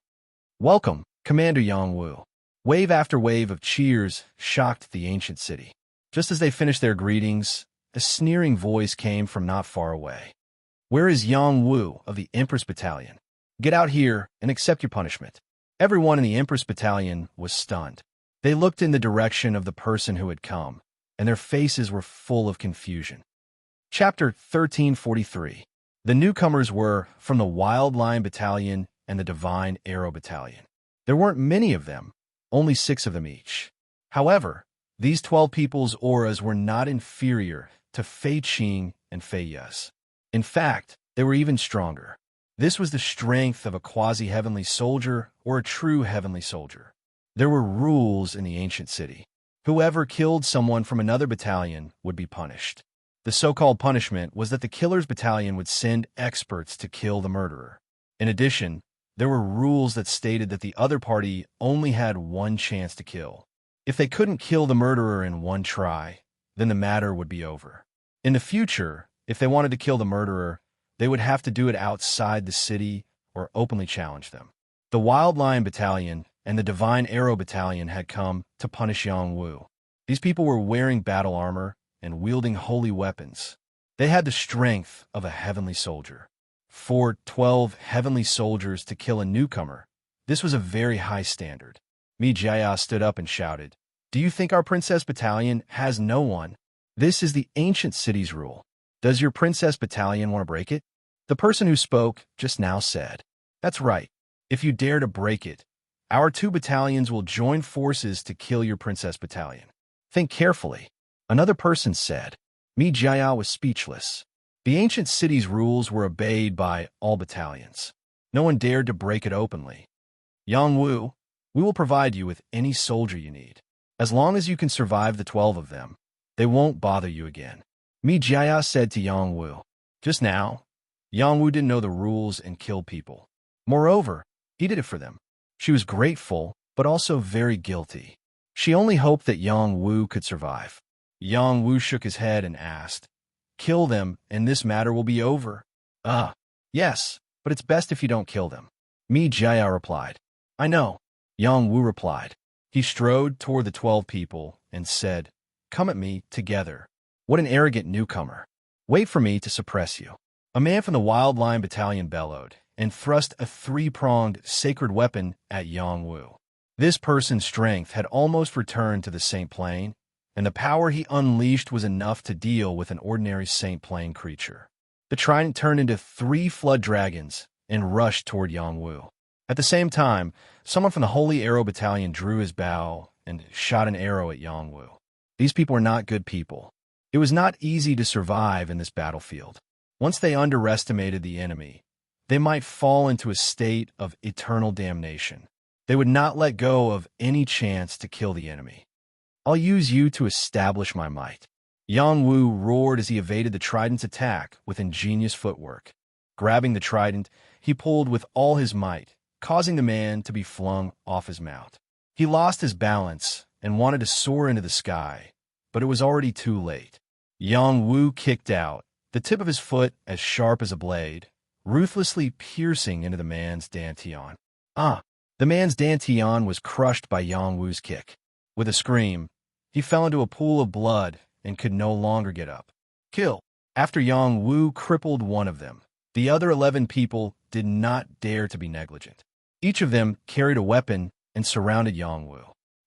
Welcome, Commander Yang Wu. Wave after wave of cheers shocked the ancient city. Just as they finished their greetings, a sneering voice came from not far away. Where is Yang Wu of the Empress Battalion? Get out here and accept your punishment. Everyone in the Empress Battalion was stunned. They looked in the direction of the person who had come, and their faces were full of confusion. Chapter 1343. The newcomers were from the Wild Lion Battalion and the Divine Arrow Battalion. There weren't many of them, only 6 of them each. However, these 12 people's auras were not inferior to Fei Qing and Fei Yu's. In fact, they were even stronger. This was the strength of a quasi-heavenly soldier or a true heavenly soldier. There were rules in the ancient city. Whoever killed someone from another battalion would be punished. The so-called punishment was that the killer's battalion would send experts to kill the murderer. In addition, there were rules that stated that the other party only had one chance to kill. If they couldn't kill the murderer in one try, then the matter would be over. In the future, if they wanted to kill the murderer, they would have to do it outside the city or openly challenge them. The Wild Lion Battalion and the Divine Arrow Battalion had come to punish Yang Wu. These people were wearing battle armor and wielding holy weapons. They had the strength of a heavenly soldier. For 12 heavenly soldiers to kill a newcomer, this was a very high standard. Mi Jiaya stood up and shouted, Do you think our Princess Battalion has no one? This is the ancient city's rule. Does your Princess Battalion want to break it? The person who spoke just now said, That's right. If you dare to break it, our 2 battalions will join forces to kill your Princess Battalion. Think carefully. Another person said. Mi Jiaya was speechless. The ancient city's rules were obeyed by all battalions. No one dared to break it openly. Yang Wu, We will provide you with any soldier you need. As long as you can survive the 12 of them, they won't bother you again. Mi Jia said to Yang Wu. Just now, Yang Wu didn't know the rules and killed people. Moreover, he did it for them. She was grateful, but also very guilty. She only hoped that Yang Wu could survive. Yang Wu shook his head and asked, "Kill them, and this matter will be over." Yes, but it's best if you don't kill them. Mi Jia replied. I know, Yang Wu replied. He strode toward the 12 people and said, "Come at me together. What an arrogant newcomer. Wait for me to suppress you." A man from the Wild Lion Battalion bellowed and thrust a three-pronged sacred weapon at Yang Wu. This person's strength had almost returned to the Saint Plane, and the power he unleashed was enough to deal with an ordinary Saint Plane creature. The trident turned into 3 flood dragons and rushed toward Yang Wu. At the same time, someone from the Holy Arrow Battalion drew his bow and shot an arrow at Yang Wu. These people were not good people. It was not easy to survive in this battlefield. Once they underestimated the enemy, they might fall into a state of eternal damnation. They would not let go of any chance to kill the enemy. I'll use you to establish my might. Yang Wu roared as he evaded the trident's attack with ingenious footwork. Grabbing the trident, he pulled with all his might, causing the man to be flung off his mount. He lost his balance and wanted to soar into the sky, but it was already too late. Yang Wu kicked out, the tip of his foot as sharp as a blade, ruthlessly piercing into the man's dantian. The man's dantian was crushed by Yang Wu's kick. With a scream, he fell into a pool of blood and could no longer get up. Kill. After Yang Wu crippled one of them, the other 11 people did not dare to be negligent. Each of them carried a weapon and surrounded Yang Wu.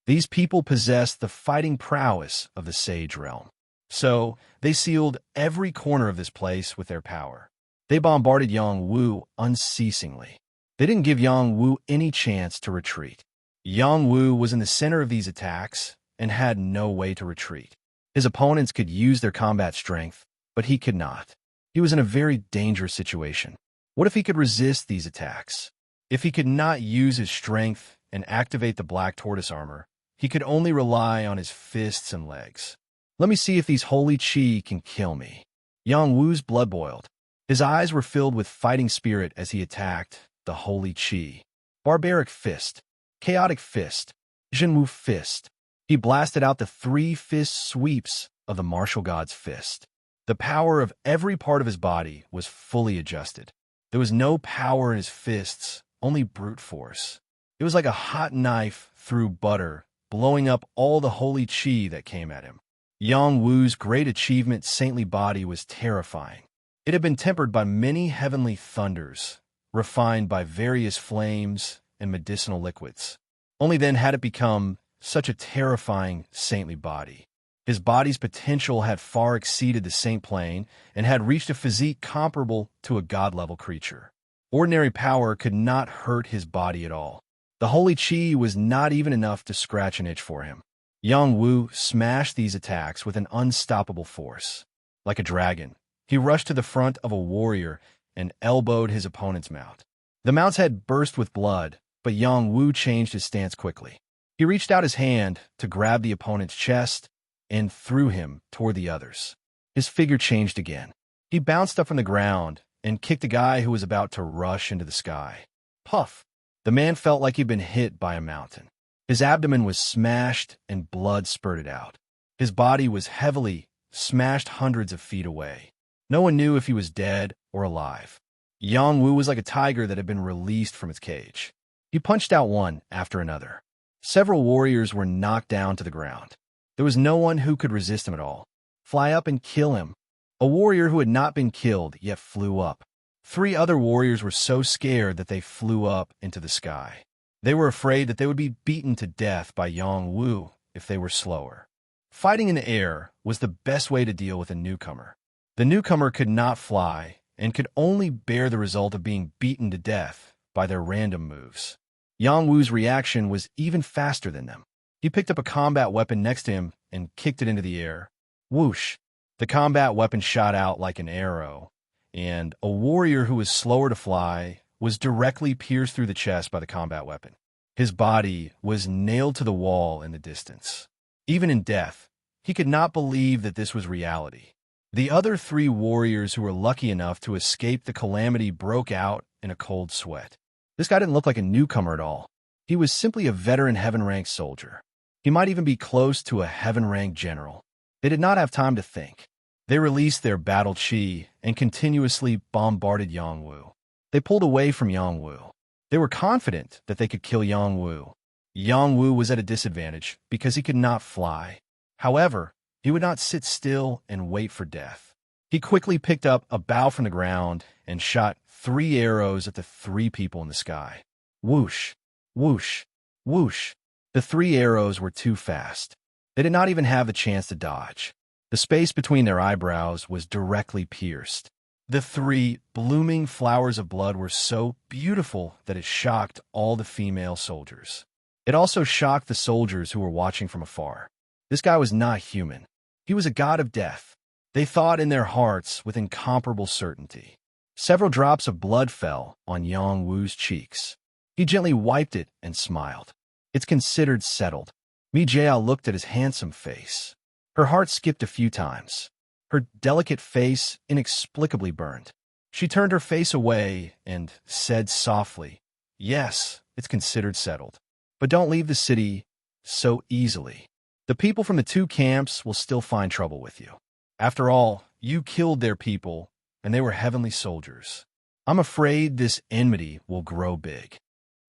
These people possessed the fighting prowess of the Sage Realm. So, they sealed every corner of this place with their power. They bombarded Yang Wu unceasingly. They didn't give Yang Wu any chance to retreat. Yang Wu was in the center of these attacks and had no way to retreat. His opponents could use their combat strength, but he could not. He was in a very dangerous situation. What if he could resist these attacks? If he could not use his strength and activate the Black Tortoise armor, he could only rely on his fists and legs. Let me see if these holy chi can kill me. Yang Wu's blood boiled. His eyes were filled with fighting spirit as he attacked the holy chi. Barbaric fist, chaotic fist, Jinwu fist. He blasted out the 3 fist sweeps of the martial god's fist. The power of every part of his body was fully adjusted. There was no power in his fists, only brute force. It was like a hot knife through butter, blowing up all the holy chi that came at him. Yang Wu's great achievement saintly body was terrifying. It had been tempered by many heavenly thunders, refined by various flames and medicinal liquids. Only then had it become such a terrifying saintly body. His body's potential had far exceeded the saint plane and had reached a physique comparable to a god-level creature. Ordinary power could not hurt his body at all. The holy chi was not even enough to scratch an itch for him. Yang Wu smashed these attacks with an unstoppable force. Like a dragon, he rushed to the front of a warrior and elbowed his opponent's mount. The mount's head burst with blood, but Yang Wu changed his stance quickly. He reached out his hand to grab the opponent's chest and threw him toward the others. His figure changed again. He bounced up from the ground and kicked a guy who was about to rush into the sky. Puff! The man felt like he'd been hit by a mountain. His abdomen was smashed and blood spurted out. His body was heavily smashed hundreds of feet away. No one knew if he was dead or alive. Yang Wu was like a tiger that had been released from its cage. He punched out one after another. Several warriors were knocked down to the ground. There was no one who could resist him at all. Fly up and kill him. A warrior who had not been killed yet flew up. 3 other warriors were so scared that they flew up into the sky. They were afraid that they would be beaten to death by Yang Wu if they were slower. Fighting in the air was the best way to deal with a newcomer. The newcomer could not fly and could only bear the result of being beaten to death by their random moves. Yang Wu's reaction was even faster than them. He picked up a combat weapon next to him and kicked it into the air. Whoosh! The combat weapon shot out like an arrow, and a warrior who was slower to fly was directly pierced through the chest by the combat weapon. His body was nailed to the wall in the distance. Even in death, he could not believe that this was reality. The other 3 warriors who were lucky enough to escape the calamity broke out in a cold sweat. This guy didn't look like a newcomer at all. He was simply a veteran heaven-ranked soldier. He might even be close to a heaven-ranked general. They did not have time to think. They released their battle chi and continuously bombarded Yongwu. They pulled away from Yongwu. They were confident that they could kill Yongwu. Yongwu was at a disadvantage because he could not fly. However, he would not sit still and wait for death. He quickly picked up a bow from the ground and shot 3 arrows at the 3 people in the sky. Whoosh, whoosh, whoosh. The 3 arrows were too fast. They did not even have the chance to dodge. The space between their eyebrows was directly pierced. The 3 blooming flowers of blood were so beautiful that it shocked all the female soldiers. It also shocked the soldiers who were watching from afar. This guy was not human. He was a god of death. They thought in their hearts with incomparable certainty. Several drops of blood fell on Yongwu's cheeks. He gently wiped it and smiled. It's considered settled. Mi Jia looked at his handsome face. Her heart skipped a few times. Her delicate face inexplicably burned. She turned her face away and said softly, "Yes, it's considered settled. But don't leave the city so easily. The people from the 2 camps will still find trouble with you. After all, you killed their people, and they were heavenly soldiers. I'm afraid this enmity will grow big."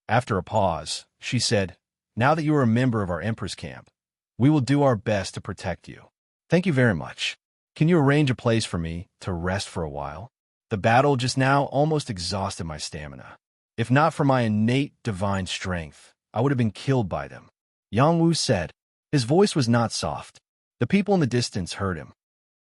After a pause, she said, "Now that you are a member of our Emperor's camp, we will do our best to protect you. Thank you very much. Can you arrange a place for me to rest for a while? The battle just now almost exhausted my stamina. If not for my innate divine strength, I would have been killed by them." Yongwu said. His voice was not soft. The people in the distance heard him.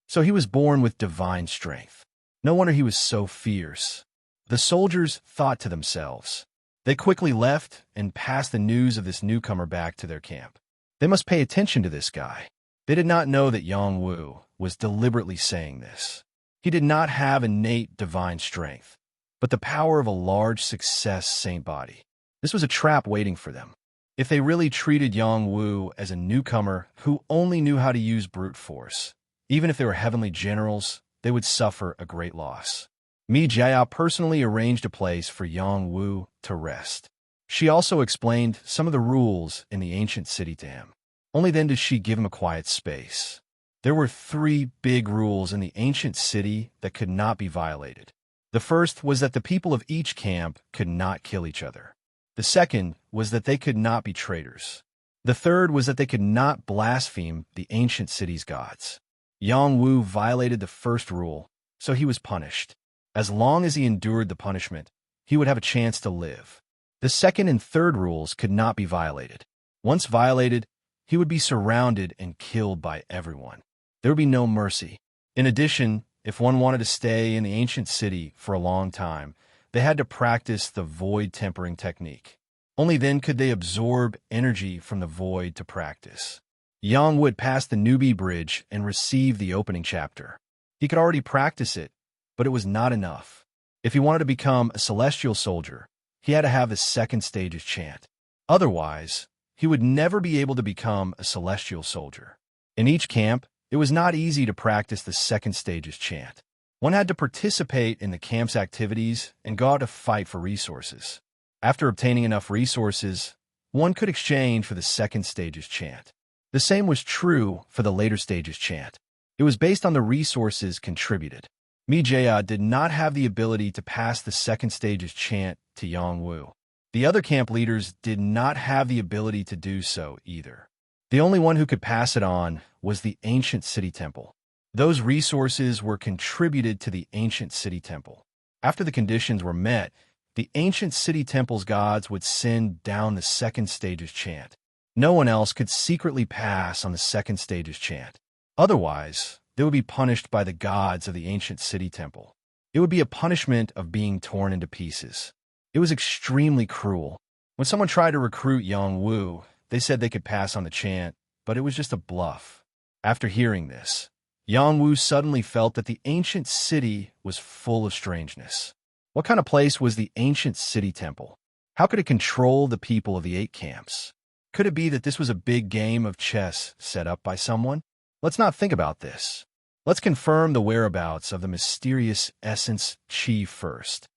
So he was born with divine strength. No wonder he was so fierce. The soldiers thought to themselves. They quickly left and passed the news of this newcomer back to their camp. They must pay attention to this guy. They did not know that Yongwu was deliberately saying this. He did not have innate divine strength, but the power of a large success saint body. This was a trap waiting for them. If they really treated Yongwu as a newcomer who only knew how to use brute force, even if they were heavenly generals, they would suffer a great loss. Mi Jia personally arranged a place for Yongwu to rest. She also explained some of the rules in the ancient city to him. Only then did she give him a quiet space. There were 3 big rules in the ancient city that could not be violated. The first was that the people of each camp could not kill each other. The second was that they could not be traitors. The third was that they could not blaspheme the ancient city's gods. Yongwu violated the first rule, so he was punished. As long as he endured the punishment, he would have a chance to live. The second and third rules could not be violated. Once violated, he would be surrounded and killed by everyone. There would be no mercy. In addition, if one wanted to stay in the ancient city for a long time, they had to practice the void tempering technique. Only then could they absorb energy from the void to practice. Yang would pass the newbie bridge and receive the opening chapter. He could already practice it, but it was not enough. If he wanted to become a celestial soldier, he had to have the 2nd stage's chant. Otherwise, he would never be able to become a celestial soldier. In each camp, it was not easy to practice the 2nd stage's chant. One had to participate in the camp's activities and go out to fight for resources. After obtaining enough resources, one could exchange for the 2nd stage's chant. The same was true for the later stage's chant. It was based on the resources contributed. Mi Jia did not have the ability to pass the 2nd stage's chant to Yongwu. The other camp leaders did not have the ability to do so either. The only one who could pass it on was the ancient city temple. Those resources were contributed to the ancient city temple. After the conditions were met, the ancient city temple's gods would send down the 2nd stage's chant. No one else could secretly pass on the 2nd stage's chant. Otherwise, they would be punished by the gods of the ancient city temple. It would be a punishment of being torn into pieces. It was extremely cruel. When someone tried to recruit Yongwu, they said they could pass on the chant, but it was just a bluff. After hearing this, Yongwu suddenly felt that the ancient city was full of strangeness. What kind of place was the ancient city temple? How could it control the people of the 8 camps? Could it be that this was a big game of chess set up by someone? Let's not think about this. Let's confirm the whereabouts of the mysterious essence Qi first.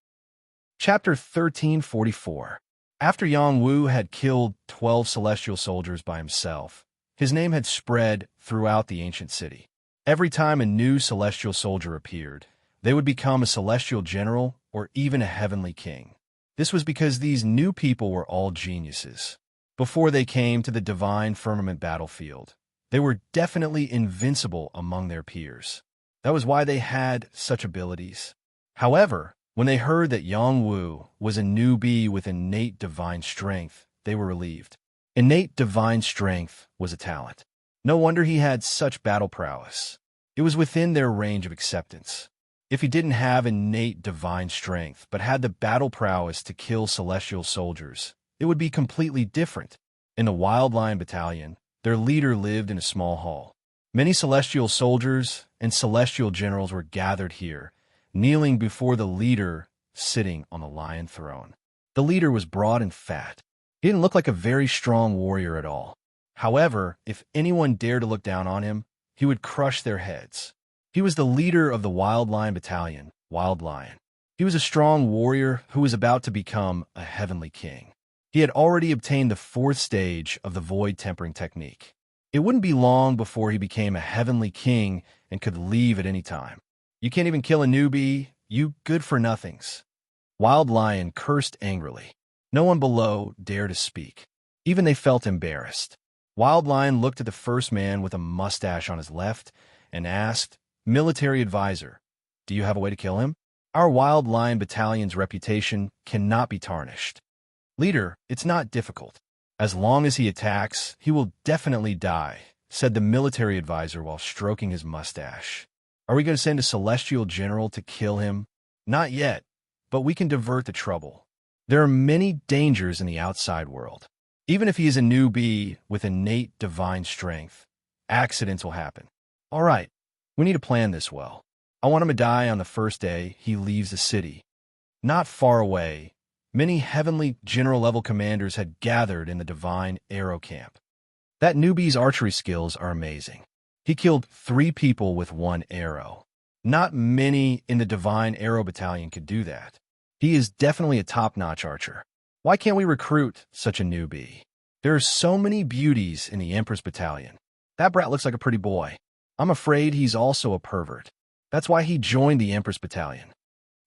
Chapter 1344. After Yang Wu had killed 12 celestial soldiers by himself, his name had spread throughout the ancient city. Every time a new celestial soldier appeared, they would become a celestial general or even a heavenly king. This was because these new people were all geniuses. Before they came to the divine firmament battlefield, they were definitely invincible among their peers. That was why they had such abilities. However, when they heard that Yang Wu was a newbie with innate divine strength, they were relieved. Innate divine strength was a talent. No wonder he had such battle prowess. It was within their range of acceptance. If he didn't have innate divine strength but had the battle prowess to kill celestial soldiers, it would be completely different. In the Wild Lion Battalion, their leader lived in a small hall. Many celestial soldiers and celestial generals were gathered here, kneeling before the leader sitting on the lion throne. The leader was broad and fat. He didn't look like a very strong warrior at all. However, if anyone dared to look down on him, he would crush their heads. He was the leader of the Wild Lion Battalion, Wild Lion. He was a strong warrior who was about to become a heavenly king. He had already obtained the 4th stage of the void tempering technique. It wouldn't be long before he became a heavenly king and could leave at any time. You can't even kill a newbie, you good-for-nothings. Wild Lion cursed angrily. No one below dared to speak. Even they felt embarrassed. Wild Lion looked at the first man with a mustache on his left and asked, "Military advisor, do you have a way to kill him? Our Wild Lion Battalion's reputation cannot be tarnished." "Leader, it's not difficult. As long as he attacks, he will definitely die," said the military advisor while stroking his mustache. "Are we going to send a celestial general to kill him?" "Not yet, but we can divert the trouble. There are many dangers in the outside world. Even if he is a newbie with innate divine strength, accidents will happen. All right, we need to plan this well. I want him to die on the first day he leaves the city." Not far away, many heavenly general-level commanders had gathered in the divine arrow camp. That newbie's archery skills are amazing. He killed 3 people with 1 arrow. Not many in the divine arrow battalion could do that. He is definitely a top-notch archer. Why can't we recruit such a newbie? There are so many beauties in the Empress Battalion. That brat looks like a pretty boy. I'm afraid he's also a pervert. That's why he joined the Empress Battalion.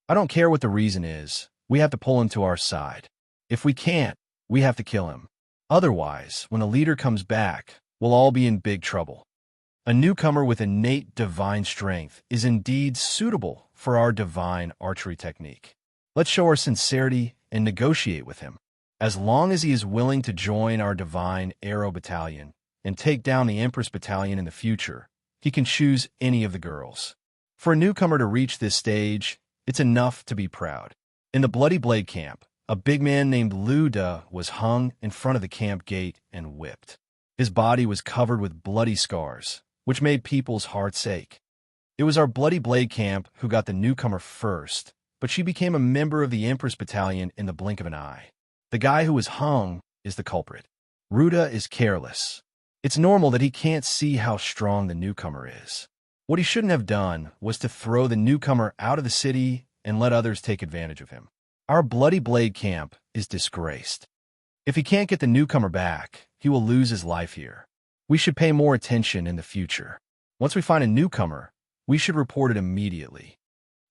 I don't care what the reason is. We have to pull him to our side. If we can't, we have to kill him. Otherwise, when the leader comes back, we'll all be in big trouble. A newcomer with innate divine strength is indeed suitable for our divine archery technique. Let's show our sincerity and negotiate with him. As long as he is willing to join our divine arrow battalion and take down the Empress Battalion in the future, he can choose any of the girls. For a newcomer to reach this stage, it's enough to be proud. In the Bloody Blade camp, a big man named Lu Da was hung in front of the camp gate and whipped. His body was covered with bloody scars, which made people's hearts ache. It was our Bloody Blade camp who got the newcomer first, but she became a member of the Empress Battalion in the blink of an eye. The guy who was hung is the culprit. Ruda is careless. It's normal that he can't see how strong the newcomer is. What he shouldn't have done was to throw the newcomer out of the city and let others take advantage of him. Our Bloody Blade camp is disgraced. If he can't get the newcomer back, he will lose his life here. We should pay more attention in the future. Once we find a newcomer, we should report it immediately.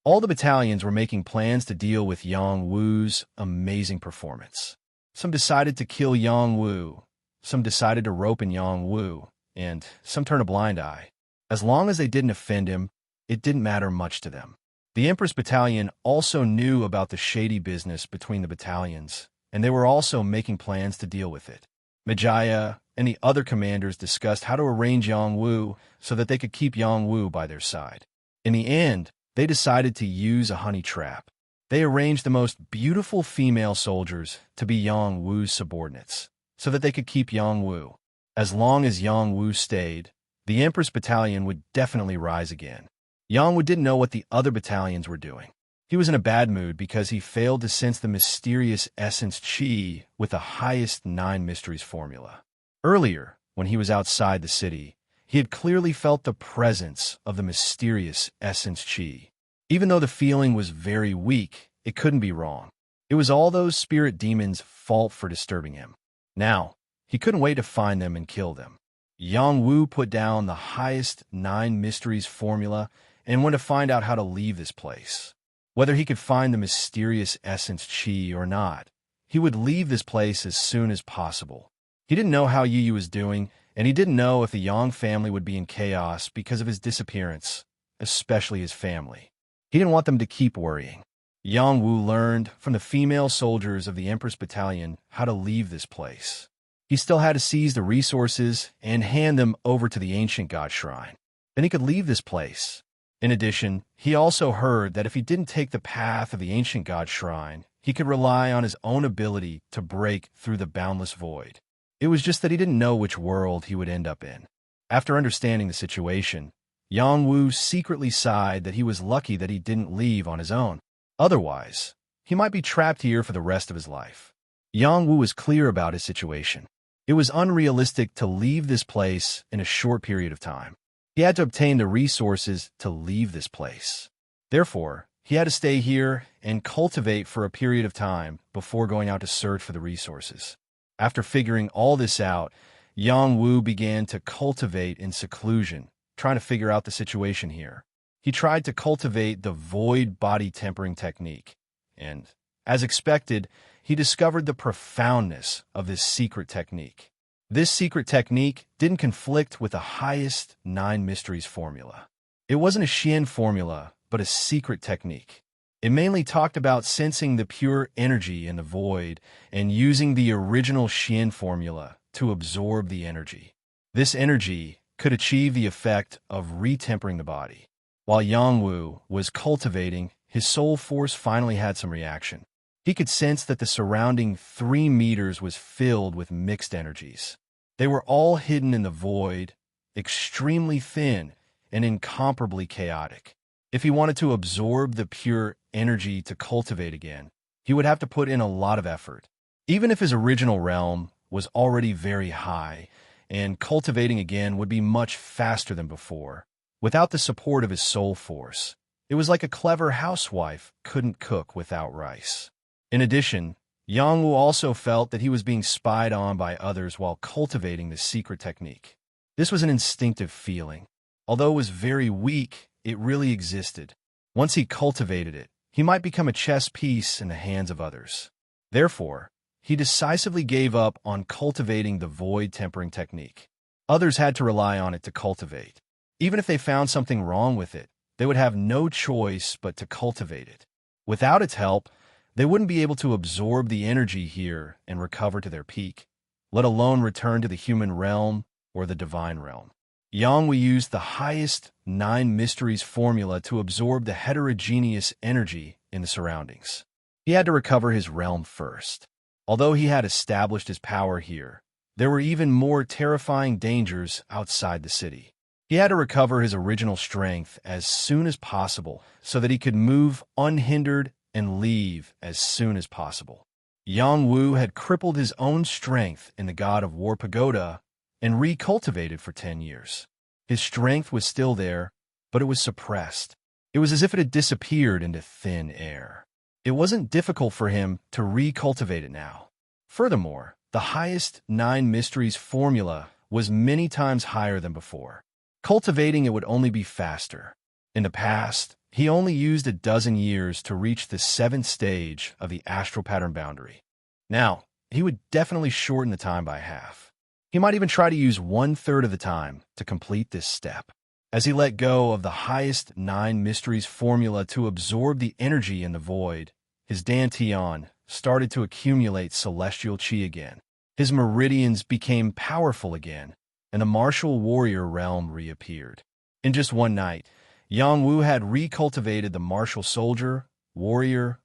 All the battalions were making plans to deal with Yang Wu's amazing performance. Some decided to kill Yang Wu, some decided to rope in Yang Wu, and some turned a blind eye. As long as they didn't offend him, it didn't matter much to them. The Empress Battalion also knew about the shady business between the battalions, and they were also making plans to deal with it. Majaya and the other commanders discussed how to arrange Yang Wu so that they could keep Yang Wu by their side. In the end, they decided to use a honey trap. They arranged the most beautiful female soldiers to be Yang Wu's subordinates, so that they could keep Yang Wu. As long as Yang Wu stayed, the Empress Battalion would definitely rise again. Yang Wu didn't know what the other battalions were doing. He was in a bad mood because he failed to sense the mysterious essence chi with the highest 9 mysteries formula. Earlier, when he was outside the city, he had clearly felt the presence of the mysterious essence chi. Even though the feeling was very weak, it couldn't be wrong. It was all those spirit demons' fault for disturbing him. Now, he couldn't wait to find them and kill them. Yang Wu put down the highest 9 mysteries formula and wanted to find out how to leave this place. Whether he could find the mysterious essence chi or not, he would leave this place as soon as possible. He didn't know how Yu Yu was doing, and he didn't know if the Yang family would be in chaos because of his disappearance, especially his family. He didn't want them to keep worrying. Yang Wu learned from the female soldiers of the Empress Battalion how to leave this place. He still had to seize the resources and hand them over to the ancient god shrine. Then he could leave this place. In addition, he also heard that if he didn't take the path of the ancient god shrine, he could rely on his own ability to break through the boundless void. It was just that he didn't know which world he would end up in. After understanding the situation, Yang Wu secretly sighed that he was lucky that he didn't leave on his own. Otherwise, he might be trapped here for the rest of his life. Yang Wu was clear about his situation. It was unrealistic to leave this place in a short period of time. He had to obtain the resources to leave this place. Therefore, he had to stay here and cultivate for a period of time before going out to search for the resources. After figuring all this out, Yang Wu began to cultivate in seclusion, trying to figure out the situation here. He tried to cultivate the void body tempering technique, and, as expected, he discovered the profoundness of this secret technique. This secret technique didn't conflict with the highest 9 mysteries formula. It wasn't a Xian formula, but a secret technique. It mainly talked about sensing the pure energy in the void and using the original Xian formula to absorb the energy. This energy could achieve the effect of retempering the body. While Yang Wu was cultivating, his soul force finally had some reaction. He could sense that the surrounding 3 meters was filled with mixed energies. They were all hidden in the void, extremely thin and incomparably chaotic. If he wanted to absorb the pure energy to cultivate again, he would have to put in a lot of effort. Even if his original realm was already very high, and cultivating again would be much faster than before, without the support of his soul force, it was like a clever housewife couldn't cook without rice. In addition, Yang Wu also felt that he was being spied on by others while cultivating the secret technique. This was an instinctive feeling. Although it was very weak, it really existed. Once he cultivated it, he might become a chess piece in the hands of others. Therefore, he decisively gave up on cultivating the void tempering technique. Others had to rely on it to cultivate. Even if they found something wrong with it, they would have no choice but to cultivate it. Without its help, they wouldn't be able to absorb the energy here and recover to their peak, let alone return to the human realm or the divine realm. Yang Wu used the highest 9 mysteries formula to absorb the heterogeneous energy in the surroundings. He had to recover his realm first. Although he had established his power here, there were even more terrifying dangers outside the city. He had to recover his original strength as soon as possible so that he could move unhindered and leave as soon as possible. Yang Wu had crippled his own strength in the God of War Pagoda and recultivated for 10 years. His strength was still there, but it was suppressed. It was as if it had disappeared into thin air. It wasn't difficult for him to recultivate it now. Furthermore, the highest 9 mysteries formula was many times higher than before. Cultivating it would only be faster. In the past, he only used a dozen years to reach the 7th stage of the astral pattern boundary. Now, he would definitely shorten the time by half. He might even try to use 1/3 of the time to complete this step. As he let go of the highest 9 mysteries formula to absorb the energy in the void, his dantian started to accumulate celestial chi again. His meridians became powerful again, and the martial warrior realm reappeared. In just one night, Yang Wu had recultivated the martial soldier, warrior,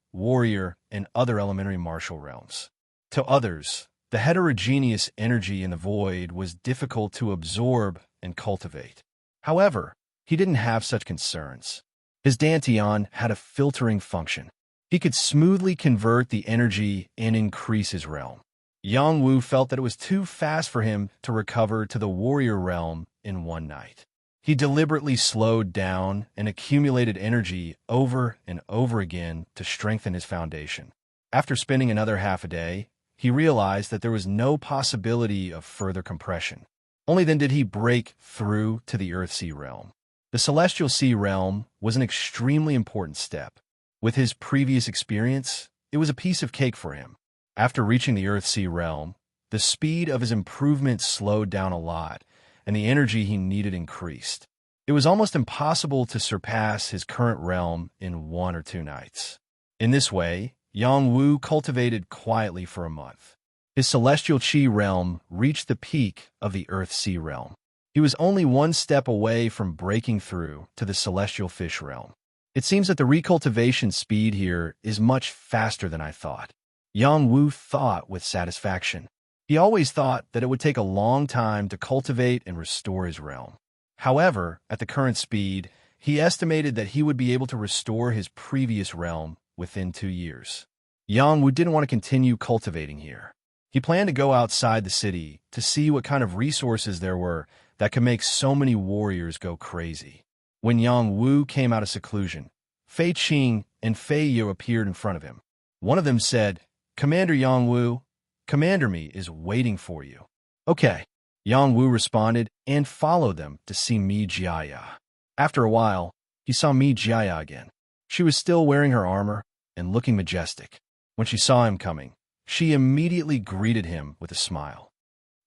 and other elementary martial realms. To others, the heterogeneous energy in the void was difficult to absorb and cultivate. However, he didn't have such concerns. His dantian had a filtering function. He could smoothly convert the energy and increase his realm. Yang Wu felt that it was too fast for him to recover to the warrior realm in one night. He deliberately slowed down and accumulated energy over and over again to strengthen his foundation. After spending another half a day, he realized that there was no possibility of further compression. Only then did he break through to the Earth-Sea realm. The Celestial Sea realm was an extremely important step. With his previous experience, it was a piece of cake for him. After reaching the Earth-Sea realm, the speed of his improvement slowed down a lot, and the energy he needed increased. It was almost impossible to surpass his current realm in 1 or 2 nights. In this way, Yang Wu cultivated quietly for a month. His Celestial Qi realm reached the peak of the Earth-Sea realm. He was only 1 step away from breaking through to the Celestial Fish realm. It seems that the recultivation speed here is much faster than I thought. Yang Wu thought with satisfaction. He always thought that it would take a long time to cultivate and restore his realm. However, at the current speed, he estimated that he would be able to restore his previous realm within 2 years. Yang Wu didn't want to continue cultivating here. He planned to go outside the city to see what kind of resources there were that could make so many warriors go crazy. When Yang Wu came out of seclusion, Fei Qing and Fei Yu appeared in front of him. One of them said, "Commander Yang Wu, Commander Mi is waiting for you." "Okay," Yang Wu responded and followed them to see Mi Jiaya. After a while, he saw Mi Jiaya again. She was still wearing her armor and looking majestic. When she saw him coming, she immediately greeted him with a smile.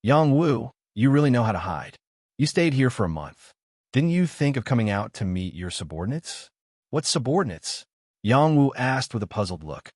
"Yang Wu, you really know how to hide. You stayed here for a month. Didn't you think of coming out to meet your subordinates?" "What subordinates?" Yang Wu asked with a puzzled look.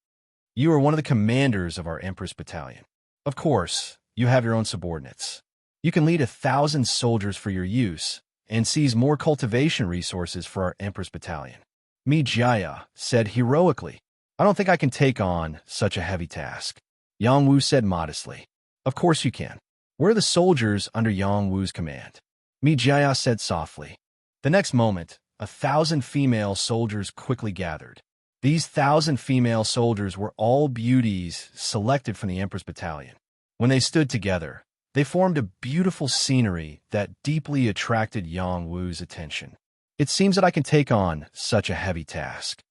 "You are one of the commanders of our Empress Battalion. Of course, you have your own subordinates. You can lead 1,000 soldiers for your use and seize more cultivation resources for our Empress Battalion." Mi Jiaya said heroically, "I don't think I can take on such a heavy task." Yang Wu said modestly, "Of course you can. Where are the soldiers under Yang Wu's command?" Mi Jiaya said softly. The next moment, 1,000 female soldiers quickly gathered. These 1,000 female soldiers were all beauties selected from the Empress Battalion. When they stood together, they formed a beautiful scenery that deeply attracted Yang Wu's attention. "It seems that I can take on such a heavy task."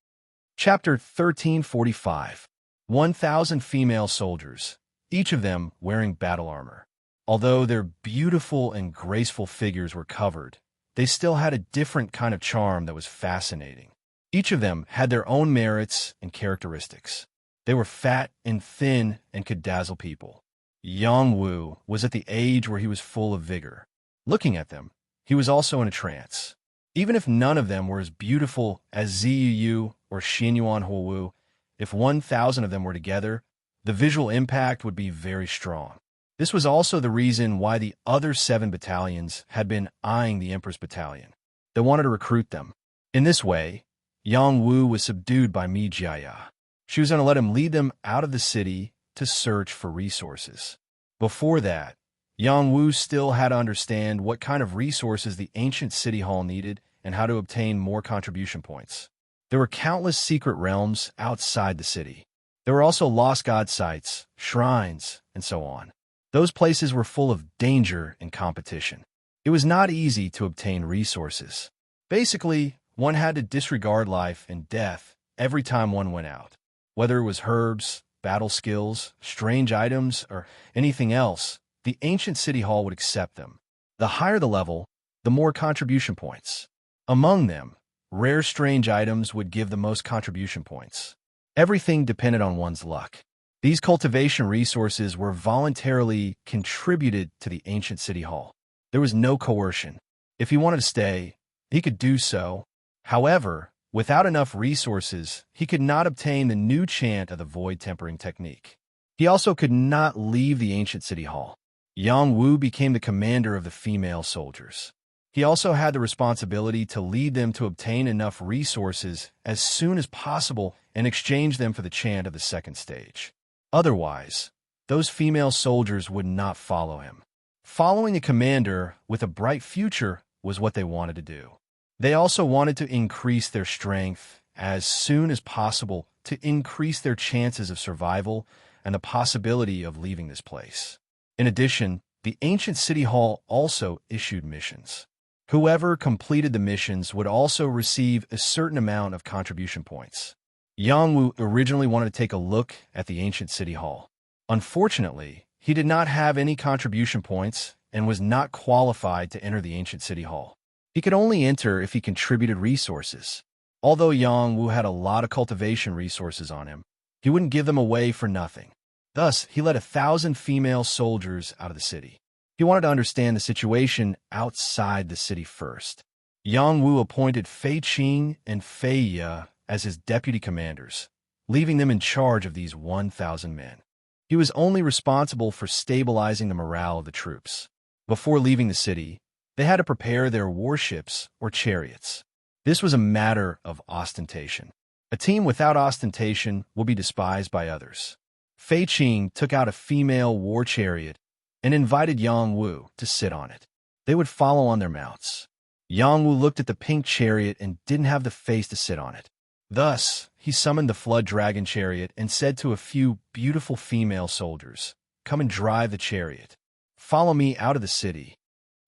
Chapter 1345. 1,000 female soldiers, each of them wearing battle armor. Although their beautiful and graceful figures were covered, they still had a different kind of charm that was fascinating. Each of them had their own merits and characteristics. They were fat and thin and could dazzle people. Yang Wu was at the age where he was full of vigor. Looking at them, he was also in a trance. Even if none of them were as beautiful as Ziyu Yu or Xinyuan Huowu, if 1,000 of them were together, the visual impact would be very strong. This was also the reason why the other 7 battalions had been eyeing the Empress Battalion. They wanted to recruit them. In this way, Yang Wu was subdued by Mi Jiaya. She was going to let him lead them out of the city to search for resources. Before that, Yang Wu still had to understand what kind of resources the ancient city hall needed and how to obtain more contribution points. There were countless secret realms outside the city. There were also lost god sites, shrines, and so on. Those places were full of danger and competition. It was not easy to obtain resources. Basically, one had to disregard life and death every time one went out. Whether it was herbs, battle skills, strange items, or anything else, the ancient city hall would accept them. The higher the level, the more contribution points. Among them, rare strange items would give the most contribution points. Everything depended on one's luck. These cultivation resources were voluntarily contributed to the ancient city hall. There was no coercion. If he wanted to stay, he could do so. However, without enough resources, he could not obtain the new chant of the void tempering technique. He also could not leave the ancient city hall. Yang Wu became the commander of the female soldiers. He also had the responsibility to lead them to obtain enough resources as soon as possible and exchange them for the chant of the second stage. Otherwise, those female soldiers would not follow him. Following a commander with a bright future was what they wanted to do. They also wanted to increase their strength as soon as possible to increase their chances of survival and the possibility of leaving this place. In addition, the ancient city hall also issued missions. Whoever completed the missions would also receive a certain amount of contribution points. Yang Wu originally wanted to take a look at the ancient city hall. Unfortunately, he did not have any contribution points and was not qualified to enter the ancient city hall. He could only enter if he contributed resources. Although Yang Wu had a lot of cultivation resources on him, he wouldn't give them away for nothing. Thus, he led 1,000 female soldiers out of the city. He wanted to understand the situation outside the city first. Yang Wu appointed Fei Qing and Fei Ye as his deputy commanders, leaving them in charge of these 1,000 men. He was only responsible for stabilizing the morale of the troops. Before leaving the city, they had to prepare their warships or chariots. This was a matter of ostentation. A team without ostentation will be despised by others. Fei Qing took out a female war chariot and invited Yang Wu to sit on it. They would follow on their mounts. Yang Wu looked at the pink chariot and didn't have the face to sit on it. Thus, he summoned the flood dragon chariot and said to a few beautiful female soldiers, "Come and drive the chariot. Follow me out of the city."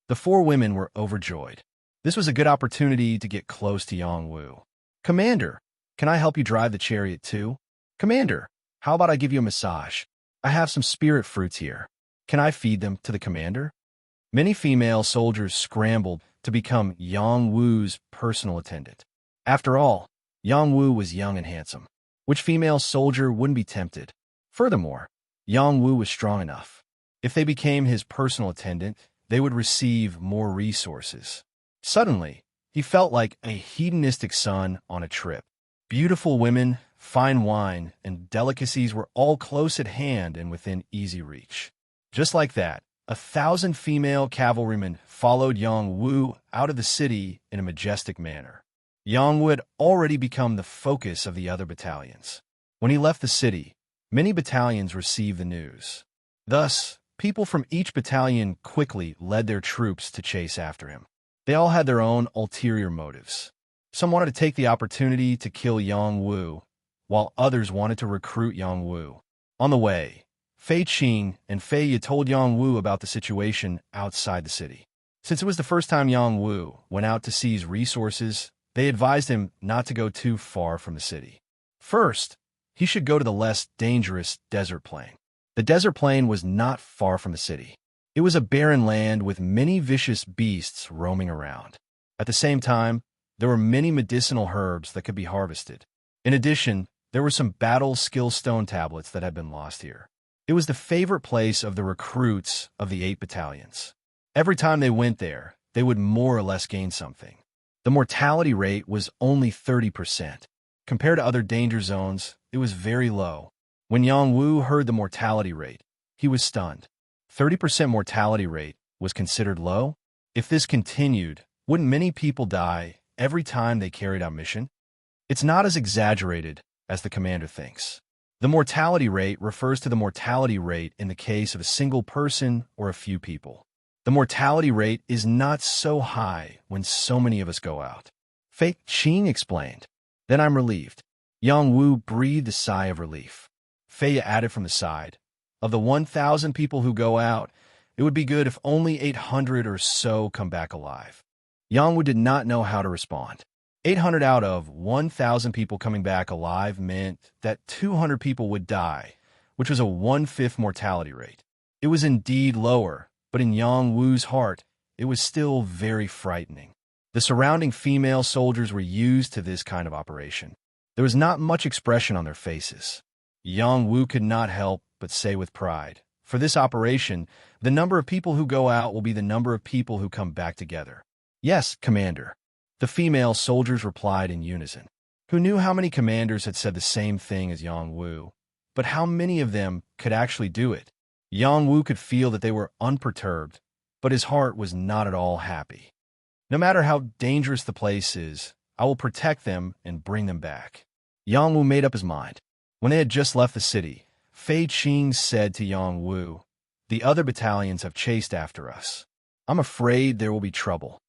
The 4 women were overjoyed. This was a good opportunity to get close to Yang Wu. "Commander, can I help you drive the chariot too?" "Commander, how about I give you a massage? I have some spirit fruits here. Can I feed them to the commander?" Many female soldiers scrambled to become Yang Wu's personal attendant. After all, Yang Wu was young and handsome. Which female soldier wouldn't be tempted? Furthermore, Yang Wu was strong enough. If they became his personal attendant, they would receive more resources. Suddenly, he felt like a hedonistic son on a trip. Beautiful women, fine wine, and delicacies were all close at hand and within easy reach. Just like that, 1,000 female cavalrymen followed Yang Wu out of the city in a majestic manner. Yang Wu had already become the focus of the other battalions. When he left the city, many battalions received the news. Thus, people from each battalion quickly led their troops to chase after him. They all had their own ulterior motives. Some wanted to take the opportunity to kill Yang Wu, while others wanted to recruit Yang Wu. On the way, Fei Qing and Fei Ye told Yang Wu about the situation outside the city. Since it was the first time Yang Wu went out to seize resources, they advised him not to go too far from the city. First, he should go to the less dangerous desert plain. The desert plain was not far from the city. It was a barren land with many vicious beasts roaming around. At the same time, there were many medicinal herbs that could be harvested. In addition, there were some battle skill stone tablets that had been lost here. It was the favorite place of the recruits of the 8 battalions. Every time they went there, they would more or less gain something. The mortality rate was only 30%. Compared to other danger zones, it was very low. When Yang Wu heard the mortality rate, he was stunned. 30% mortality rate was considered low? If this continued, wouldn't many people die every time they carried out mission? It's not as exaggerated as the commander thinks. The mortality rate refers to the mortality rate in the case of a single person or a few people. The mortality rate is not so high when so many of us go out. Fei Qing explained. Then I'm relieved. Yang Wu breathed a sigh of relief. Fei added from the side. Of the 1,000 people who go out, it would be good if only 800 or so come back alive. Yang Wu did not know how to respond. 800 out of 1,000 people coming back alive meant that 200 people would die, which was a 1/5 mortality rate. It was indeed lower, but in Yang Wu's heart, it was still very frightening. The surrounding female soldiers were used to this kind of operation. There was not much expression on their faces. Yang Wu could not help but say with pride, "For this operation, the number of people who go out will be the number of people who come back together." "Yes, Commander." The female soldiers replied in unison. Who knew how many commanders had said the same thing as Yang Wu? But how many of them could actually do it? Yang Wu could feel that they were unperturbed, but his heart was not at all happy. "No matter how dangerous the place is, I will protect them and bring them back." Yang Wu made up his mind. When they had just left the city, Fei Qing said to Yang Wu, "The other battalions have chased after us. I'm afraid there will be trouble."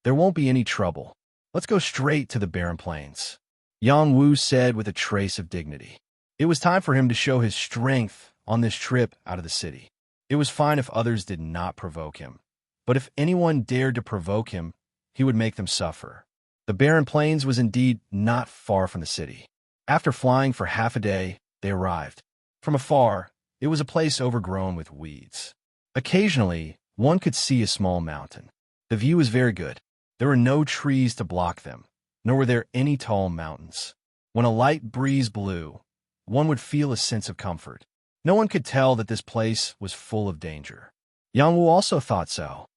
"There won't be any trouble. Let's go straight to the barren plains, Yang Wu said with a trace of dignity. It was time for him to show his strength on this trip out of the city. It was fine if others did not provoke him, but if anyone dared to provoke him, he would make them suffer. The barren plains was indeed not far from the city. After flying for half a day, they arrived. From afar, it was a place overgrown with weeds. Occasionally, one could see a small mountain. The view was very good. There were no trees to block them, nor were there any tall mountains. When a light breeze blew, one would feel a sense of comfort. No one could tell that this place was full of danger. Yang Wu also thought so.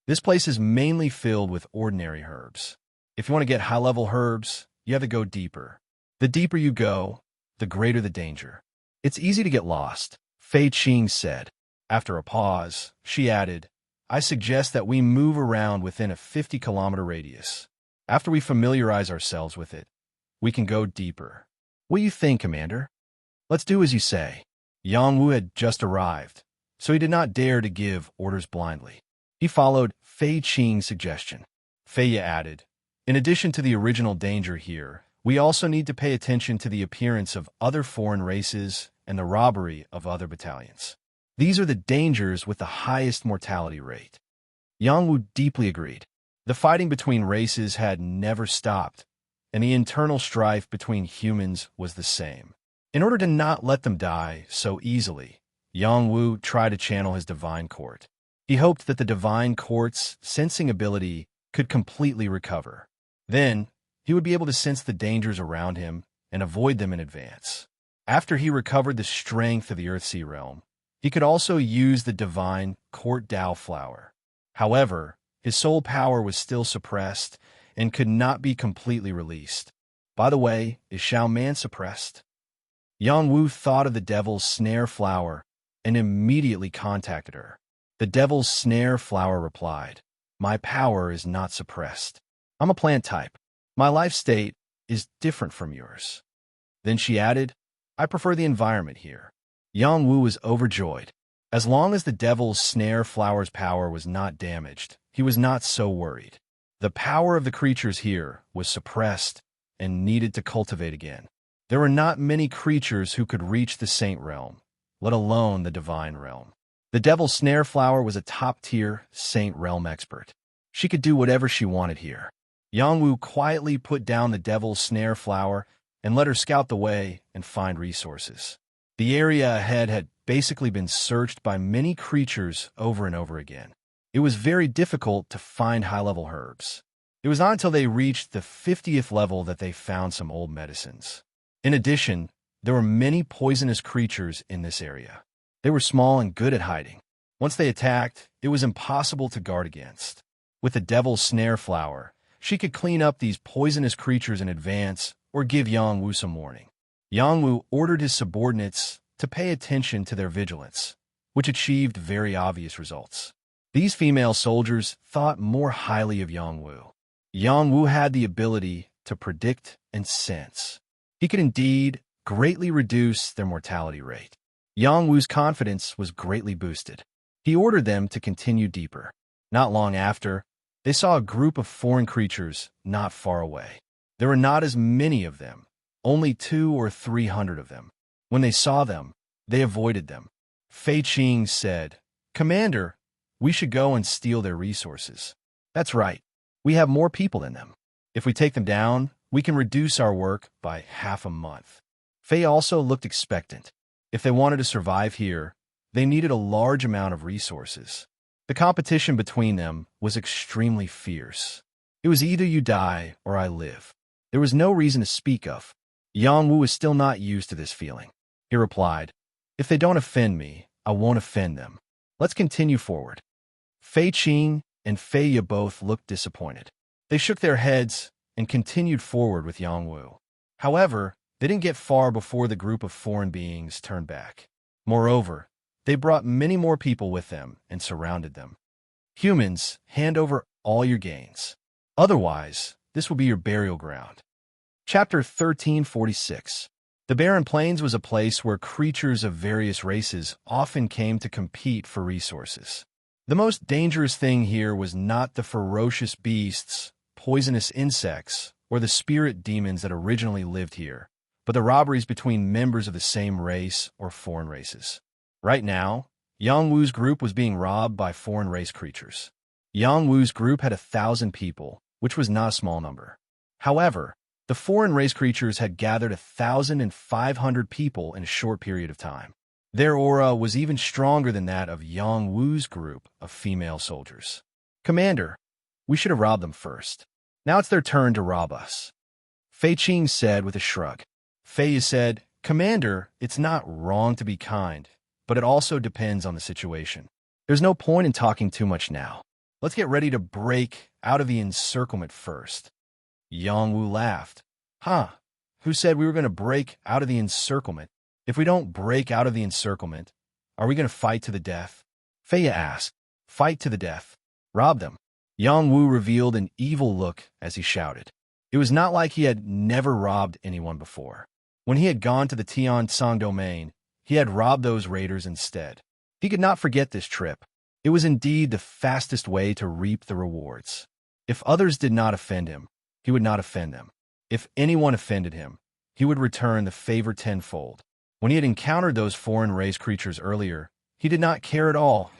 This place is mainly filled with ordinary herbs. If you want to get high-level herbs, you have to go deeper. The deeper you go, the greater the danger. It's easy to get lost, Fei Qing said. After a pause, she added, I suggest that we move around within a 50-kilometer radius. After we familiarize ourselves with it, we can go deeper. What do you think, Commander? Let's do as you say. Yang Wu had just arrived, so he did not dare to give orders blindly. He followed Fei Qing's suggestion. Fei added, in addition to the original danger here, we also need to pay attention to the appearance of other foreign races and the robbery of other battalions. These are the dangers with the highest mortality rate. Yang Wu deeply agreed. The fighting between races had never stopped, and the internal strife between humans was the same. In order to not let them die so easily, Yang Wu tried to channel his divine court. He hoped that the divine court's sensing ability could completely recover. Then, he would be able to sense the dangers around him and avoid them in advance. After he recovered the strength of the Earthsea realm, he could also use the divine court Dao flower. However, his soul power was still suppressed and could not be completely released. By the way, is Xiao Man suppressed? Yang Wu thought of the devil's snare flower and immediately contacted her. The devil's snare flower replied, my power is not suppressed. I'm a plant type. My life state is different from yours. Then she added, I prefer the environment here. Yang Wu was overjoyed. As long as the devil's snare flower's power was not damaged, he was not so worried. The power of the creatures here was suppressed and needed to cultivate again. There were not many creatures who could reach the saint realm, let alone the divine realm. The devil's snare flower was a top-tier saint realm expert. She could do whatever she wanted here. Yang Wu quietly put down the devil's snare flower and let her scout the way and find resources. The area ahead had basically been searched by many creatures over and over again. It was very difficult to find high-level herbs. It was not until they reached the 50th level that they found some old medicines. In addition, there were many poisonous creatures in this area. They were small and good at hiding. Once they attacked, it was impossible to guard against. With the devil's snare flower, she could clean up these poisonous creatures in advance or give Yang Wu some warning. Yang Wu ordered his subordinates to pay attention to their vigilance, which achieved very obvious results. These female soldiers thought more highly of Yang Wu. Yang Wu had the ability to predict and sense. He could indeed greatly reduce their mortality rate. Yang Wu's confidence was greatly boosted. He ordered them to continue deeper. Not long after, they saw a group of foreign creatures not far away. There were not as many of them, only 200 or 300 of them. When they saw them, they avoided them. Fei Qing said, Commander, we should go and steal their resources. That's right. We have more people than them. If we take them down, we can reduce our work by half a month. Fei also looked expectant. If they wanted to survive here, they needed a large amount of resources. The competition between them was extremely fierce. It was either you die or I live. There was no reason to speak of. Yang Wu was still not used to this feeling. He replied, If they don't offend me, I won't offend them. Let's continue forward. Fei Qing and Fei Ye both looked disappointed. They shook their heads and continued forward with Yang Wu. However, they didn't get far before the group of foreign beings turned back. Moreover, they brought many more people with them and surrounded them. Humans, hand over all your gains. Otherwise, this will be your burial ground. Chapter 1346. The Barren Plains was a place where creatures of various races often came to compete for resources. The most dangerous thing here was not the ferocious beasts, poisonous insects or the spirit demons that originally lived here, but the robberies between members of the same race or foreign races. Right now, Yang Wu's group was being robbed by foreign race creatures. Yang Wu's group had 1,000 people, which was not a small number. However, the foreign race creatures had gathered 1,500 people in a short period of time. Their aura was even stronger than that of Yang Wu's group of female soldiers. "Commander, we should have robbed them first. Now it's their turn to rob us," Fei Qing said with a shrug. Fei said, "Commander, it's not wrong to be kind, but it also depends on the situation. There's no point in talking too much now. Let's get ready to break out of the encirclement first." Yang Wu laughed. "Huh? Who said we were going to break out of the encirclement? If we don't break out of the encirclement, are we going to fight to the death?" Fei asked. "Fight to the death. Rob them." Yang Wu revealed an evil look as he shouted. It was not like he had never robbed anyone before. When he had gone to the Tiansong domain, he had robbed those raiders instead. He could not forget this trip. It was indeed the fastest way to reap the rewards. If others did not offend him, he would not offend them. If anyone offended him, he would return the favor tenfold. When he had encountered those foreign race creatures earlier, he did not care at all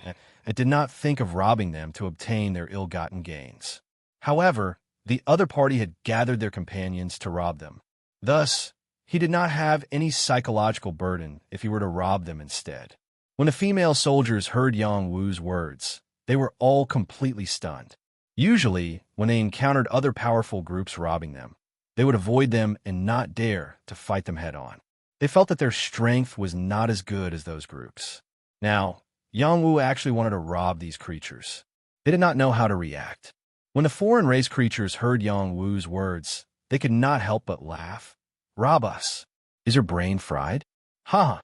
and did not think of robbing them to obtain their ill-gotten gains. However, the other party had gathered their companions to rob them. Thus, he did not have any psychological burden if he were to rob them instead. When the female soldiers heard Yang Wu's words, they were all completely stunned. Usually, when they encountered other powerful groups robbing them, they would avoid them and not dare to fight them head-on. They felt that their strength was not as good as those groups. Now, Yang Wu actually wanted to rob these creatures. They did not know how to react. When the foreign race creatures heard Yang Wu's words, they could not help but laugh. "Rob us? Is your brain fried? Ha!"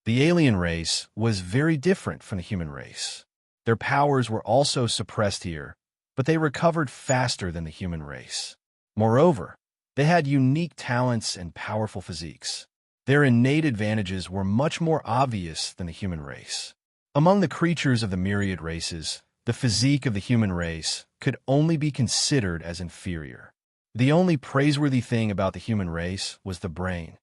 The alien race was very different from the human race. Their powers were also suppressed here, but they recovered faster than the human race. Moreover, they had unique talents and powerful physiques. Their innate advantages were much more obvious than the human race. Among the creatures of the myriad races, the physique of the human race could only be considered as inferior. The only praiseworthy thing about the human race was the brain.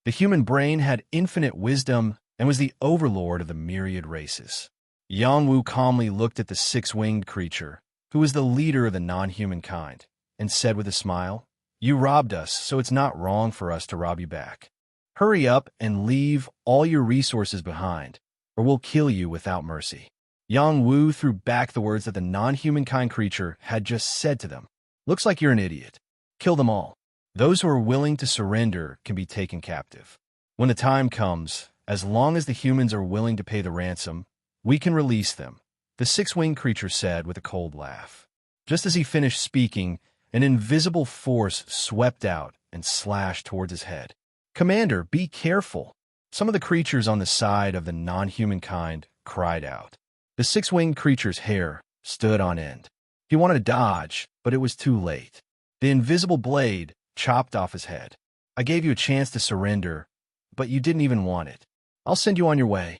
The human brain had infinite wisdom and was the overlord of the myriad races. Yang Wu calmly looked at the six-winged creature, who was the leader of the non-human kind, and said with a smile, "You robbed us, so it's not wrong for us to rob you back. Hurry up and leave all your resources behind, or we'll kill you without mercy." Yang Wu threw back the words that the non-humankind creature had just said to them. "Looks like you're an idiot. Kill them all. Those who are willing to surrender can be taken captive. When the time comes, as long as the humans are willing to pay the ransom, we can release them," the six-winged creature said with a cold laugh. Just as he finished speaking, an invisible force swept out and slashed towards his head. "Commander, be careful!" Some of the creatures on the side of the non-humankind cried out. The six-winged creature's hair stood on end. He wanted to dodge, but it was too late. The invisible blade chopped off his head. "I gave you a chance to surrender, but you didn't even want it. I'll send you on your way."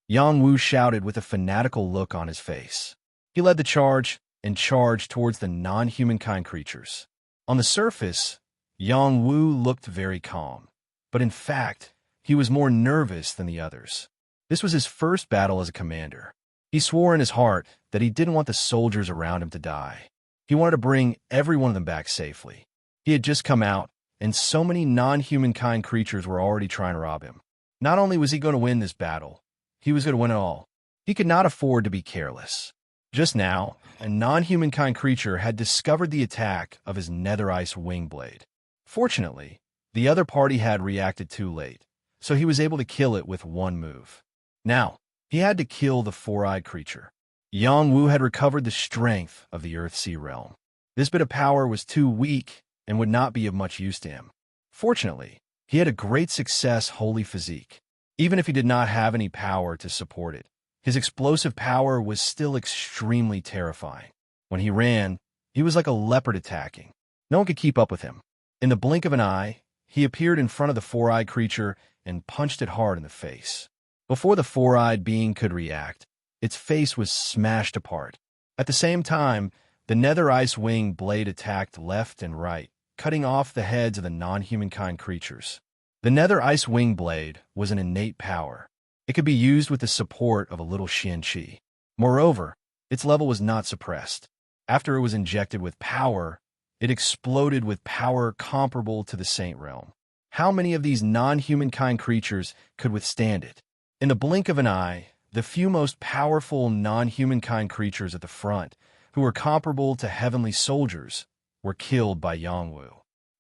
Yang Wu shouted with a fanatical look on his face. He led the charge and charged towards the non-humankind creatures. On the surface, Yang Wu looked very calm, but in fact, he was more nervous than the others. This was his first battle as a commander. He swore in his heart that he didn't want the soldiers around him to die. He wanted to bring every one of them back safely. He had just come out, and so many non-humankind creatures were already trying to rob him. Not only was he going to win this battle, he was going to win it all. He could not afford to be careless. Just now, a non-humankind creature had discovered the attack of his nether ice wing blade. Fortunately, the other party had reacted too late, so he was able to kill it with one move. Now, he had to kill the four-eyed creature. Yang Wu had recovered the strength of the Earth-Sea realm. This bit of power was too weak and would not be of much use to him. Fortunately, he had a great success holy physique. Even if he did not have any power to support it, his explosive power was still extremely terrifying. When he ran, he was like a leopard attacking. No one could keep up with him. In the blink of an eye, he appeared in front of the four-eyed creature and punched it hard in the face. Before the four-eyed being could react, its face was smashed apart. At the same time, The nether ice wing blade attacked left and right, cutting off the heads of the non-humankind creatures. The nether ice wing blade was an innate power. It could be used with the support of a little Qian-Qi. Moreover, its level was not suppressed. After it was injected with power, it exploded with power comparable to the Saint Realm. How many of these non-humankind creatures could withstand it? In the blink of an eye, the few most powerful non-humankind creatures at the front, who were comparable to heavenly soldiers, were killed by Yangwu.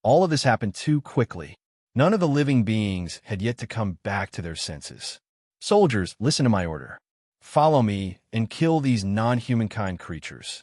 All of this happened too quickly. None of the living beings had yet to come back to their senses. Soldiers, listen to my order. Follow me and kill these non-humankind creatures.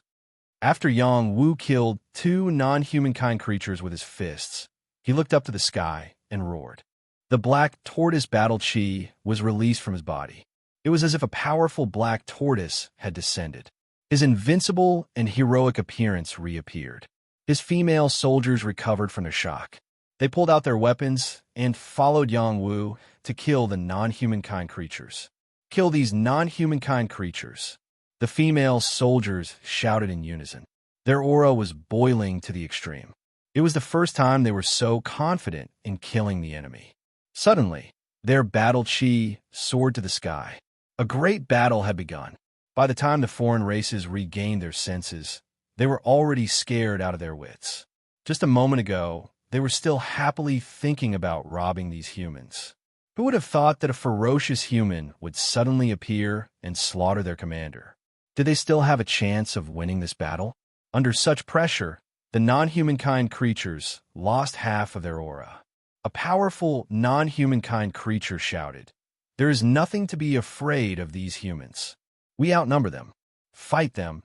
After Yang Wu killed 2 non-humankind creatures with his fists, he looked up to the sky and roared. The black tortoise battle chi was released from his body. It was as if a powerful black tortoise had descended. His invincible and heroic appearance reappeared. His female soldiers recovered from their shock. They pulled out their weapons and followed Yang Wu to kill the non-humankind creatures. Kill these non-humankind creatures. The female soldiers shouted in unison. Their aura was boiling to the extreme. It was the first time they were so confident in killing the enemy. Suddenly, their battle chi soared to the sky. A great battle had begun. By the time the foreign races regained their senses, they were already scared out of their wits. Just a moment ago, they were still happily thinking about robbing these humans. Who would have thought that a ferocious human would suddenly appear and slaughter their commander? Did they still have a chance of winning this battle? Under such pressure, the non-humankind creatures lost half of their aura. A powerful non-humankind creature shouted, "There is nothing to be afraid of these humans. We outnumber them. Fight them."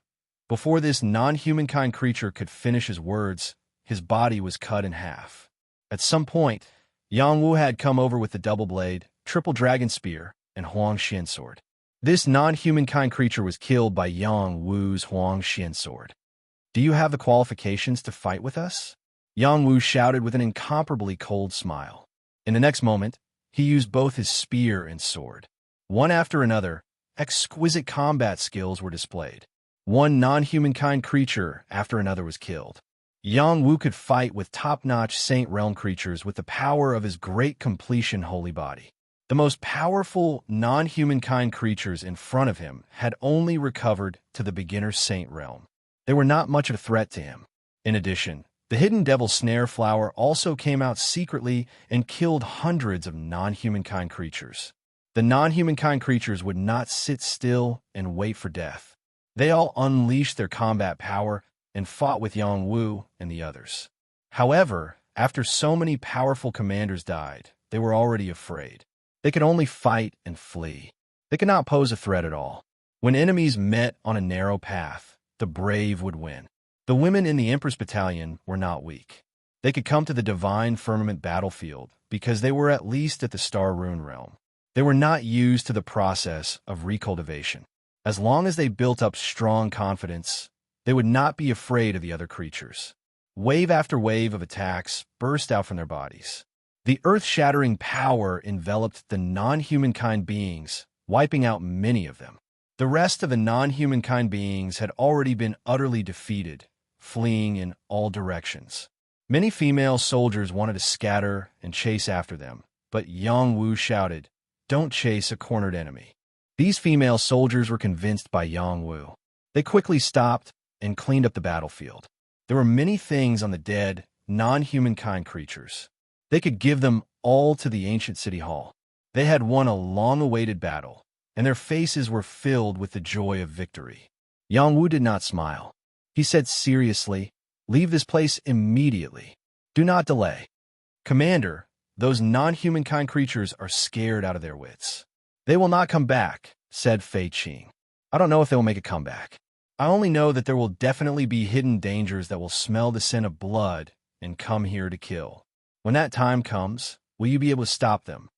Before this non-humankind creature could finish his words, his body was cut in half. At some point, Yang Wu had come over with the double blade, triple dragon spear, and Huang Xian sword. This non-humankind creature was killed by Yang Wu's Huang Xian sword. "Do you have the qualifications to fight with us?" Yang Wu shouted with an incomparably cold smile. In the next moment, he used both his spear and sword. One after another, exquisite combat skills were displayed. One non-humankind creature after another was killed. Yang Wu could fight with top-notch Saint Realm creatures with the power of his great completion holy body. The most powerful non-humankind creatures in front of him had only recovered to the beginner Saint Realm. They were not much of a threat to him. In addition, the hidden devil snare flower also came out secretly and killed hundreds of non-humankind creatures. The non-humankind creatures would not sit still and wait for death. They all unleashed their combat power and fought with Yang Wu and the others. However, after so many powerful commanders died, they were already afraid. They could only fight and flee. They could not pose a threat at all. When enemies met on a narrow path, the brave would win. The women in the Empress Battalion were not weak. They could come to the Divine Firmament battlefield because they were at least at the Star Rune realm. They were not used to the process of recultivation. As long as they built up strong confidence, they would not be afraid of the other creatures. Wave after wave of attacks burst out from their bodies. The earth-shattering power enveloped the non-humankind beings, wiping out many of them. The rest of the non-humankind beings had already been utterly defeated, fleeing in all directions. Many female soldiers wanted to scatter and chase after them, but Yang Wu shouted, "Don't chase a cornered enemy." These female soldiers were convinced by Yang Wu. They quickly stopped and cleaned up the battlefield. There were many things on the dead, non-humankind creatures. They could give them all to the ancient city hall. They had won a long-awaited battle, and their faces were filled with the joy of victory. Yang Wu did not smile. He said seriously, "Leave this place immediately. Do not delay." "Commander, those non-humankind creatures are scared out of their wits. They will not come back," said Fei Qing. "I don't know if they will make a comeback. I only know that there will definitely be hidden dangers that will smell the scent of blood and come here to kill. When that time comes, will you be able to stop them?"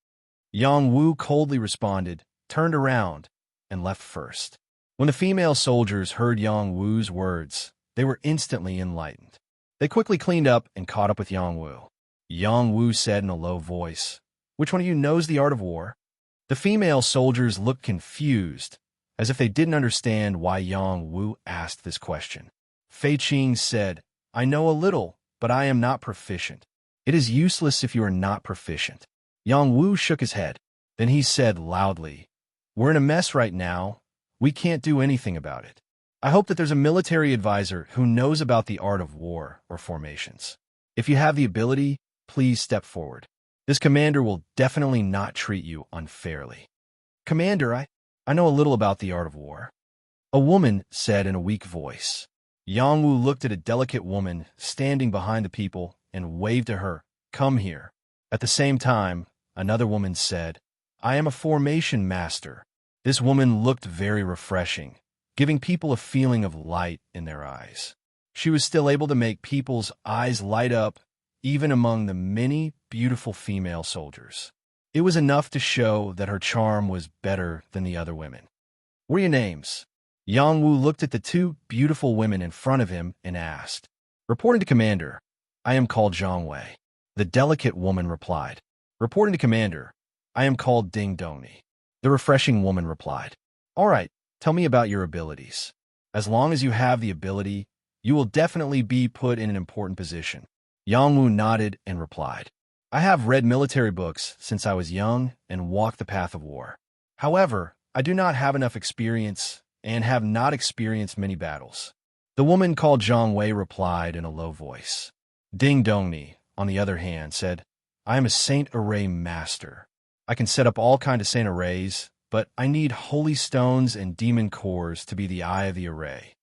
Yang Wu coldly responded, turned around, and left first. When the female soldiers heard Yang Wu's words, they were instantly enlightened. They quickly cleaned up and caught up with Yang Wu. Yang Wu said in a low voice, "Which one of you knows the art of war?" The female soldiers looked confused, as if they didn't understand why Yang Wu asked this question. Fei Qing said, I know a little, but I am not proficient. It is useless if you are not proficient. Yang Wu shook his head. Then he said loudly, We're in a mess right now. We can't do anything about it. I hope that there's a military advisor who knows about the art of war or formations. If you have the ability, please step forward. This commander will definitely not treat you unfairly. Commander, I know a little about the art of war. A woman said in a weak voice. Yang Wu looked at a delicate woman standing behind the people and waved to her, Come here. At the same time, another woman said, I am a formation master. This woman looked very refreshing, giving people a feeling of light in their eyes. She was still able to make people's eyes light up, even among the many beautiful female soldiers. It was enough to show that her charm was better than the other women. What are your names? Yang Wu looked at the two beautiful women in front of him and asked. Reporting to Commander, I am called Zhang Wei. The delicate woman replied. Reporting to Commander, I am called Ding Dongni. The refreshing woman replied. All right, tell me about your abilities. As long as you have the ability, you will definitely be put in an important position. Yang Wu nodded and replied. I have read military books since I was young and walked the path of war. However, I do not have enough experience and have not experienced many battles. The woman called Zhang Wei replied in a low voice. Ding Dongni, on the other hand, said, I am a Saint Array master. I can set up all kinds of Saint Arrays, but I need holy stones and demon cores to be the eye of the array.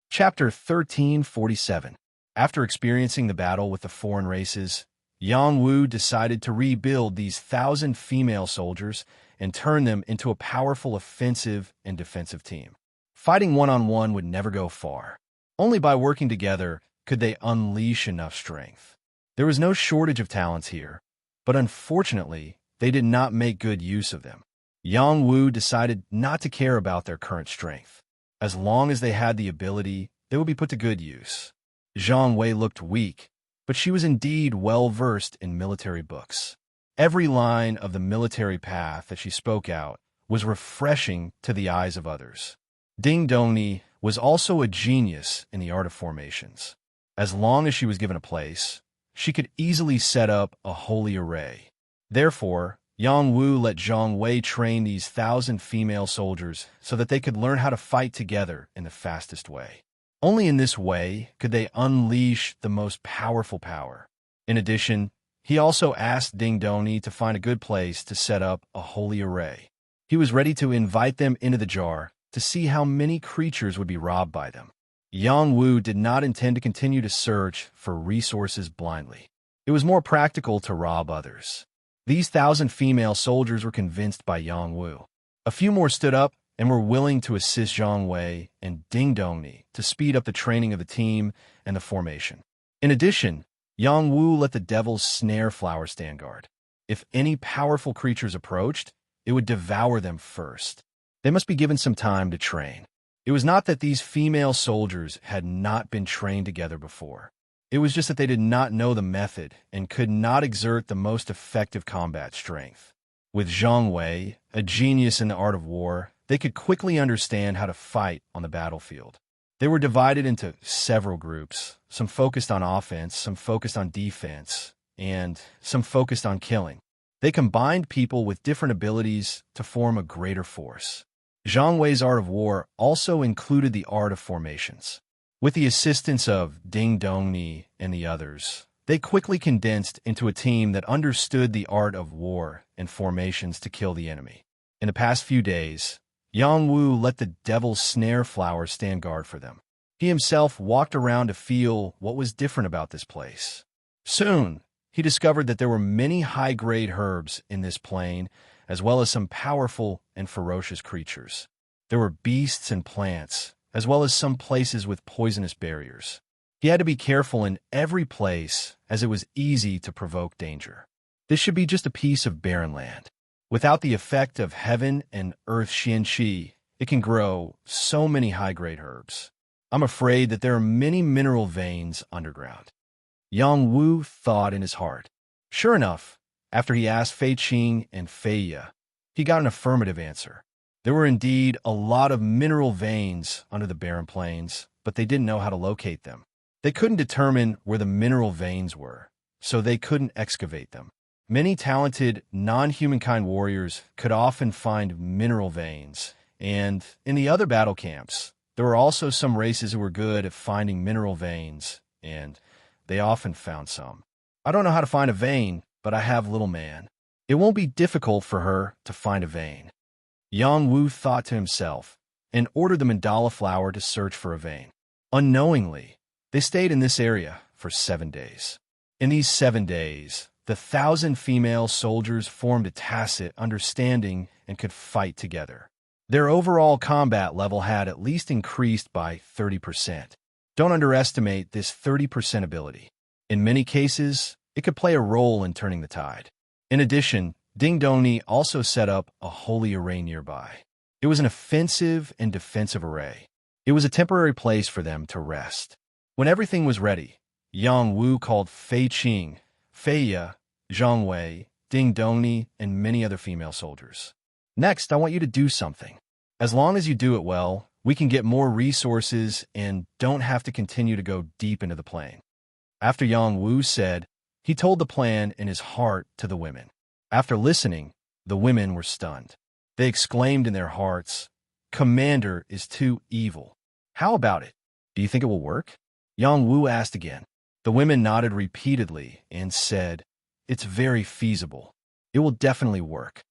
Chapter 1347. After experiencing the battle with the foreign races, Yang Wu decided to rebuild these 1,000 female soldiers and turn them into a powerful offensive and defensive team. Fighting one-on-one would never go far. Only by working together could they unleash enough strength. There was no shortage of talents here, but unfortunately, they did not make good use of them. Yang Wu decided not to care about their current strength. As long as they had the ability, they would be put to good use. Zhang Wei looked weak, but she was indeed well-versed in military books. Every line of the military path that she spoke out was refreshing to the eyes of others. Ding Dongni was also a genius in the art of formations. As long as she was given a place, she could easily set up a holy array. Therefore, Yang Wu let Zhang Wei train these 1,000 female soldiers so that they could learn how to fight together in the fastest way. Only in this way could they unleash the most powerful power. In addition, he also asked Ding Dongni to find a good place to set up a holy array. He was ready to invite them into the jar to see how many creatures would be robbed by them. Yang Wu did not intend to continue to search for resources blindly. It was more practical to rob others. These 1,000 female soldiers were convinced by Yang Wu. A few more stood up and were willing to assist Zhang Wei and Ding Dongni to speed up the training of the team and the formation. In addition, Yang Wu let the devil's snare flower stand guard. If any powerful creatures approached, it would devour them first. They must be given some time to train. It was not that these female soldiers had not been trained together before. It was just that they did not know the method and could not exert the most effective combat strength. With Zhang Wei, a genius in the art of war, they could quickly understand how to fight on the battlefield. They were divided into several groups, some focused on offense, some focused on defense, and some focused on killing. They combined people with different abilities to form a greater force. Zhang Wei's art of war also included the art of formations. With the assistance of Ding Dongni and the others, they quickly condensed into a team that understood the art of war and formations to kill the enemy. In the past few days, Yang Wu let the devil's snare flower stand guard for them. He himself walked around to feel what was different about this place. Soon, he discovered that there were many high-grade herbs in this plain, as well as some powerful and ferocious creatures. There were beasts and plants, as well as some places with poisonous barriers. He had to be careful in every place, as it was easy to provoke danger. This should be just a piece of barren land. Without the effect of heaven and earth xianqi, it can grow so many high-grade herbs. I'm afraid that there are many mineral veins underground. Yang Wu thought in his heart. Sure enough, after he asked Fei Qing and Fei Ye, he got an affirmative answer. There were indeed a lot of mineral veins under the barren plains, but they didn't know how to locate them. They couldn't determine where the mineral veins were, so they couldn't excavate them. Many talented, non-humankind warriors could often find mineral veins, and in the other battle camps, there were also some races who were good at finding mineral veins, and they often found some. I don't know how to find a vein, but I have little man. It won't be difficult for her to find a vein. Yang Wu thought to himself and ordered the mandala flower to search for a vein. Unknowingly, they stayed in this area for 7 days. In these 7 days, the 1,000 female soldiers formed a tacit understanding and could fight together. Their overall combat level had at least increased by 30%. Don't underestimate this 30% ability. In many cases, it could play a role in turning the tide. In addition, Ding Dongni also set up a holy array nearby. It was an offensive and defensive array. It was a temporary place for them to rest. When everything was ready, Yang Wu called Fei Qing, Fei Ya, Zhang Wei, Ding Dongni, and many other female soldiers. Next, I want you to do something. As long as you do it well, we can get more resources and don't have to continue to go deep into the plain. After Yang Wu said, he told the plan in his heart to the women. After listening, the women were stunned. They exclaimed in their hearts, "Commander is too evil. How about it? Do you think it will work?" Yang Wu asked again. The women nodded repeatedly and said, "It's very feasible. It will definitely work."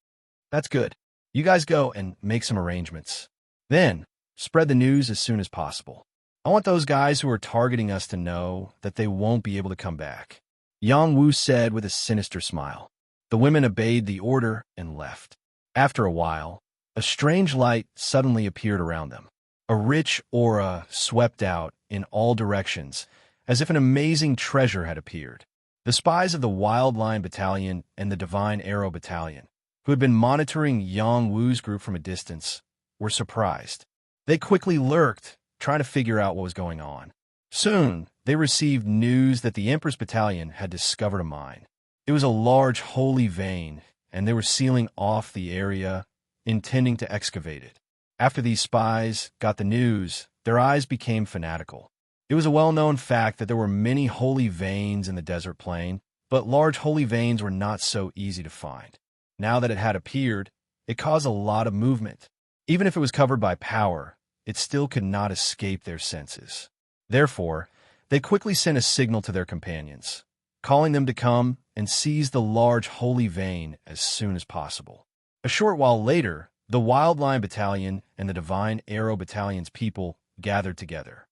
"That's good. You guys go and make some arrangements. Then, spread the news as soon as possible. I want those guys who are targeting us to know that they won't be able to come back," Yang Wu said with a sinister smile. The women obeyed the order and left. After a while, a strange light suddenly appeared around them. A rich aura swept out in all directions, as if an amazing treasure had appeared. The spies of the Wild Lion Battalion and the Divine Arrow Battalion, who had been monitoring Yang Wu's group from a distance, were surprised. They quickly lurked, trying to figure out what was going on. Soon, they received news that the Empress Battalion had discovered a mine. It was a large holy vein, and they were sealing off the area, intending to excavate it. After these spies got the news, their eyes became fanatical. It was a well-known fact that there were many holy veins in the desert plain, but large holy veins were not so easy to find. Now that it had appeared, it caused a lot of movement. Even if it was covered by power, it still could not escape their senses. Therefore, they quickly sent a signal to their companions, calling them to come and seize the large holy vein as soon as possible. A short while later, the Wild Lion Battalion and the Divine Arrow Battalion's people gathered together.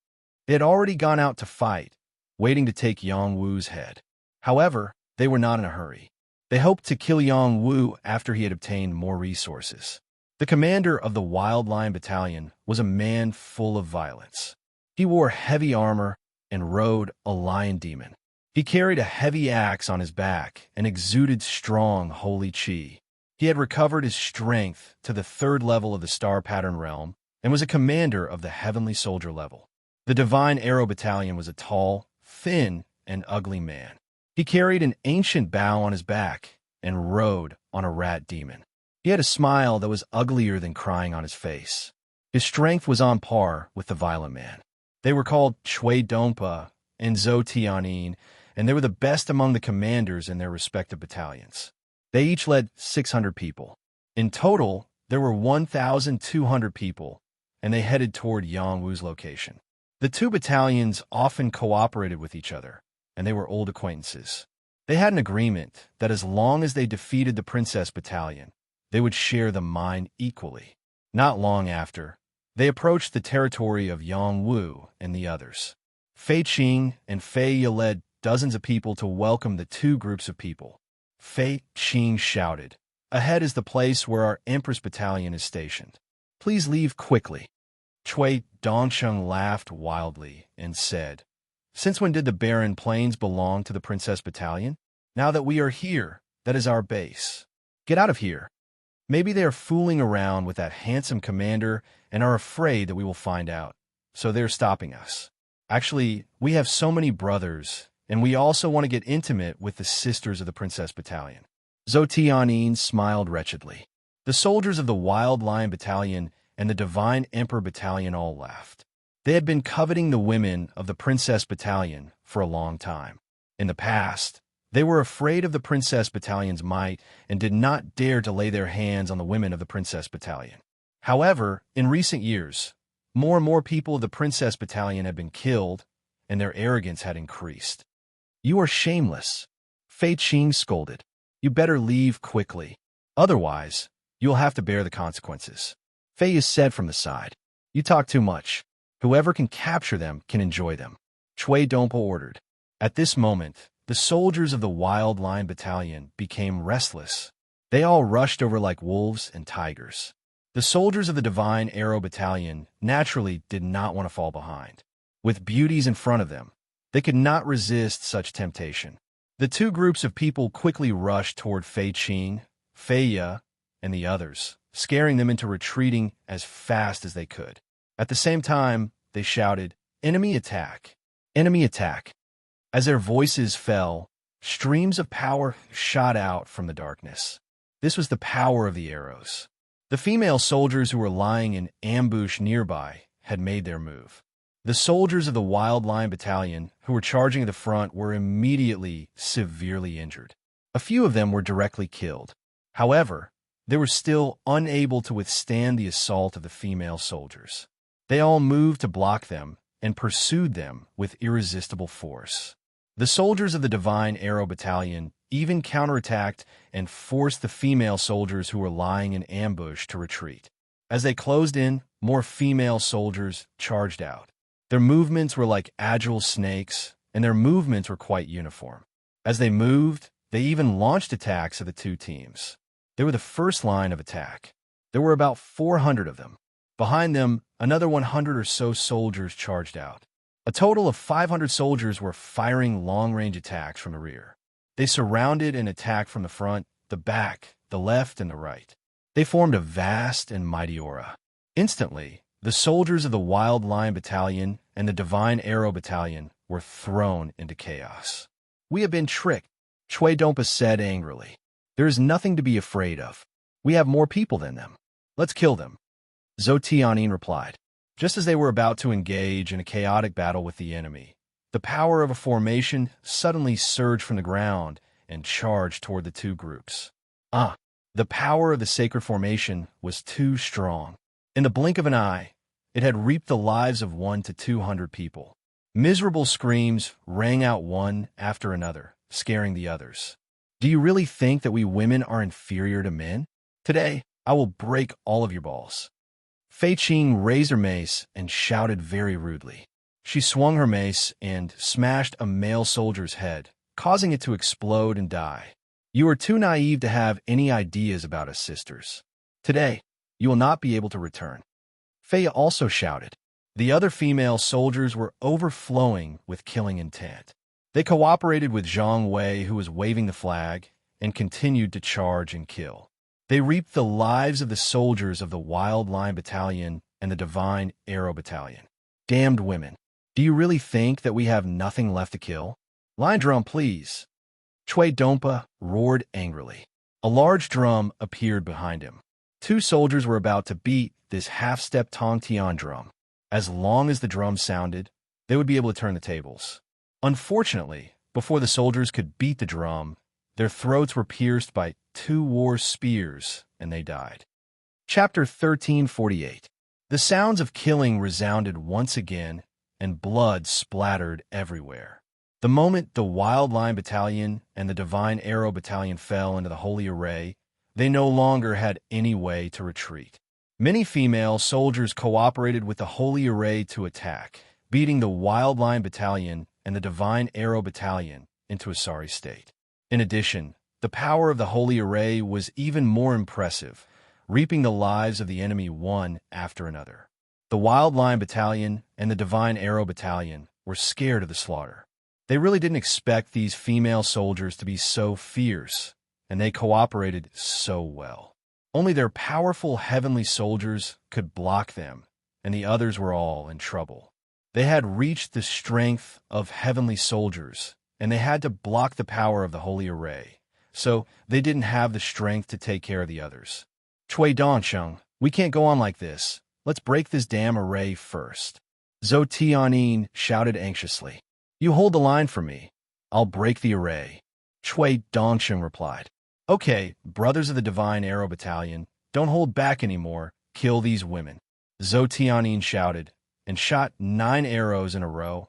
They had already gone out to fight, waiting to take Yang Wu's head. However, they were not in a hurry. They hoped to kill Yang Wu after he had obtained more resources. The commander of the Wild Lion Battalion was a man full of violence. He wore heavy armor and rode a lion demon. He carried a heavy axe on his back and exuded strong holy chi. He had recovered his strength to the 3rd level of the Star Pattern realm and was a commander of the Heavenly Soldier level. The Divine Arrow Battalion was a tall, thin, and ugly man. He carried an ancient bow on his back and rode on a rat demon. He had a smile that was uglier than crying on his face. His strength was on par with the violent man. They were called Chui Dongpa and Zhou Tianin, and they were the best among the commanders in their respective battalions. They each led 600 people. In total, there were 1,200 people, and they headed toward Yang Wu's location. The two battalions often cooperated with each other, and they were old acquaintances. They had an agreement that as long as they defeated the Princess Battalion, they would share the mine equally. Not long after, they approached the territory of Yang Wu and the others. Fei Qing and Fei Ya led dozens of people to welcome the two groups of people. Fei Qing shouted, "Ahead is the place where our Empress Battalion is stationed. Please leave quickly." Chui Dongsheng laughed wildly and said, "Since when did the barren plains belong to the Princess Battalion? Now that we are here, that is our base. Get out of here." Maybe they are fooling around with that handsome commander and are afraid that we will find out, so they're stopping us. Actually, we have so many brothers, and we also want to get intimate with the sisters of the Princess Battalion. Zhou Tianin smiled wretchedly. The soldiers of the Wild Lion Battalion and the Divine Emperor Battalion all laughed. They had been coveting the women of the Princess Battalion for a long time. In the past, they were afraid of the Princess Battalion's might and did not dare to lay their hands on the women of the Princess Battalion. However, in recent years, more and more people of the Princess Battalion had been killed, and their arrogance had increased. "You are shameless," Fei Qing scolded. "You better leave quickly. Otherwise, you'll have to bear the consequences." Fei said from the side. "You talk too much. Whoever can capture them can enjoy them," Cui Dompa ordered. At this moment, the soldiers of the Wild Lion Battalion became restless. They all rushed over like wolves and tigers. The soldiers of the Divine Arrow Battalion naturally did not want to fall behind. With beauties in front of them, they could not resist such temptation. The two groups of people quickly rushed toward Fei Qing, Fei Ye, and the others, scaring them into retreating as fast as they could. At the same time, they shouted, "Enemy attack! Enemy attack!" As their voices fell, streams of power shot out from the darkness. This was the power of the arrows. The female soldiers who were lying in ambush nearby had made their move. The soldiers of the Wild Lion Battalion who were charging at the front were immediately severely injured. A few of them were directly killed. However, they were still unable to withstand the assault of the female soldiers. They all moved to block them and pursued them with irresistible force. The soldiers of the Divine Arrow Battalion even counterattacked and forced the female soldiers who were lying in ambush to retreat. As they closed in, more female soldiers charged out. Their movements were like agile snakes, and their movements were quite uniform. As they moved, they even launched attacks at the two teams. They were the first line of attack. There were about 400 of them. Behind them, another 100 or so soldiers charged out. A total of 500 soldiers were firing long-range attacks from the rear. They surrounded and attacked from the front, the back, the left, and the right. They formed a vast and mighty aura. Instantly, the soldiers of the Wild Lion Battalion and the Divine Arrow Battalion were thrown into chaos. "We have been tricked," Cui Dompa said angrily. "There is nothing to be afraid of. We have more people than them. Let's kill them," Zhou Tianyin replied. Just as they were about to engage in a chaotic battle with the enemy, the power of a formation suddenly surged from the ground and charged toward the two groups. The power of the sacred formation was too strong. In the blink of an eye, it had reaped the lives of 1 to 200 people. Miserable screams rang out one after another, scaring the others. "Do you really think that we women are inferior to men? Today, I will break all of your balls." Fei Qing raised her mace and shouted very rudely. She swung her mace and smashed a male soldier's head, causing it to explode and die. "You are too naive to have any ideas about us sisters. Today, you will not be able to return." Fei also shouted. The other female soldiers were overflowing with killing intent. They cooperated with Zhang Wei, who was waving the flag, and continued to charge and kill. They reaped the lives of the soldiers of the Wild Lion Battalion and the Divine Arrow Battalion. "Damned women! Do you really think that we have nothing left to kill? Line drum, please!" Cui Dompa roared angrily. A large drum appeared behind him. Two soldiers were about to beat this half-step Tong Tian drum. As long as the drum sounded, they would be able to turn the tables. Unfortunately, before the soldiers could beat the drum, their throats were pierced by 2 war spears, and they died. Chapter 1348. The sounds of killing resounded once again, and blood splattered everywhere. The moment the Wild Lion Battalion and the Divine Arrow Battalion fell into the Holy Array, they no longer had any way to retreat. Many female soldiers cooperated with the Holy Array to attack, beating the Wild Lion Battalion and the Divine Arrow Battalion into a sorry state. In addition, the power of the Holy Array was even more impressive, reaping the lives of the enemy one after another. The Wild Lion Battalion and the Divine Arrow Battalion were scared of the slaughter. They really didn't expect these female soldiers to be so fierce, and they cooperated so well. Only their powerful heavenly soldiers could block them, and the others were all in trouble. They had reached the strength of heavenly soldiers, and they had to block the power of the Holy Array, so they didn't have the strength to take care of the others. "Cui Dongsheng, we can't go on like this. Let's break this damn array first," Zhou Tianyin shouted anxiously. You hold the line for me. I'll break the array. Cui Dongsheng replied. Okay, brothers of the Divine Arrow Battalion, don't hold back anymore. Kill these women. Zhou Tianyin shouted, and shot 9 arrows in a row.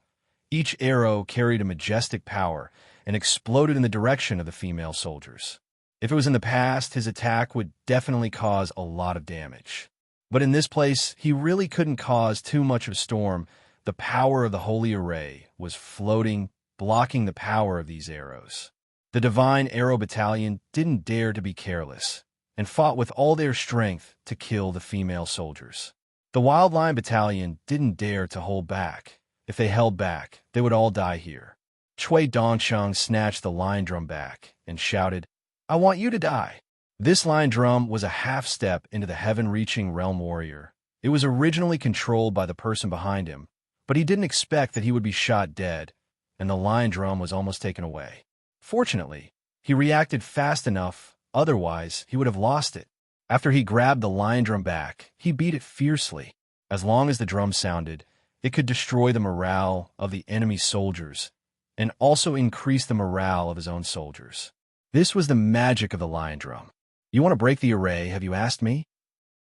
Each arrow carried a majestic power and exploded in the direction of the female soldiers. If it was in the past, his attack would definitely cause a lot of damage. But in this place, he really couldn't cause too much of a storm. The power of the Holy Array was floating, blocking the power of these arrows. The Divine Arrow Battalion didn't dare to be careless, and fought with all their strength to kill the female soldiers. The Wild Lion Battalion didn't dare to hold back. If they held back, they would all die here. Cui Dongsheng snatched the lion drum back and shouted, I want you to die. This lion drum was a half-step into the heaven-reaching realm warrior. It was originally controlled by the person behind him, but he didn't expect that he would be shot dead, and the lion drum was almost taken away. Fortunately, he reacted fast enough, otherwise he would have lost it. After he grabbed the lion drum back, he beat it fiercely. As long as the drum sounded, it could destroy the morale of the enemy soldiers and also increase the morale of his own soldiers. This was the magic of the lion drum. You want to break the array, have you asked me?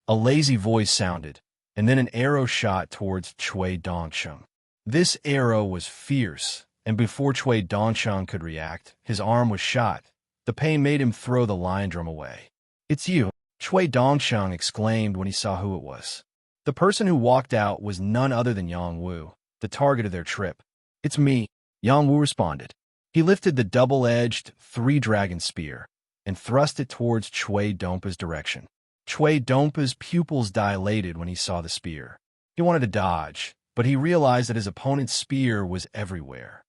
A lazy voice sounded, and then an arrow shot towards Cui Dongsheng. This arrow was fierce, and before Cui Dongsheng could react, his arm was shot. The pain made him throw the lion drum away. It's you, Cui Dongsheng exclaimed when he saw who it was. The person who walked out was none other than Yang Wu, the target of their trip. It's me, Yang Wu responded. He lifted the double-edged three-dragon spear and thrust it towards Cui Dompa's direction. Cui Dompa's pupils dilated when he saw the spear. He wanted to dodge, but he realized that his opponent's spear was everywhere.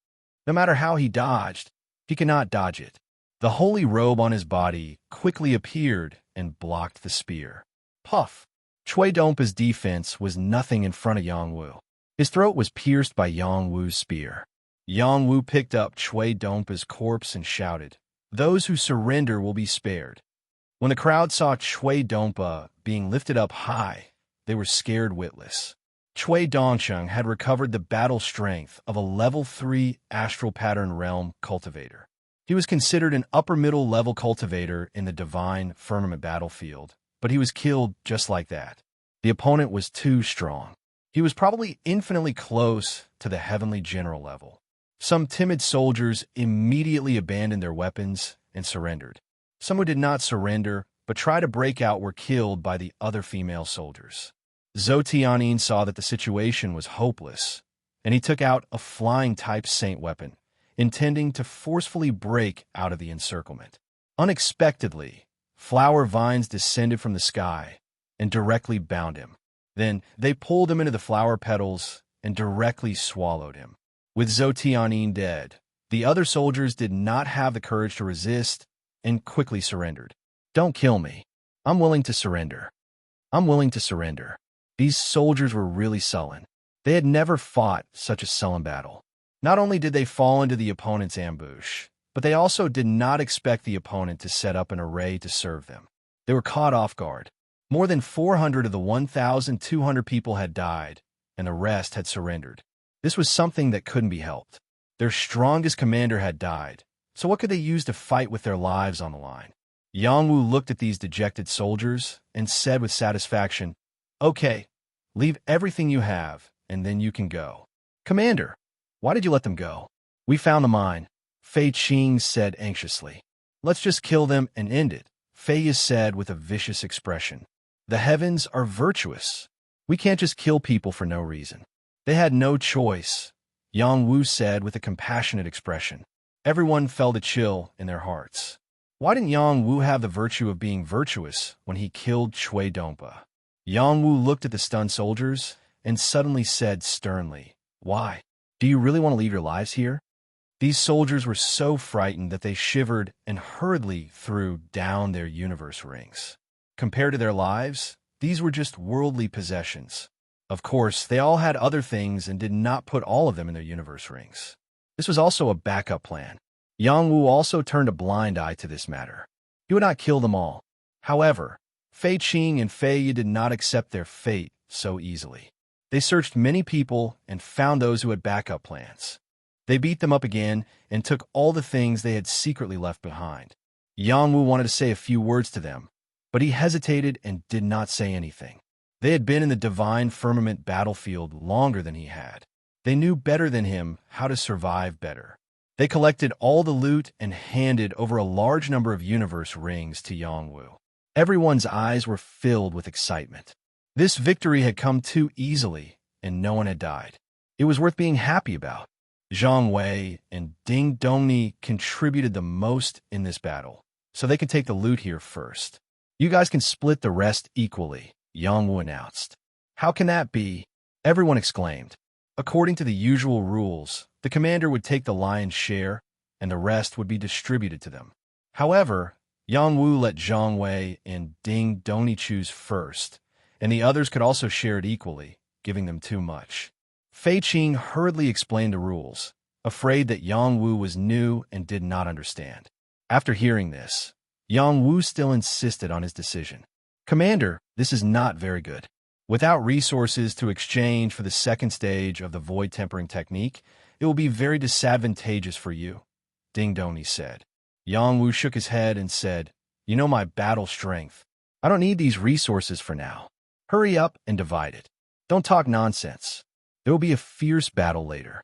No matter how he dodged, he could not dodge it. The holy robe on his body quickly appeared and blocked the spear. Puff! Cui Dompa's defense was nothing in front of Yang Wu. His throat was pierced by Yang Wu's spear. Yang Wu picked up Cui Dompa's corpse and shouted, Those who surrender will be spared. When the crowd saw Cui Dompa being lifted up high, they were scared witless. Cui Dongsheng had recovered the battle strength of a level 3 astral pattern realm cultivator. He was considered an upper-middle level cultivator in the divine firmament battlefield, but he was killed just like that. The opponent was too strong. He was probably infinitely close to the heavenly general level. Some timid soldiers immediately abandoned their weapons and surrendered. Some who did not surrender but tried to break out were killed by the other female soldiers. Zhou Tianyin saw that the situation was hopeless, and he took out a flying-type saint weapon, intending to forcefully break out of the encirclement. Unexpectedly, flower vines descended from the sky and directly bound him. Then they pulled him into the flower petals and directly swallowed him. With Zhou Tianyin dead, the other soldiers did not have the courage to resist and quickly surrendered. Don't kill me. I'm willing to surrender. I'm willing to surrender. These soldiers were really sullen. They had never fought such a sullen battle. Not only did they fall into the opponent's ambush, but they also did not expect the opponent to set up an array to serve them. They were caught off guard. More than 400 of the 1,200 people had died, and the rest had surrendered. This was something that couldn't be helped. Their strongest commander had died, so what could they use to fight with their lives on the line? Yang Wu looked at these dejected soldiers and said with satisfaction, Okay, leave everything you have, and then you can go. Commander, why did you let them go? We found the mine, Fei Qing said anxiously. Let's just kill them and end it, Fei Yi said with a vicious expression. The heavens are virtuous. We can't just kill people for no reason. They had no choice, Yang Wu said with a compassionate expression. Everyone felt a chill in their hearts. Why didn't Yang Wu have the virtue of being virtuous when he killed Cui Dompa? Yang Wu looked at the stunned soldiers and suddenly said sternly, Why? Do you really want to leave your lives here? These soldiers were so frightened that they shivered and hurriedly threw down their universe rings. Compared to their lives, these were just worldly possessions. Of course, they all had other things and did not put all of them in their universe rings. This was also a backup plan. Yang Wu also turned a blind eye to this matter. He would not kill them all. However, Fei Qing and Fei Yi did not accept their fate so easily. They searched many people and found those who had backup plans. They beat them up again and took all the things they had secretly left behind. Yang Wu wanted to say a few words to them, but he hesitated and did not say anything. They had been in the divine firmament battlefield longer than he had. They knew better than him how to survive better. They collected all the loot and handed over a large number of universe rings to Yang Wu. Everyone's eyes were filled with excitement. This victory had come too easily, and no one had died. It was worth being happy about. Zhang Wei and Ding Dongni contributed the most in this battle, so they could take the loot here first. You guys can split the rest equally, Yang Wu announced. How can that be? Everyone exclaimed. According to the usual rules, the commander would take the lion's share, and the rest would be distributed to them. However, Yang Wu let Zhang Wei and Ding Dongni choose first, and the others could also share it equally, giving them too much. Fei Qing hurriedly explained the rules, afraid that Yang Wu was new and did not understand. After hearing this, Yang Wu still insisted on his decision. Commander, this is not very good. Without resources to exchange for the second stage of the void tempering technique, it will be very disadvantageous for you, Ding Dongni said. Yang Wu shook his head and said, You know my battle strength. I don't need these resources for now. Hurry up and divide it. Don't talk nonsense. There will be a fierce battle later.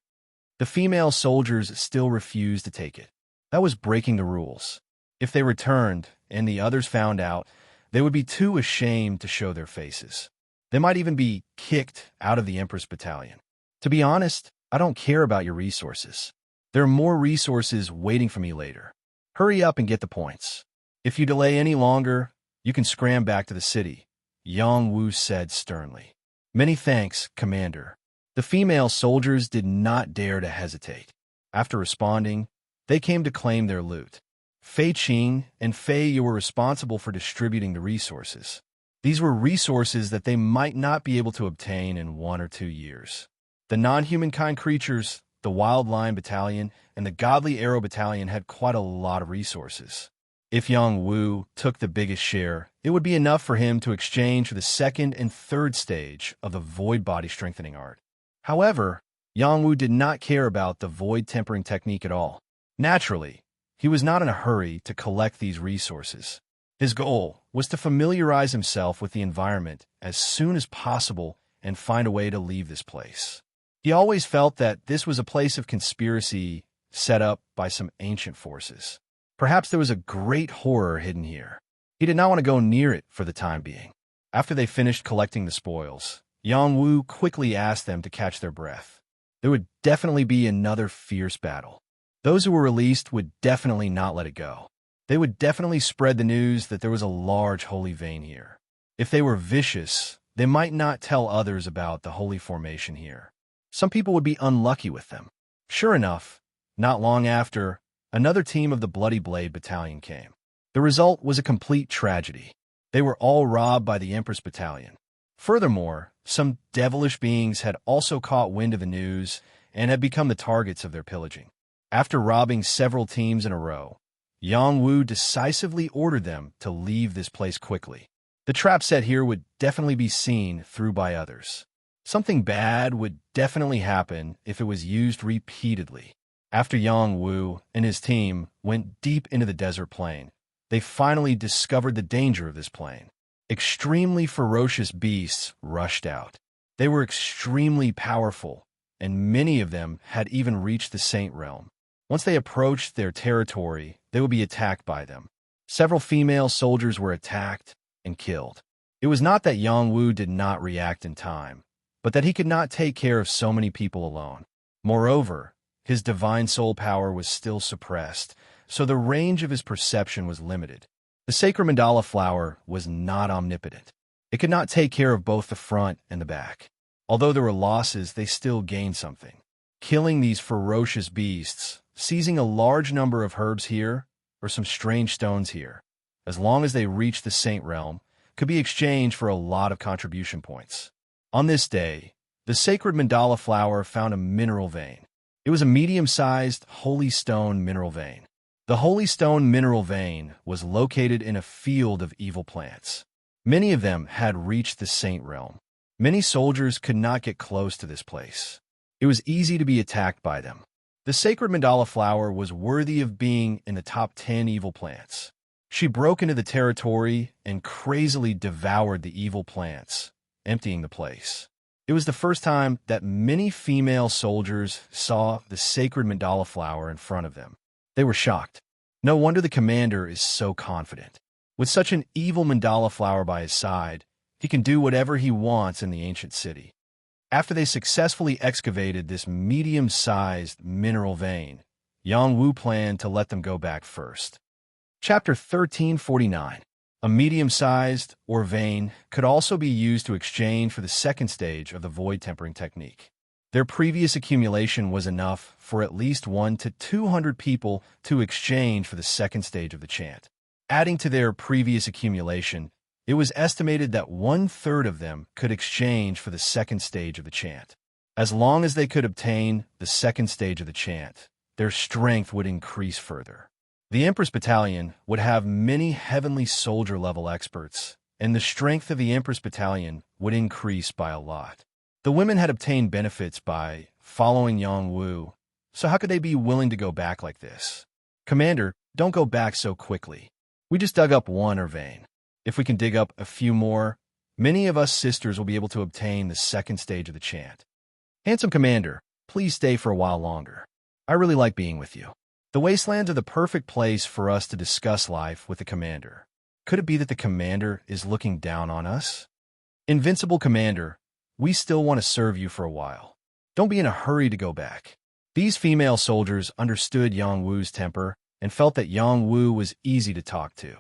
The female soldiers still refused to take it. That was breaking the rules. If they returned and the others found out, they would be too ashamed to show their faces. They might even be kicked out of the Empress Battalion. To be honest, I don't care about your resources. There are more resources waiting for me later. Hurry up and get the points. If you delay any longer, you can scram back to the city, Yang Wu said sternly. Many thanks, Commander. The female soldiers did not dare to hesitate. After responding, they came to claim their loot. Fei Qing and Fei Yu were responsible for distributing the resources. These were resources that they might not be able to obtain in 1 or 2 years. The non-humankind creatures, the Wild Lion Battalion, and the Godly Arrow Battalion had quite a lot of resources. If Yang Wu took the biggest share, it would be enough for him to exchange for the second and third stage of the void body strengthening art. However, Yang Wu did not care about the void tempering technique at all. Naturally, he was not in a hurry to collect these resources. His goal was to familiarize himself with the environment as soon as possible and find a way to leave this place. He always felt that this was a place of conspiracy set up by some ancient forces. Perhaps there was a great horror hidden here. He did not want to go near it for the time being. After they finished collecting the spoils, Yang Wu quickly asked them to catch their breath. There would definitely be another fierce battle. Those who were released would definitely not let it go. They would definitely spread the news that there was a large holy vein here. If they were vicious, they might not tell others about the holy formation here. Some people would be unlucky with them. Sure enough, not long after, another team of the Bloody Blade Battalion came. The result was a complete tragedy. They were all robbed by the Empress Battalion. Furthermore, some devilish beings had also caught wind of the news and had become the targets of their pillaging. After robbing several teams in a row, Yang Wu decisively ordered them to leave this place quickly. The trap set here would definitely be seen through by others. Something bad would definitely happen if it was used repeatedly. After Yang Wu and his team went deep into the desert plain, they finally discovered the danger of this plain. Extremely ferocious beasts rushed out. They were extremely powerful, and many of them had even reached the Saint Realm. Once they approached their territory, they would be attacked by them. Several female soldiers were attacked and killed. It was not that Yang Wu did not react in time, but that he could not take care of so many people alone. Moreover, his divine soul power was still suppressed, so the range of his perception was limited. The sacred mandala flower was not omnipotent. It could not take care of both the front and the back. Although there were losses, they still gained something. Killing these ferocious beasts, seizing a large number of herbs here, or some strange stones here, as long as they reached the Saint Realm, could be exchanged for a lot of contribution points. On this day, the sacred mandala flower found a mineral vein. It was a medium-sized holy stone mineral vein. The holy stone mineral vein was located in a field of evil plants. Many of them had reached the Saint Realm. Many soldiers could not get close to this place. It was easy to be attacked by them. The sacred mandala flower was worthy of being in the top 10 evil plants. She broke into the territory and crazily devoured the evil plants, emptying the place. It was the first time that many female soldiers saw the sacred mandala flower in front of them. They were shocked. No wonder the commander is so confident. With such an evil mandala flower by his side, he can do whatever he wants in the ancient city. After they successfully excavated this medium-sized mineral vein, Yang Wu planned to let them go back first. Chapter 1349. A medium-sized, or vein, could also be used to exchange for the second stage of the void tempering technique. Their previous accumulation was enough for at least 100 to 200 people to exchange for the second stage of the chant. Adding to their previous accumulation, it was estimated that 1/3 of them could exchange for the second stage of the chant. As long as they could obtain the second stage of the chant, their strength would increase further. The Empress Battalion would have many heavenly soldier-level experts, and the strength of the Empress Battalion would increase by a lot. The women had obtained benefits by following Yang Wu, so how could they be willing to go back like this? Commander, don't go back so quickly. We just dug up one vein. If we can dig up a few more, many of us sisters will be able to obtain the second stage of the chant. Handsome Commander, please stay for a while longer. I really like being with you. The wastelands are the perfect place for us to discuss life with the commander. Could it be that the commander is looking down on us? Invincible Commander, we still want to serve you for a while. Don't be in a hurry to go back. These female soldiers understood Yang Wu's temper and felt that Yang Wu was easy to talk to.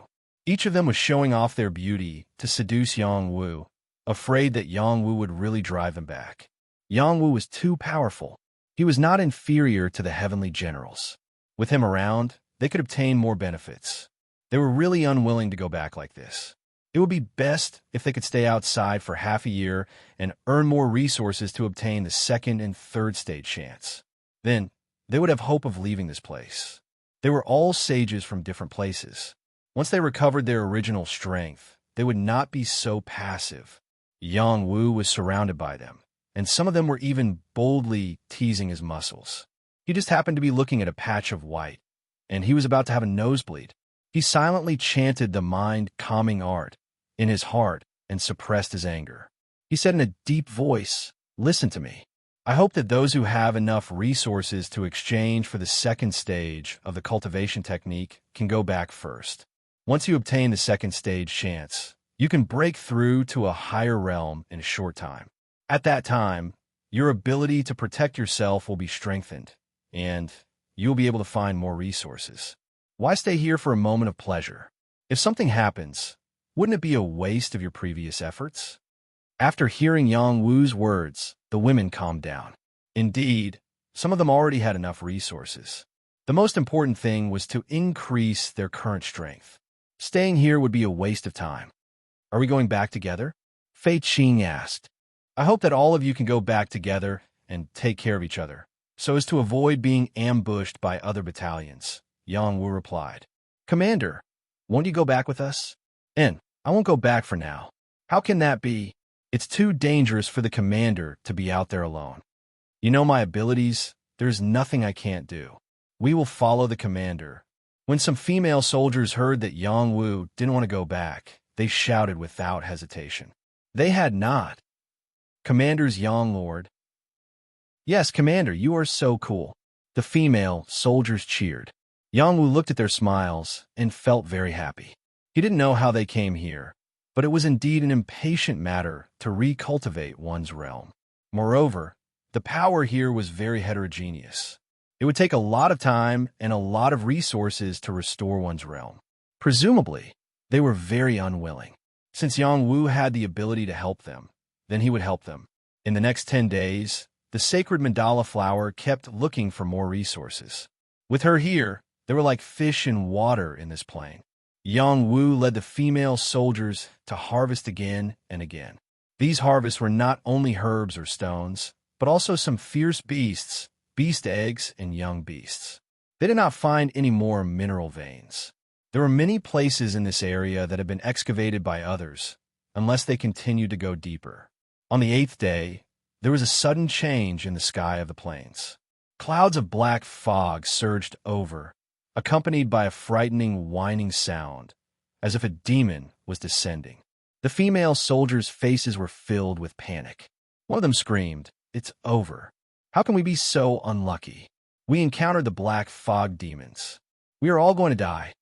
Each of them was showing off their beauty to seduce Yang Wu, afraid that Yang Wu would really drive them back. Yang Wu was too powerful. He was not inferior to the heavenly generals. With him around, they could obtain more benefits. They were really unwilling to go back like this. It would be best if they could stay outside for half a year and earn more resources to obtain the second and third stage chants. Then, they would have hope of leaving this place. They were all sages from different places. Once they recovered their original strength, they would not be so passive. Yang Wu was surrounded by them, and some of them were even boldly teasing his muscles. He just happened to be looking at a patch of white, and he was about to have a nosebleed. He silently chanted the mind-calming art in his heart and suppressed his anger. He said in a deep voice, "Listen to me. I hope that those who have enough resources to exchange for the second stage of the cultivation technique can go back first. Once you obtain the second stage chance, you can break through to a higher realm in a short time. At that time, your ability to protect yourself will be strengthened, and you'll be able to find more resources. Why stay here for a moment of pleasure? If something happens, wouldn't it be a waste of your previous efforts?" After hearing Yang Wu's words, the women calmed down. Indeed, some of them already had enough resources. The most important thing was to increase their current strength. Staying here would be a waste of time. "Are we going back together?" Fei Qing asked. "I hope that all of you can go back together and take care of each other, so as to avoid being ambushed by other battalions," Yang Wu replied. "Commander, won't you go back with us?" "I won't go back for now." "How can that be?" "It's too dangerous for the commander to be out there alone. You know my abilities, there's nothing I can't do. We will follow the commander." When some female soldiers heard that Yang Wu didn't want to go back, they shouted without hesitation. They had not. "Commander's Yang Lord." "Yes, Commander, you are so cool." The female soldiers cheered. Yang Wu looked at their smiles and felt very happy. He didn't know how they came here, but it was indeed an impatient matter to recultivate one's realm. Moreover, the power here was very heterogeneous. It would take a lot of time and a lot of resources to restore one's realm. Presumably, they were very unwilling. Since Yang Wu had the ability to help them, then he would help them. In the next 10 days, the sacred mandala flower kept looking for more resources. With her here, they were like fish in water in this plain. Yang Wu led the female soldiers to harvest again and again. These harvests were not only herbs or stones, but also some fierce beasts, beast eggs, and young beasts. They did not find any more mineral veins. There were many places in this area that had been excavated by others, unless they continued to go deeper. On the 8th day, there was a sudden change in the sky of the plains. Clouds of black fog surged over, accompanied by a frightening whining sound, as if a demon was descending. The female soldiers' faces were filled with panic. One of them screamed, "It's over. How can we be so unlucky? We encountered the black fog demons. We are all going to die.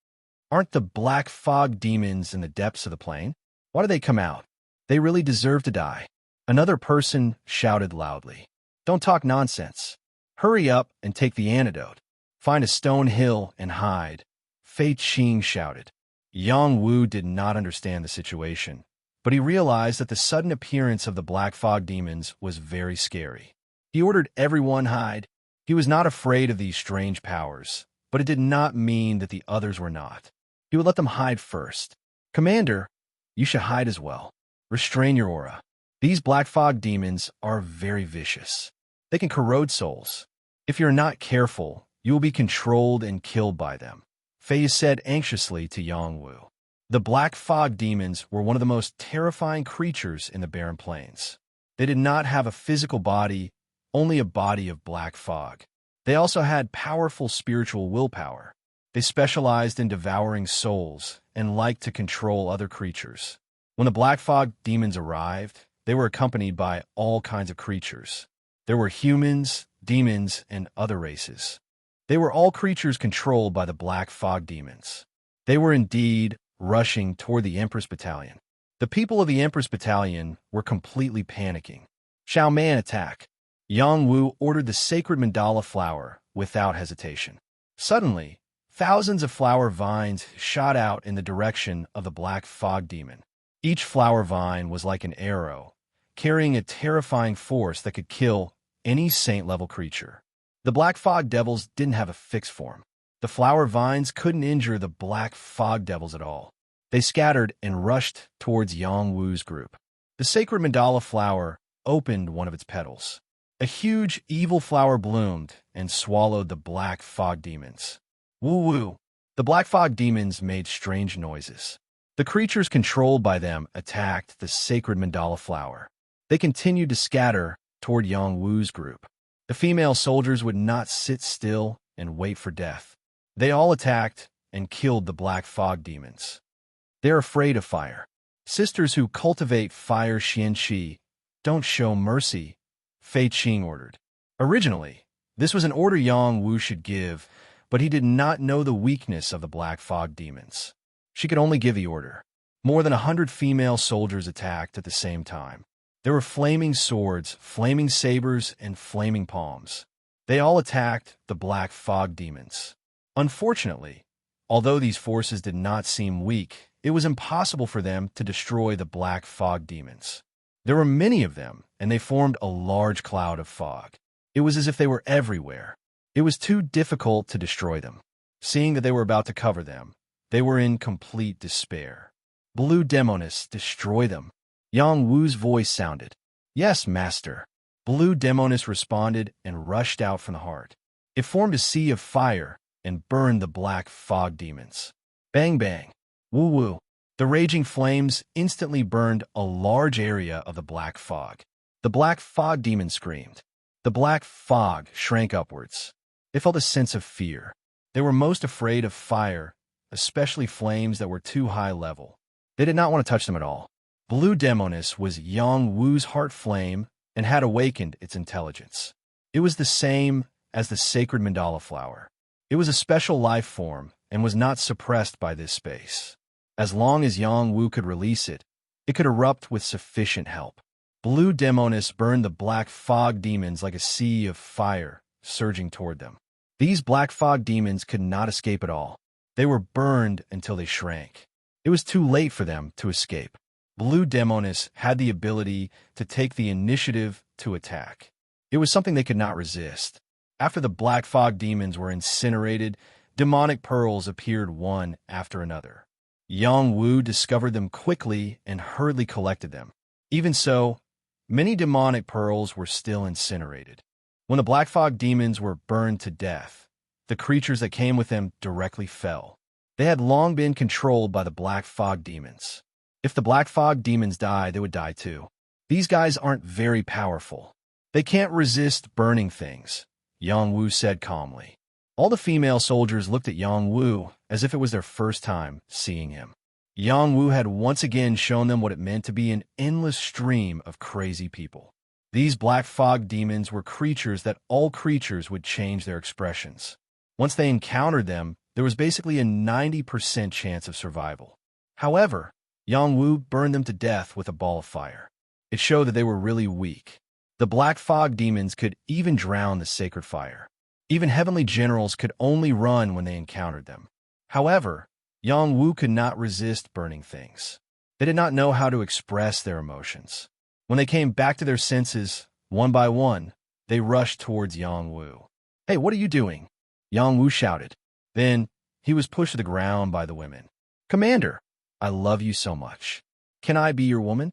Aren't the black fog demons in the depths of the plain? Why do they come out? They really deserve to die." Another person shouted loudly, "Don't talk nonsense. Hurry up and take the antidote. Find a stone hill and hide." Fei Qing shouted. Yang Wu did not understand the situation, but he realized that the sudden appearance of the black fog demons was very scary. He ordered everyone hide. He was not afraid of these strange powers, but it did not mean that the others were not. He would let them hide first. "Commander, you should hide as well. Restrain your aura. These black fog demons are very vicious. They can corrode souls. If you're not careful, you will be controlled and killed by them," Fei said anxiously to Yang Wu. The black fog demons were one of the most terrifying creatures in the barren plains. They did not have a physical body, only a body of black fog. They also had powerful spiritual willpower. They specialized in devouring souls and liked to control other creatures. When the black fog demons arrived, they were accompanied by all kinds of creatures. There were humans, demons, and other races. They were all creatures controlled by the black fog demons. They were indeed rushing toward the Empress Battalion. The people of the Empress Battalion were completely panicking. "Xiao Man, attack!" Yang Wu ordered the sacred mandala flower without hesitation. Suddenly, thousands of flower vines shot out in the direction of the black fog demon. Each flower vine was like an arrow, carrying a terrifying force that could kill any saint-level creature. The black fog devils didn't have a fixed form. The flower vines couldn't injure the black fog devils at all. They scattered and rushed towards Yang Wu's group. The sacred mandala flower opened one of its petals. A huge evil flower bloomed and swallowed the black fog demons. Woo-woo! The black fog demons made strange noises. The creatures controlled by them attacked the sacred mandala flower. They continued to scatter toward Yang Wu's group. The female soldiers would not sit still and wait for death. They all attacked and killed the black fog demons. They're afraid of fire. Sisters who cultivate fire Xianqi, don't show mercy, Fei Qing ordered. Originally, this was an order Yang Wu should give, but he did not know the weakness of the black fog demons. She could only give the order. More than 100 female soldiers attacked at the same time. There were flaming swords, flaming sabers, and flaming palms. They all attacked the black fog demons. Unfortunately, although these forces did not seem weak, it was impossible for them to destroy the black fog demons. There were many of them, and they formed a large cloud of fog. It was as if they were everywhere. It was too difficult to destroy them. Seeing that they were about to cover them, they were in complete despair. "Blue Demoness, destroy them." Yang Wu's voice sounded. "Yes, master." Blue Demoness responded and rushed out from the heart. It formed a sea of fire and burned the black fog demons. Bang bang. Woo-woo. The raging flames instantly burned a large area of the black fog. The black fog demon screamed. The black fog shrank upwards. They felt a sense of fear. They were most afraid of fire, especially flames that were too high level. They did not want to touch them at all. Blue Demoness was Yang Wu's heart flame and had awakened its intelligence. It was the same as the sacred mandala flower. It was a special life form and was not suppressed by this space. As long as Yang Wu could release it, it could erupt with sufficient help. Blue Demoness burned the black fog demons like a sea of fire surging toward them. These black fog demons could not escape at all. They were burned until they shrank. It was too late for them to escape. Blue Demoness had the ability to take the initiative to attack. It was something they could not resist. After the black fog demons were incinerated, demonic pearls appeared one after another. Yang Wu discovered them quickly and hurriedly collected them. Even so, many demonic pearls were still incinerated. When the black fog demons were burned to death, the creatures that came with them directly fell. They had long been controlled by the black fog demons. If the black fog demons died, they would die too. These guys aren't very powerful. They can't resist burning things, Yang Wu said calmly. All the female soldiers looked at Yang Wu as if it was their first time seeing him. Yang Wu had once again shown them what it meant to be an endless stream of crazy people. These black fog demons were creatures that all creatures would change their expressions. Once they encountered them, there was basically a 90% chance of survival. However, Yang Wu burned them to death with a ball of fire. It showed that they were really weak. The black fog demons could even drown the sacred fire. Even heavenly generals could only run when they encountered them. However, Yang Wu could not resist burning things. They did not know how to express their emotions. When they came back to their senses, one by one, they rushed towards Yang Wu. "Hey, what are you doing?" Yang Wu shouted. Then, he was pushed to the ground by the women. "Commander, I love you so much. Can I be your woman?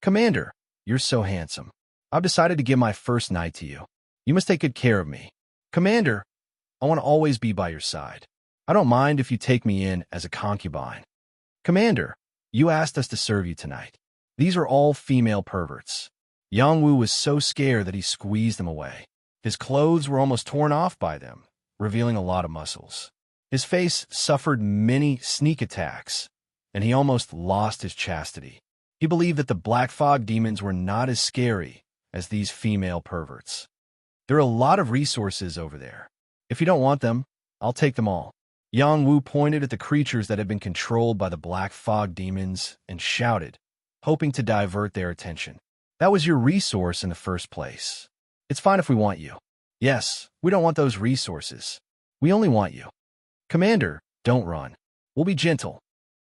Commander, you're so handsome. I've decided to give my first night to you. You must take good care of me. Commander, I want to always be by your side. I don't mind if you take me in as a concubine. Commander, you asked us to serve you tonight." These are all female perverts. Yang Wu was so scared that he squeezed them away. His clothes were almost torn off by them, revealing a lot of muscles. His face suffered many sneak attacks, and he almost lost his chastity. He believed that the black fog demons were not as scary as these female perverts. "There are a lot of resources over there. If you don't want them, I'll take them all." Yang Wu pointed at the creatures that had been controlled by the black fog demons and shouted, hoping to divert their attention. "That was your resource in the first place. It's fine if we want you." "Yes, we don't want those resources. We only want you. Commander, don't run. We'll be gentle.